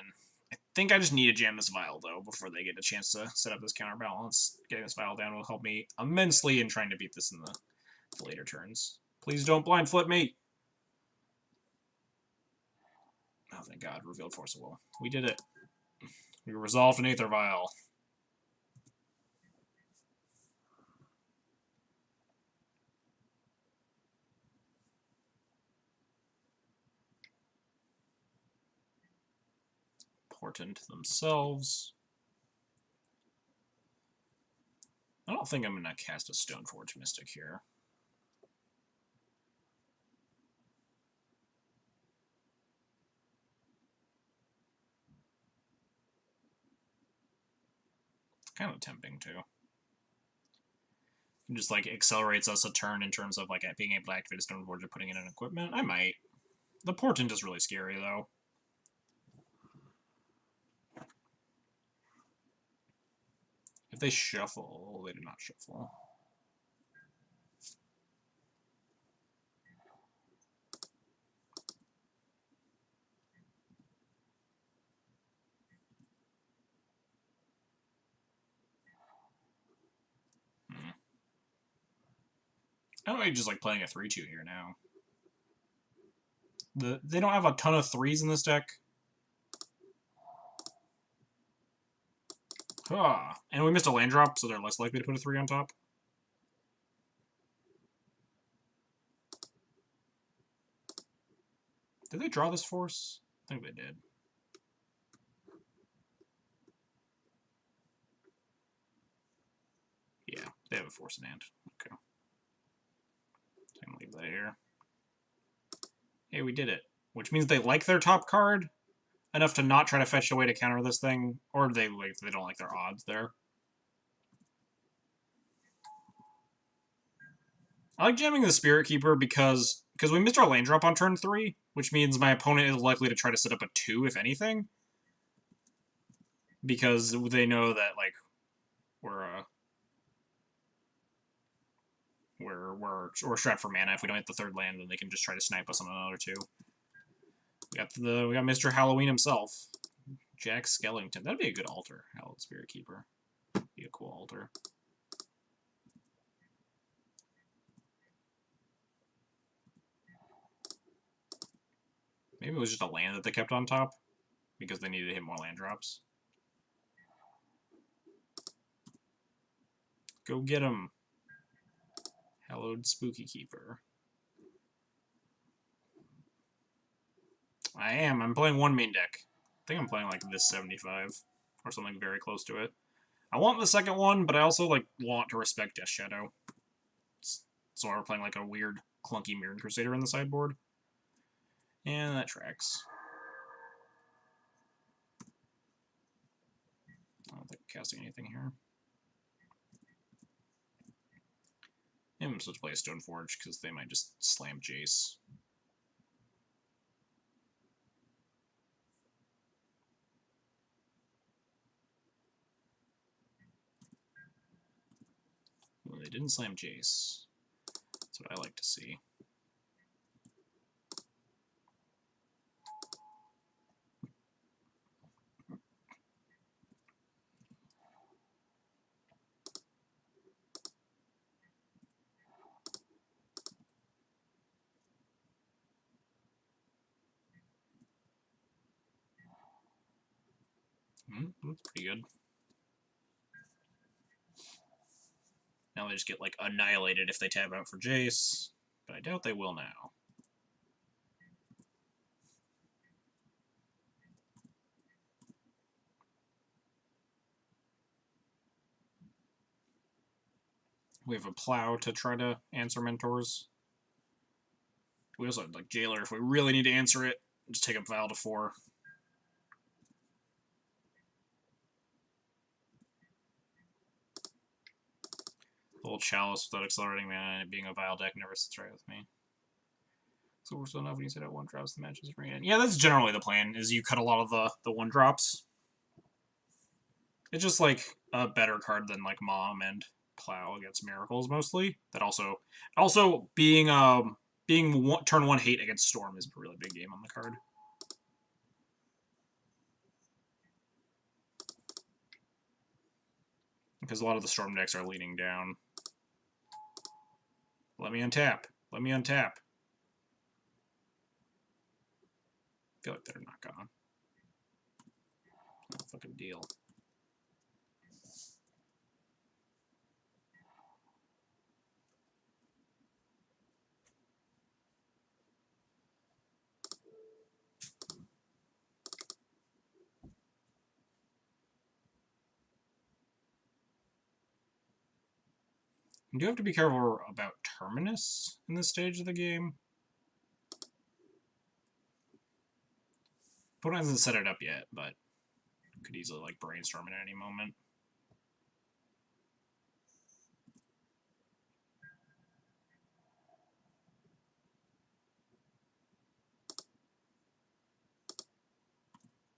I think I just need to jam this vial though before they get a chance to set up this counterbalance. Getting this vial down will help me immensely in trying to beat this in the later turns. Please don't blind flip me. Oh, thank God, revealed Force of Will. We did it. We resolved an Aether Vial. Portent themselves. I don't think I'm going to cast a Stoneforge Mystic here. Kind of tempting, too. It just, like, accelerates us a turn in terms of, like, being able to activate a Stoneforge or putting it in equipment. I might. The Portent is really scary, though. If they shuffle, they do not shuffle. I don't know, just like playing a 3-2 here now. They don't have a ton of 3s in this deck. Ah, and we missed a land drop, so they're less likely to put a 3 on top. Did they draw this force? I think they did. Yeah, they have a force in hand. Okay. So I'm gonna leave that here. Hey, we did it. Which means they like their top card enough to not try to fetch away to counter this thing, or they don't like their odds there. I like jamming the Spirit Keeper because we missed our land drop on turn 3, which means my opponent is likely to try to set up a 2, if anything. Because they know that, like, we're strapped for mana. If we don't hit the 3rd land, then they can just try to snipe us on another 2. We got Mr. Halloween himself. Jack Skellington. That'd be a good altar, Hallowed Spirit Keeper. Be a cool altar. Maybe it was just a land that they kept on top because they needed to hit more land drops. Go get him. Hallowed Spooky Keeper. I am. I'm playing one main deck. I think I'm playing like this 75 or something very close to it. I want the second one, but I also like want to respect Death Shadow. So we're playing like a weird, clunky Mirror Crusader in the sideboard. And that tracks. I don't think I'm casting anything here. I'm supposed to play a Stoneforge because they might just slam Jace. Well, they didn't slam Jace. That's what I like to see. That's pretty good. Now they just get, like, annihilated if they tab out for Jace, but I doubt they will now. We have a Plow to try to answer Mentors. We also have, like, Jailer if we really need to answer it. Just take up Val to 4. The old Chalice without accelerating mana and it being a Vile deck never sits right with me. So we're still enough when you set out 1-drops, the matches bring in. Yeah, that's generally the plan, is you cut a lot of the 1-drops. It's just, like, a better card than, like, Mom and Plow against Miracles, mostly. That also being turn 1 hate against Storm is a really big game on the card. Because a lot of the Storm decks are leaning down. Let me untap. Let me untap. I feel like they're not gone. No fucking deal. You do have to be careful about Terminus in this stage of the game. Opponent hasn't set it up yet, but could easily like brainstorm at any moment.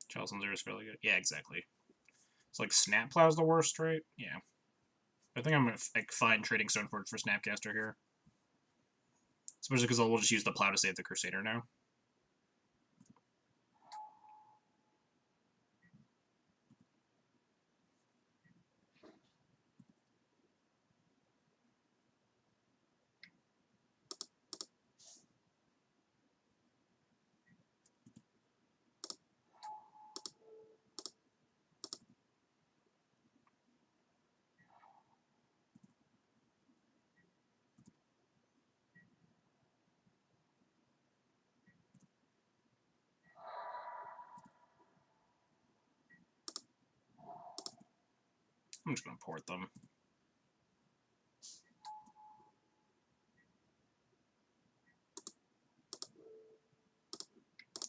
Chelsea is fairly good. Yeah, exactly. It's like Snap Plow's the worst, right? Yeah. I think I'm gonna like, find trading Stoneforge for Snapcaster here. Especially because we'll just use the Plow to save the Crusader now. I'm just going to port them.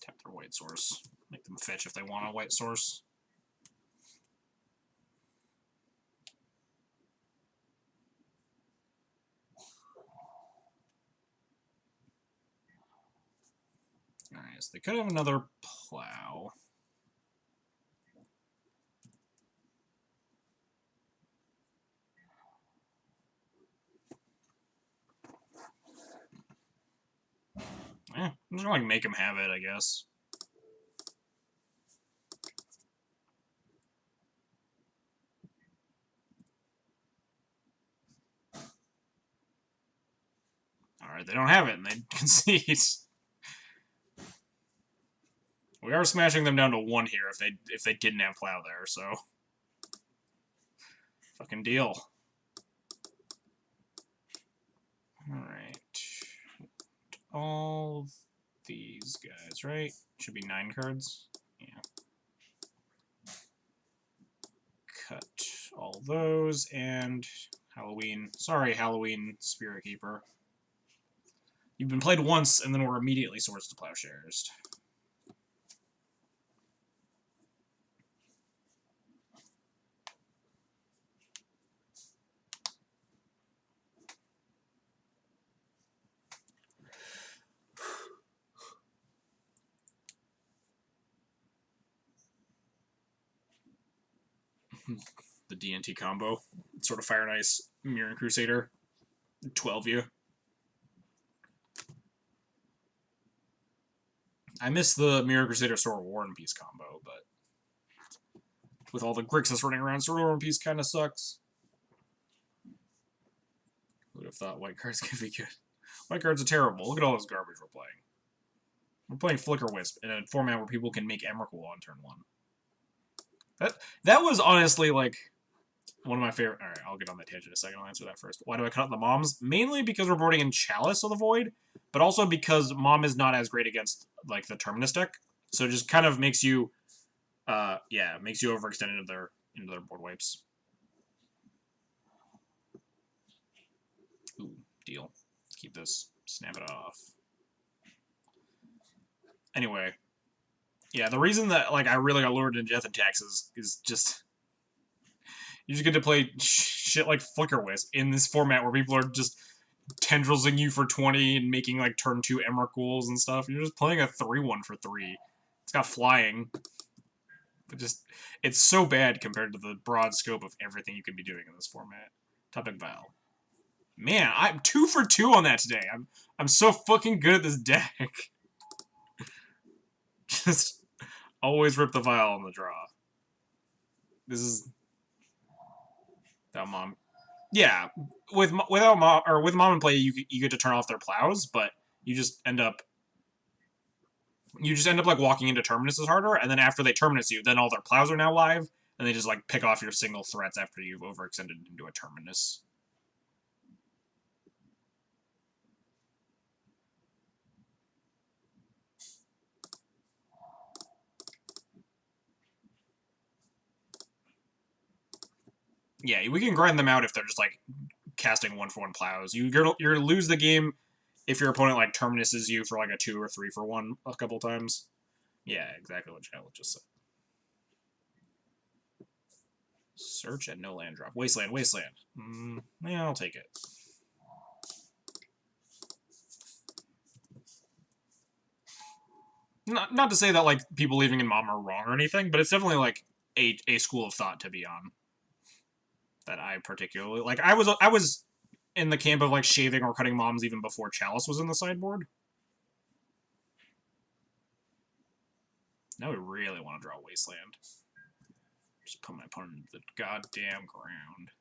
Tap their white source. Make them fetch if they want a white source. Alright, so they could have another Plow. I'm just gonna like make him have it, I guess. Alright, they don't have it and they concede. We are smashing them down to 1 here if they didn't have Plow there, so fucking deal. Alright. All these guys, right? Should be 9 cards. Yeah. Cut all those and Halloween. Sorry, Halloween Spirit Keeper. You've been played once and then we're immediately Swords to Plowshares. The D&T combo. Sort of Fire and Ice, Mirror Crusader. 12 you. I miss the Mirror Crusader Sword of War and Peace combo, but with all the Grixis running around, Sword of War and Peace kind of sucks. Who would have thought white cards could be good? White cards are terrible. Look at all this garbage we're playing. We're playing Flicker Wisp in a format where people can make Emrakul on turn 1. That was honestly, like, one of my favorite... Alright, I'll get on that tangent in a second. I'll answer that first. Why do I cut out the Moms? Mainly because we're boarding in Chalice of the Void, but also because Mom is not as great against, like, the Terminus deck. So it just kind of makes you... yeah, makes you overextend into their board wipes. Ooh, deal. Let's keep this. Snap it off. Anyway. Yeah, the reason that, like, I really got lured into Death and Taxes is just... You just get to play shit like Flicker Wisp in this format where people are just tendrilsing you for 20 and making, like, turn 2 Emrakul's and stuff. You're just playing a 3-1 for 3. It's got flying. But just... It's so bad compared to the broad scope of everything you could be doing in this format. Topic Val. Man, I'm 2 for 2 on that today. I'm so fucking good at this deck. Just always rip the vial on the draw. This is... Without mom. Yeah, with mom and play, you get to turn off their plows, but you just end up like walking into Terminus is harder, and then after they Terminus you, then all their plows are now live, and they just like pick off your single threats after you've overextended into a Terminus. Yeah, we can grind them out if they're just like casting 1-for-1 plows. You're gonna lose the game if your opponent like Terminuses you for like a 2 or 3-for-1 a couple times. Yeah, exactly what Charlotte just said. Search and no land drop. Wasteland. Yeah, I'll take it. Not to say that like people leaving in Mom are wrong or anything, but it's definitely like a school of thought to be on. That I particularly like. I was in the camp of like shaving or cutting Moms even before Chalice was in the sideboard. Now we really want to draw Wasteland. Just put my opponent into the goddamn ground.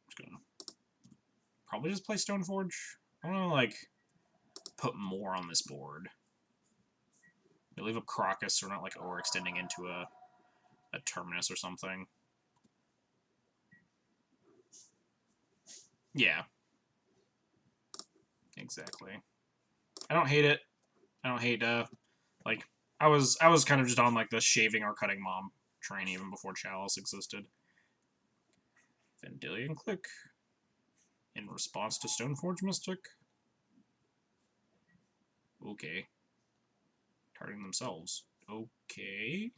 Just gonna probably just play Stoneforge. I want to like put more on this board. We leave up Crocus so we're not like overextending into a Terminus or something. Yeah. Exactly. I don't hate it. I don't hate like I was kind of just on like the shaving or cutting Mom train even before Chalice existed. Vendilion Click in response to Stoneforge Mystic. Okay. Targeting themselves. Okay.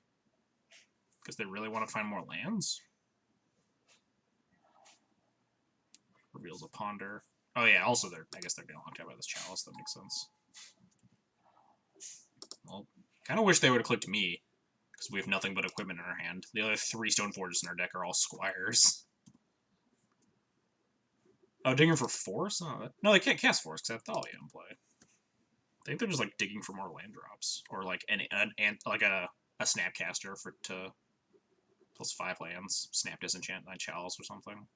Because they really want to find more lands? Reveals a Ponder. Oh yeah, also I guess they're getting locked out by this Chalice, that makes sense. Well, kind of wish they would have clicked me, because we have nothing but equipment in our hand. The other 3 Stoneforges in our deck are all Squires. Oh, digging for Force? Oh, no, they can't cast Force, because I have Thalia in play. I think they're just like digging for more land drops, or like like a Snapcaster to +5 lands, Snap Disenchant, Night Chalice or something.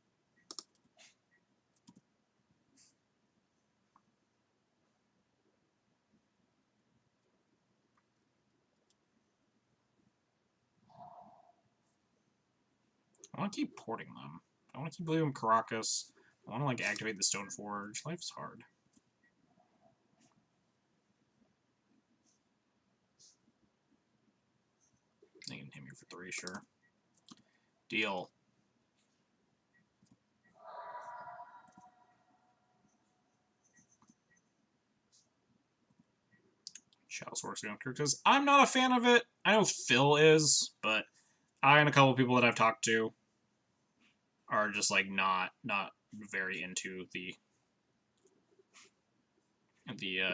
I want to keep porting them. I want to keep leaving Caracas. I want to like activate the Stoneforge. Life's hard. They can hit me for 3, sure. Deal. Chalice works against because I'm not a fan of it. I know Phil is, but I and a couple of people that I've talked to are just like not very into the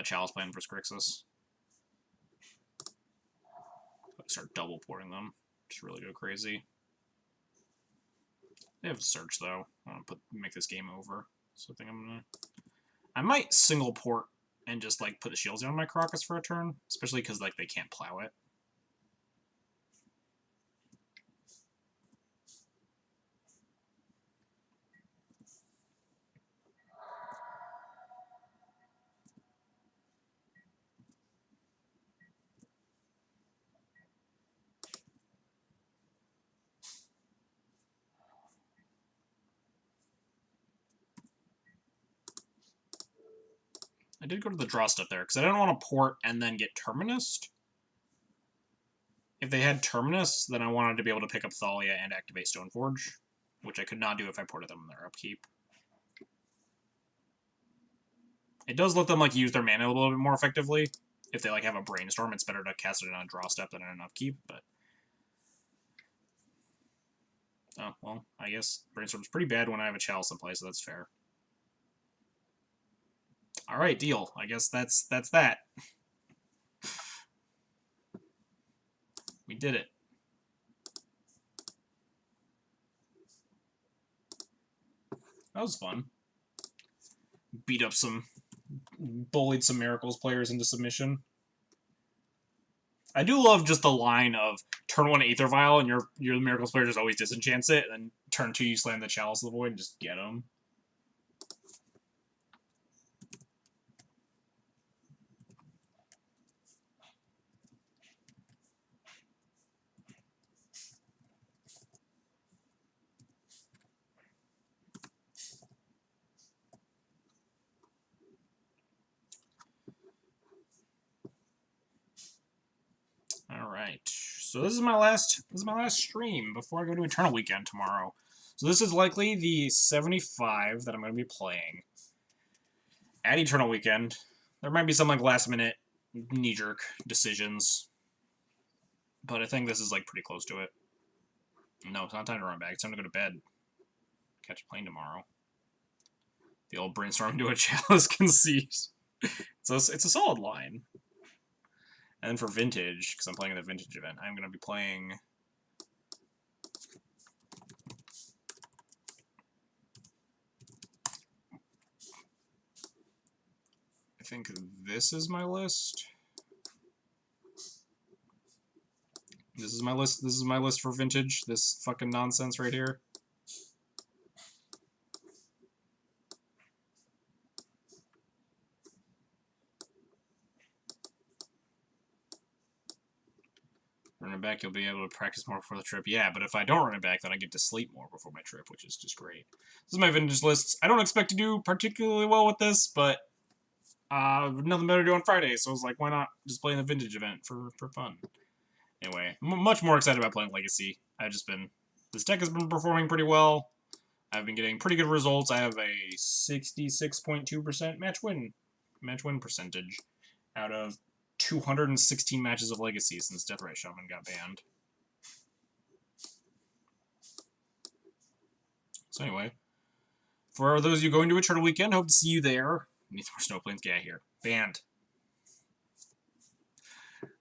Chalice plan for Scrixus. Start double porting them. Just really go crazy. They have Search though. I want to make this game over. So I think I might single port and just like put the shields down on my Crocus for a turn, especially because like they can't plow it. I did go to the draw step there, because I didn't want to port and then get Terminused. If they had Terminus, then I wanted to be able to pick up Thalia and activate Stoneforge. which I could not do if I ported them in their upkeep. It does let them like use their mana a little bit more effectively. If they like have a brainstorm, it's better to cast it on a draw step than on an upkeep, but oh, well, I guess brainstorm's pretty bad when I have a chalice in play, so that's fair. Alright, deal. I guess that's that. We did it. That was fun. Bullied some Miracles players into submission. I do love just the line of turn 1 Aether Vial and your Miracles player just always disenchants it, and then turn 2 you slam the Chalice of the Void and just get them. Alright, so this is my last stream before I go to Eternal Weekend tomorrow. So this is likely the 75 that I'm going to be playing at Eternal Weekend. There might be some like last minute knee-jerk decisions, but I think this is like pretty close to it. No, it's not time to run back. It's time to go to bed. Catch a plane tomorrow. The old brainstorm into a chalice conceit. So it's a solid line. And then for Vintage, because I'm playing the Vintage event, I'm going to be playing... I think this is my list. This is my list. This is my list for Vintage. This fucking nonsense right here. Run it back, you'll be able to practice more before the trip. Yeah, but if I don't run it back, then I get to sleep more before my trip, which is just great. This is my Vintage list. I don't expect to do particularly well with this, but nothing better to do on Friday, so I was like, why not just play in the Vintage event for fun? Anyway, I'm much more excited about playing Legacy. This deck has been performing pretty well. I've been getting pretty good results. I have a 66.2% match win percentage out of 216 matches of Legacy since Deathrite Shaman got banned. So anyway, for those of you going to Eternal Weekend, hope to see you there. Need more Snowplanes, get out here. Banned.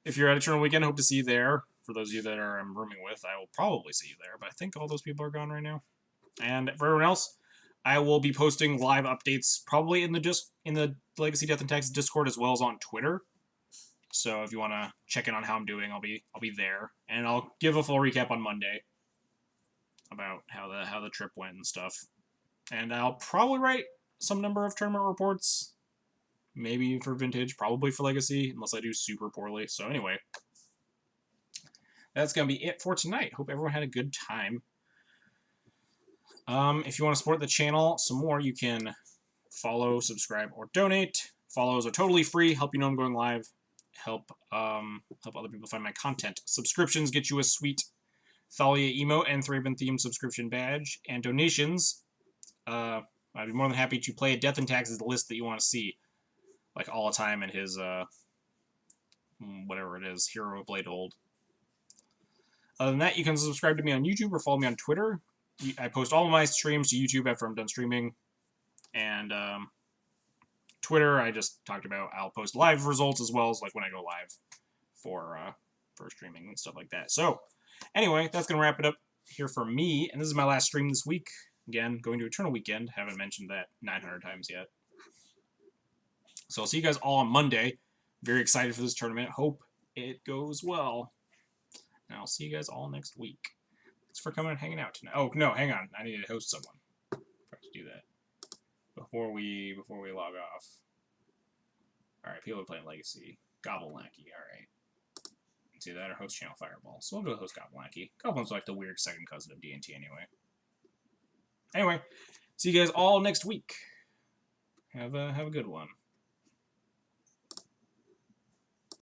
If you're at Eternal Weekend, hope to see you there. For those of you that I'm rooming with, I will probably see you there, but I think all those people are gone right now. And for everyone else, I will be posting live updates probably in the Legacy Death and Taxes Discord as well as on Twitter. So if you want to check in on how I'm doing, I'll be there, and I'll give a full recap on Monday about how the trip went and stuff. And I'll probably write some number of tournament reports, maybe for Vintage, probably for Legacy, unless I do super poorly. So anyway, that's gonna be it for tonight. Hope everyone had a good time. If you want to support the channel some more, you can follow, subscribe, or donate. Follows are totally free. Help you know I'm going live. Help other people find my content. Subscriptions get you a sweet Thalia emote and Thraben themed subscription badge. And donations, I'd be more than happy to play a Death and Taxes list that you want to see, like all the time in his whatever it is, Hero of Blade Hold. Other than that, you can subscribe to me on YouTube or follow me on Twitter. I post all of my streams to YouTube after I'm done streaming, and Twitter, I just talked about. I'll post live results as well as like when I go live for streaming and stuff like that. So anyway, that's gonna wrap it up here for me, and this is my last stream this week. Again, going to Eternal Weekend. Haven't mentioned that 900 times yet. So I'll see you guys all on Monday. Very excited for this tournament. Hope it goes well. And I'll see you guys all next week. Thanks for coming and hanging out tonight. Oh no, hang on. I need to host someone. Forgot to do that before we log off. All right, people are playing Legacy. Gobblelacky. All right. See that or host channel Fireball. So we'll go host Gobblelacky. Goblin's like the weird second cousin of D&T anyway. Anyway, see you guys all next week. Have a good one.